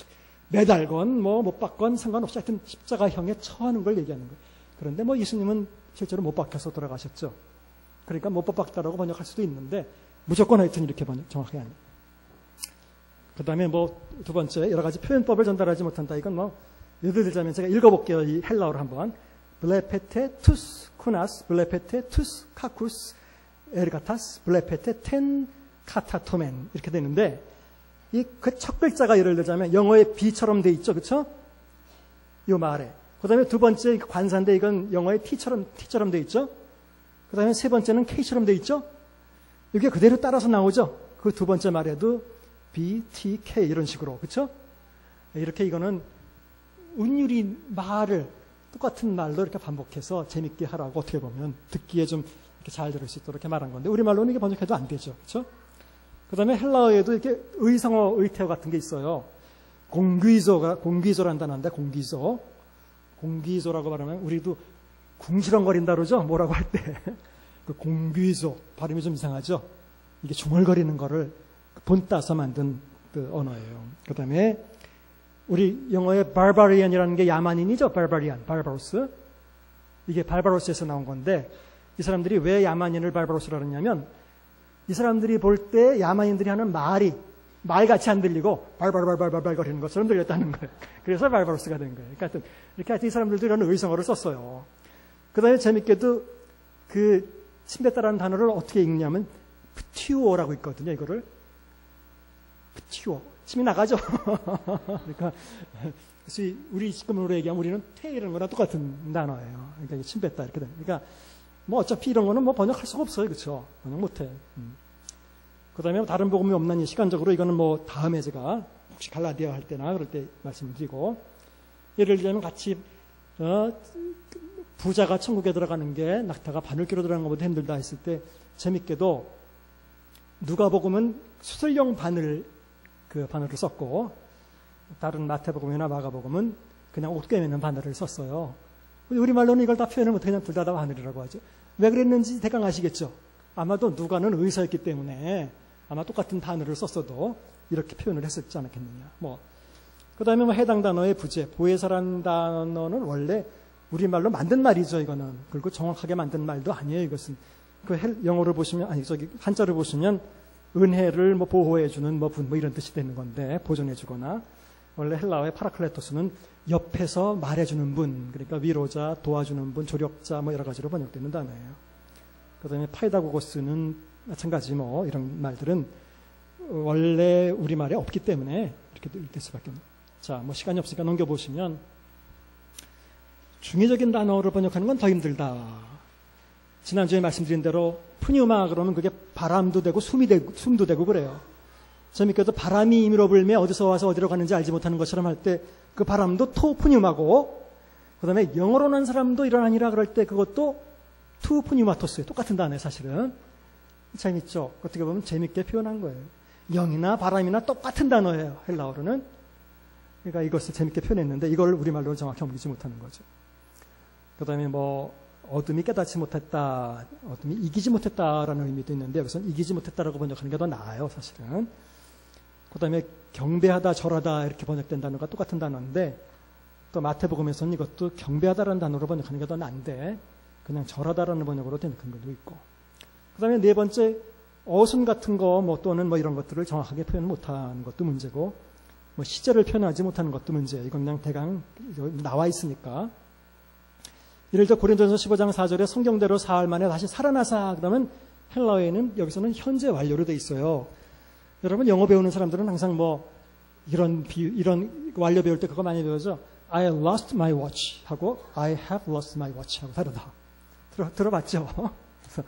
A: 매달건 뭐 못 박건 상관없이 하여튼 십자가형에 처하는 걸 얘기하는 거예요. 그런데 뭐 예수님은 실제로 못 박혀서 돌아가셨죠. 그러니까 못 박다라고 번역할 수도 있는데 무조건 하여튼 이렇게 번역 정확하게 합니다. 그 다음에 뭐 두 번째 여러 가지 표현법을 전달하지 못한다. 이건 뭐 예를 들자면 제가 읽어볼게요. 이 헬라어를 한번. 블레페테 투스 쿠나스 블레페테 투스 카쿠스 에르가타스 블레페테 텐 카타토멘 이렇게 되는데 이 그 첫 글자가 예를 들자면 영어의 B처럼 돼 있죠. 그렇죠? 이 말에. 그 다음에 두 번째 관사인데 이건 영어의 T처럼 돼 있죠. 그 다음에 세 번째는 K처럼 돼 있죠. 이게 그대로 따라서 나오죠. 그 두 번째 말에도 B, T, K 이런 식으로. 그렇죠? 이렇게 이거는 운율이 말을 똑같은 말로 이렇게 반복해서 재밌게 하라고 어떻게 보면 듣기에 좀 이렇게 잘 들을 수 있도록 이렇게 말한 건데 우리말로는 이게 번역해도 안 되죠. 그렇죠? 그 다음에 헬라어에도 이렇게 의성어, 의태어 같은 게 있어요. 공귀조라는 단어인데 공귀조라고 말하면 우리도 궁시렁거린다 그러죠? 뭐라고 할 때. 그 공귀조. 발음이 좀 이상하죠? 이게 중얼거리는 거를 본따서 만든 그 언어예요. 그 다음에 우리 영어의 barbarian이라는 게 야만인이죠. barbaro스. 이게 barbaros에서 나온 건데 이 사람들이 왜 야만인을 barbaros라고 그러냐면 이 사람들이 볼 때 야만인들이 하는 말이 말같이 안 들리고 발발발발발 거리는 것처럼 들렸다는 거예요. 그래서 barbaros가 된 거예요. 그러니까 이렇게 하여튼 이 사람들도 이런 의성어를 썼어요. 그 다음에 재밌게도 그 침뱉다라는 단어를 어떻게 읽냐면 pteuo라고 있거든요. 이거를 pteuo. 침이 나가죠. 그러니까 우리 지금으로 얘기하면 우리는 퇴이라는 거랑 똑같은 단어예요. 그러니까 침 뱉다 이렇게 되는. 그러니까 뭐 어차피 이런 거는 뭐 번역할 수가 없어요, 그렇죠? 번역 못해. 그다음에 다른 복음이 없나니 시간적으로 이거는 뭐 다음에 제가 혹시 갈라디아 할 때나 그럴 때 말씀드리고 예를 들자면 같이 부자가 천국에 들어가는 게 낙타가 바늘귀로 들어가는 것보다 힘들다 했을 때 재밌게도 누가복음은 수술용 바늘을 썼고 다른 마태복음이나 마가복음은 그냥 옷 꿰매는 바늘을 썼어요. 우리말로는 이걸 다 표현을 못해 그냥 둘 다 바늘이라고 하죠. 왜 그랬는지 대강 아시겠죠? 아마도 누가는 의사였기 때문에 아마 똑같은 바늘을 썼어도 이렇게 표현을 했었지 않았겠느냐. 그 다음에 해당 단어의 부재, 보혜사라는 단어는 원래 우리말로 만든 말이죠, 이거는. 그리고 정확하게 만든 말도 아니에요, 이것은. 영어를 보시면, 한자를 보시면 은혜를 보호해주는 분 이런 뜻이 되는 건데, 보존해주거나. 원래 헬라어의 파라클레토스는 옆에서 말해주는 분, 그러니까 위로자, 도와주는 분, 조력자, 여러 가지로 번역되는 단어예요. 그 다음에 파이다고고스는 마찬가지 이런 말들은 원래 우리말에 없기 때문에 이렇게 될 수밖에 없는. 자, 시간이 없으니까 넘겨보시면 중의적인 단어를 번역하는 건 더 힘들다. 지난주에 말씀드린 대로 푸뉴마 그러면 그게 바람도 되고 숨도 되고 그래요. 재밌게도 바람이 임의로 불며 어디서 와서 어디로 가는지 알지 못하는 것처럼 할 때 그 바람도 푸뉴마고 그 다음에 영어로 는 사람도 일어나니라 그럴 때 그것도 푸뉴마토스예요. 똑같은 단어예요, 사실은. 재밌죠? 어떻게 보면 재밌게 표현한 거예요. 영이나 바람이나 똑같은 단어예요, 헬라어로는. 그러니까 이것을 재밌게 표현했는데 이걸 우리말로는 정확히 옮기지 못하는 거죠. 그 다음에 어둠이 깨닫지 못했다, 어둠이 이기지 못했다라는 의미도 있는데 여기서는 이기지 못했다라고 번역하는 게 더 나아요, 사실은. 그 다음에 경배하다, 절하다 이렇게 번역된 단어가 똑같은 단어인데 또 마태복음에서는 이것도 경배하다라는 단어로 번역하는 게 더 나은데 그냥 절하다라는 번역으로 된 것도 있고. 그 다음에 네 번째 어순 같은 거 또는 이런 것들을 정확하게 표현 못하는 것도 문제고 시제를 표현하지 못하는 것도 문제예요. 이건 그냥 대강 나와 있으니까. 예를 들어 고린도전서 15장 4절에 성경대로 사흘 만에 다시 살아나사 그러면 헬라어에는 여기서는 현재 완료로 돼 있어요. 여러분 영어 배우는 사람들은 항상 뭐 이런 완료 배울 때 그거 많이 배우죠. I lost my watch 하고 I have lost my watch 하고 다르다. 들어봤죠? 그래서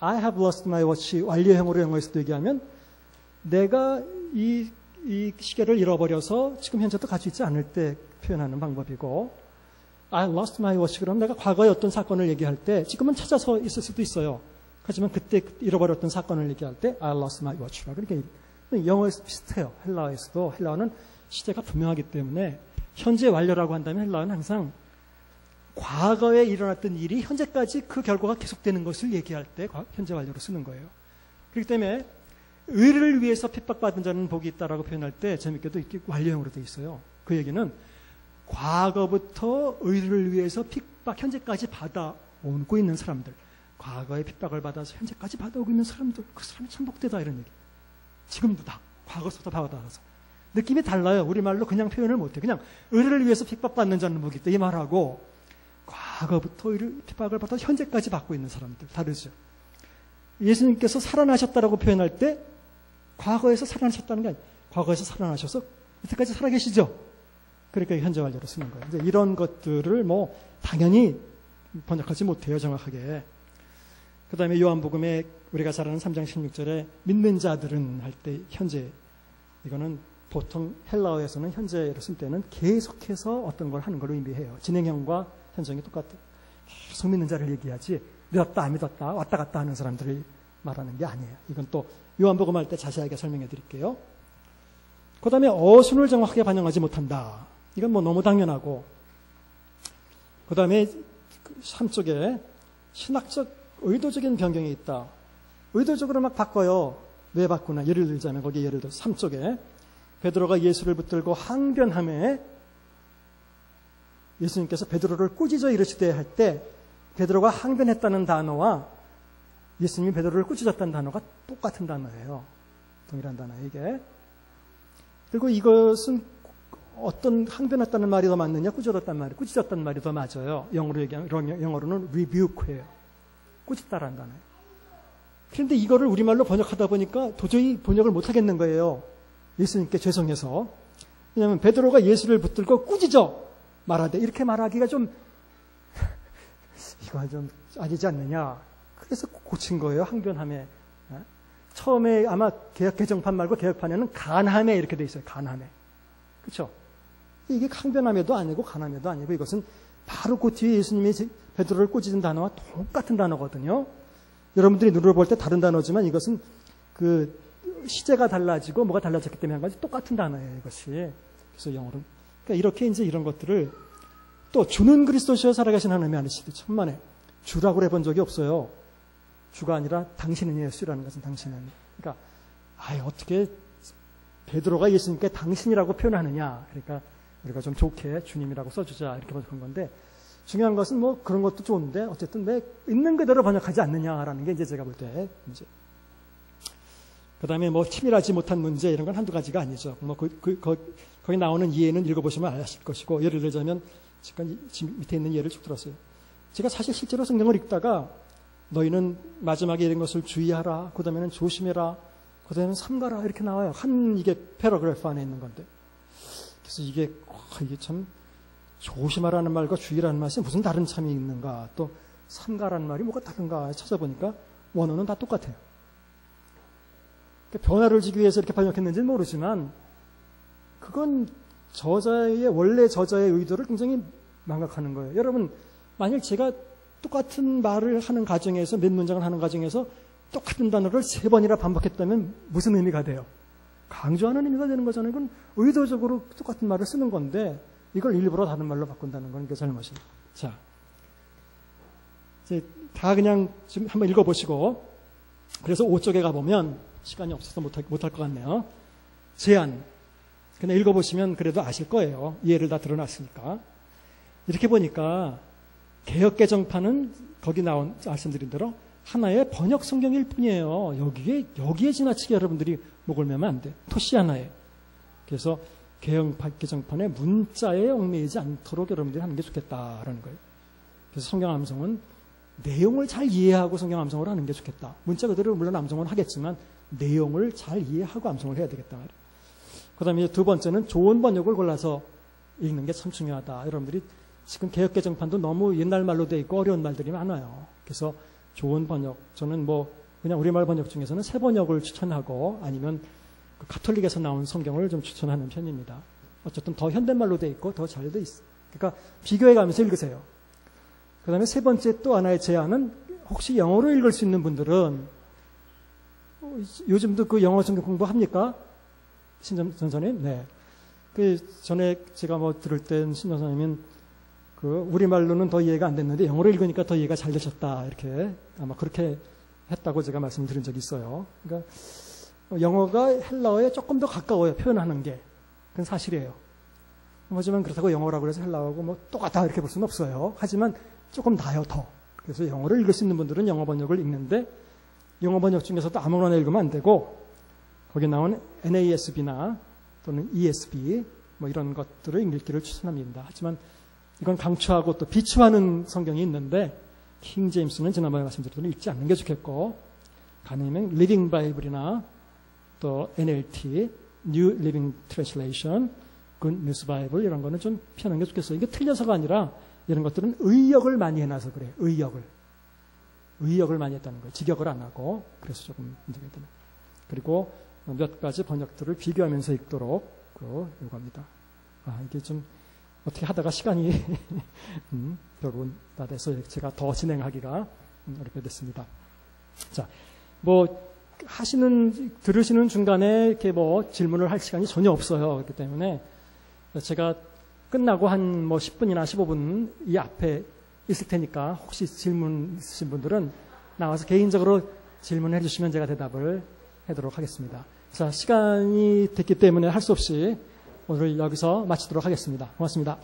A: I have lost my watch 완료형으로 영어에서도 얘기하면 내가 이 시계를 잃어버려서 지금 현재도 가지고 있지 않을 때 표현하는 방법이고 I lost my watch 그럼 내가 과거의 어떤 사건을 얘기할 때 지금은 찾아서 있을 수도 있어요. 하지만 그때 잃어버렸던 사건을 얘기할 때 I lost my watch라고 이렇게 영어에서 비슷해요. 헬라어에서도 헬라어는 시제가 분명하기 때문에 현재 완료라고 한다면 헬라어는 항상 과거에 일어났던 일이 현재까지 그 결과가 계속되는 것을 얘기할 때 현재 완료로 쓰는 거예요. 그렇기 때문에 의를 위해서 핍박받은 자는 복이 있다라고 표현할 때 재밌게도 이렇게 완료형으로 되어 있어요. 그 얘기는 과거부터 의를 위해서 핍박 현재까지 받아오고 있는 사람들, 과거에 핍박을 받아서 현재까지 받아오고 있는 사람들, 그 사람이 참 복되다 이런 얘기. 지금도 다 과거부터 받아서 느낌이 달라요. 우리말로 그냥 표현을 못해. 그냥 의를 위해서 핍박받는 자는 복이 있다 이 말하고 과거부터 핍박을 받아 현재까지 받고 있는 사람들 다르죠. 예수님께서 살아나셨다라고 표현할 때 과거에서 살아나셨다는 게 아니에요. 과거에서 살아나셔서 이때까지 살아계시죠. 그러니까 현재 완료로 쓰는 거예요. 이제 이런 것들을 뭐 당연히 번역하지 못해요. 정확하게. 그 다음에 요한복음에 우리가 잘 아는 3장 16절에 믿는 자들은 할 때 현재 이거는 보통 헬라어에서는 현재로 쓸 때는 계속해서 어떤 걸 하는 걸 의미해요. 진행형과 현정이 똑같아요. 계속 믿는 자를 얘기하지 믿었다 안 믿었다 왔다 갔다 하는 사람들을 말하는 게 아니에요. 이건 또 요한복음 할 때 자세하게 설명해 드릴게요. 그 다음에 어순을 정확하게 반영하지 못한다. 이건 뭐 너무 당연하고 그 다음에 3쪽에 신학적 의도적인 변경이 있다. 의도적으로 막 바꿔요. 왜 바꾸나? 예를 들자면 거기 예를 들어 3쪽에 베드로가 예수를 붙들고 항변함에 예수님께서 베드로를 꾸짖어 이르시되 할 때 베드로가 항변했다는 단어와 예수님이 베드로를 꾸짖었다는 단어가 똑같은 단어예요. 동일한 단어예요, 이게. 그리고 이것은 어떤 항변했다는 말이 더 맞느냐, 꾸짖었다는 말이 더 맞아요. 영어로는 rebuke예요. 꾸짖다라는 단어예요. 그런데 이거를 우리말로 번역하다 보니까 도저히 번역을 못 하겠는 거예요. 예수님께 죄송해서. 왜냐하면 베드로가 예수를 붙들고 꾸짖어 말하되 이렇게 말하기가 좀 이거 좀 아니지 않느냐. 그래서 고친 거예요. 항변함에. 처음에 아마 개정판 말고 개혁판에는 간함에 이렇게 돼 있어요. 간함에. 그렇죠? 이게 항변함에도 아니고 간함에도 아니고 이것은 바로 그 뒤에 예수님이 베드로를 꾸짖은 단어와 똑같은 단어거든요. 여러분들이 눈으로 볼 때 다른 단어지만 이것은 그 시제가 달라지고 뭐가 달라졌기 때문에 한 가지 똑같은 단어예요. 이것이. 그래서 영어로. 그러니까 이렇게 이제 이런 것들을 또 주는 그리스도시여 살아계신 하나님이 아니시되 천만에 주라고 해본 적이 없어요. 주가 아니라 당신은 예수라는 것은 당신은. 그러니까 어떻게 베드로가 예수님께 당신이라고 표현하느냐. 그러니까 우리가 좀 좋게 주님이라고 써주자 이렇게 번역한 건데 중요한 것은 뭐 그런 것도 좋은데 어쨌든 왜 있는 그대로 번역하지 않느냐라는 게 이제 제가 볼 때 문제. 그 다음에 뭐 치밀하지 못한 문제 이런 건 한두 가지가 아니죠. 뭐 거기 나오는 예는 읽어보시면 아실 것이고 예를 들자면 지금 밑에 있는 예를 쭉 들었어요. 제가 사실 실제로 성경을 읽다가 너희는 마지막에 이런 것을 주의하라. 그 다음에는 조심해라. 그 다음에는 삼가라. 이렇게 나와요. 한 이게 패러그래프 안에 있는 건데. 그래서 이게 참 조심하라는 말과 주의라는 말이 무슨 다른 참이 있는가. 또 삼가라는 말이 뭐가 다른가 찾아보니까 원어는 다 똑같아요. 변화를 주기 위해서 이렇게 번역했는지는 모르지만 그건 원래 저자의 의도를 굉장히 망각하는 거예요. 여러분 만약 제가 똑같은 말을 하는 과정에서 몇 문장을 하는 과정에서 똑같은 단어를 3번이나 반복했다면 무슨 의미가 돼요? 강조하는 의미가 되는 거잖아요. 이건 의도적으로 똑같은 말을 쓰는 건데 이걸 일부러 다른 말로 바꾼다는 건 이게 잘못이에요. 자, 이제 다 그냥 지금 한번 읽어보시고 그래서 5쪽에 가보면 시간이 없어서 못할 것 같네요. 제안. 그냥 읽어보시면 그래도 아실 거예요. 이해를 다 드러났으니까. 이렇게 보니까 개역개정판은 거기 말씀드린 대로 하나의 번역 성경일 뿐이에요. 여기에 지나치게 여러분들이 목을 매면 안 돼. 토시 하나에. 그래서 개정판의 문자에 얽매이지 않도록 여러분들이 하는 게 좋겠다라는 거예요. 그래서 성경 암송은 내용을 잘 이해하고 성경 암송을 하는 게 좋겠다. 문자 그대로 물론 암송은 하겠지만 내용을 잘 이해하고 암송을 해야 되겠다. 그 다음에 두 번째는 좋은 번역을 골라서 읽는 게 참 중요하다. 여러분들이 지금 개역개정판도 너무 옛날 말로 돼 있고 어려운 말들이 많아요. 그래서 좋은 번역, 저는 뭐 그냥 우리말 번역 중에서는 새 번역을 추천하고 아니면 그 가톨릭에서 나온 성경을 좀 추천하는 편입니다. 어쨌든 더 현대말로 돼 있고 더 잘 돼 있어. 그러니까 비교해 가면서 읽으세요. 그 다음에 세 번째 또 하나의 제안은 혹시 영어로 읽을 수 있는 분들은 요즘도 그 영어 성경 공부합니까? 신전선생님? 네. 그 전에 제가 뭐 들을 땐 신전선생님은 그 우리말로는 더 이해가 안 됐는데 영어로 읽으니까 더 이해가 잘 되셨다. 이렇게 아마 그렇게 했다고 제가 말씀을 드린 적이 있어요. 그러니까 영어가 헬라어에 조금 더 가까워요. 표현하는 게. 그건 사실이에요. 하지만 그렇다고 영어라고 해서 헬라어하고 뭐 똑같다 이렇게 볼 수는 없어요. 하지만 조금 나아요, 더. 그래서 영어를 읽을 수 있는 분들은 영어 번역을 읽는데 영어 번역 중에서도 아무거나 읽으면 안 되고 거기 나온 NASB나 또는 ESB 뭐 이런 것들을 읽기를 추천합니다. 하지만 이건 강추하고 또 비추하는 성경이 있는데 킹 제임스는 지난번에 말씀드렸던 읽지 않는 게 좋겠고 가능하면 리빙 바이블이나 또 NLT, New Living Translation, Good News Bible 이런 거는 좀 피하는 게 좋겠어요. 이게 틀려서가 아니라 이런 것들은 의역을 많이 해놔서 그래요. 의역을 많이 했다는 거예요. 직역을 안 하고 그래서 조금 문제가 되는. 그리고 몇 가지 번역들을 비교하면서 읽도록 요구합니다. 이게 좀 어떻게 하다가 시간이 결국은 다 돼서 제가 더 진행하기가 어렵게 됐습니다. 자, 뭐 들으시는 중간에 이렇게 뭐 질문을 할 시간이 전혀 없어요. 그렇기 때문에 제가 끝나고 한 뭐 10분이나 15분 이 앞에 있을 테니까 혹시 질문 있으신 분들은 나와서 개인적으로 질문해 주시면 제가 대답을 하도록 하겠습니다. 자, 시간이 됐기 때문에 할 수 없이 오늘 여기서 마치도록 하겠습니다. 고맙습니다.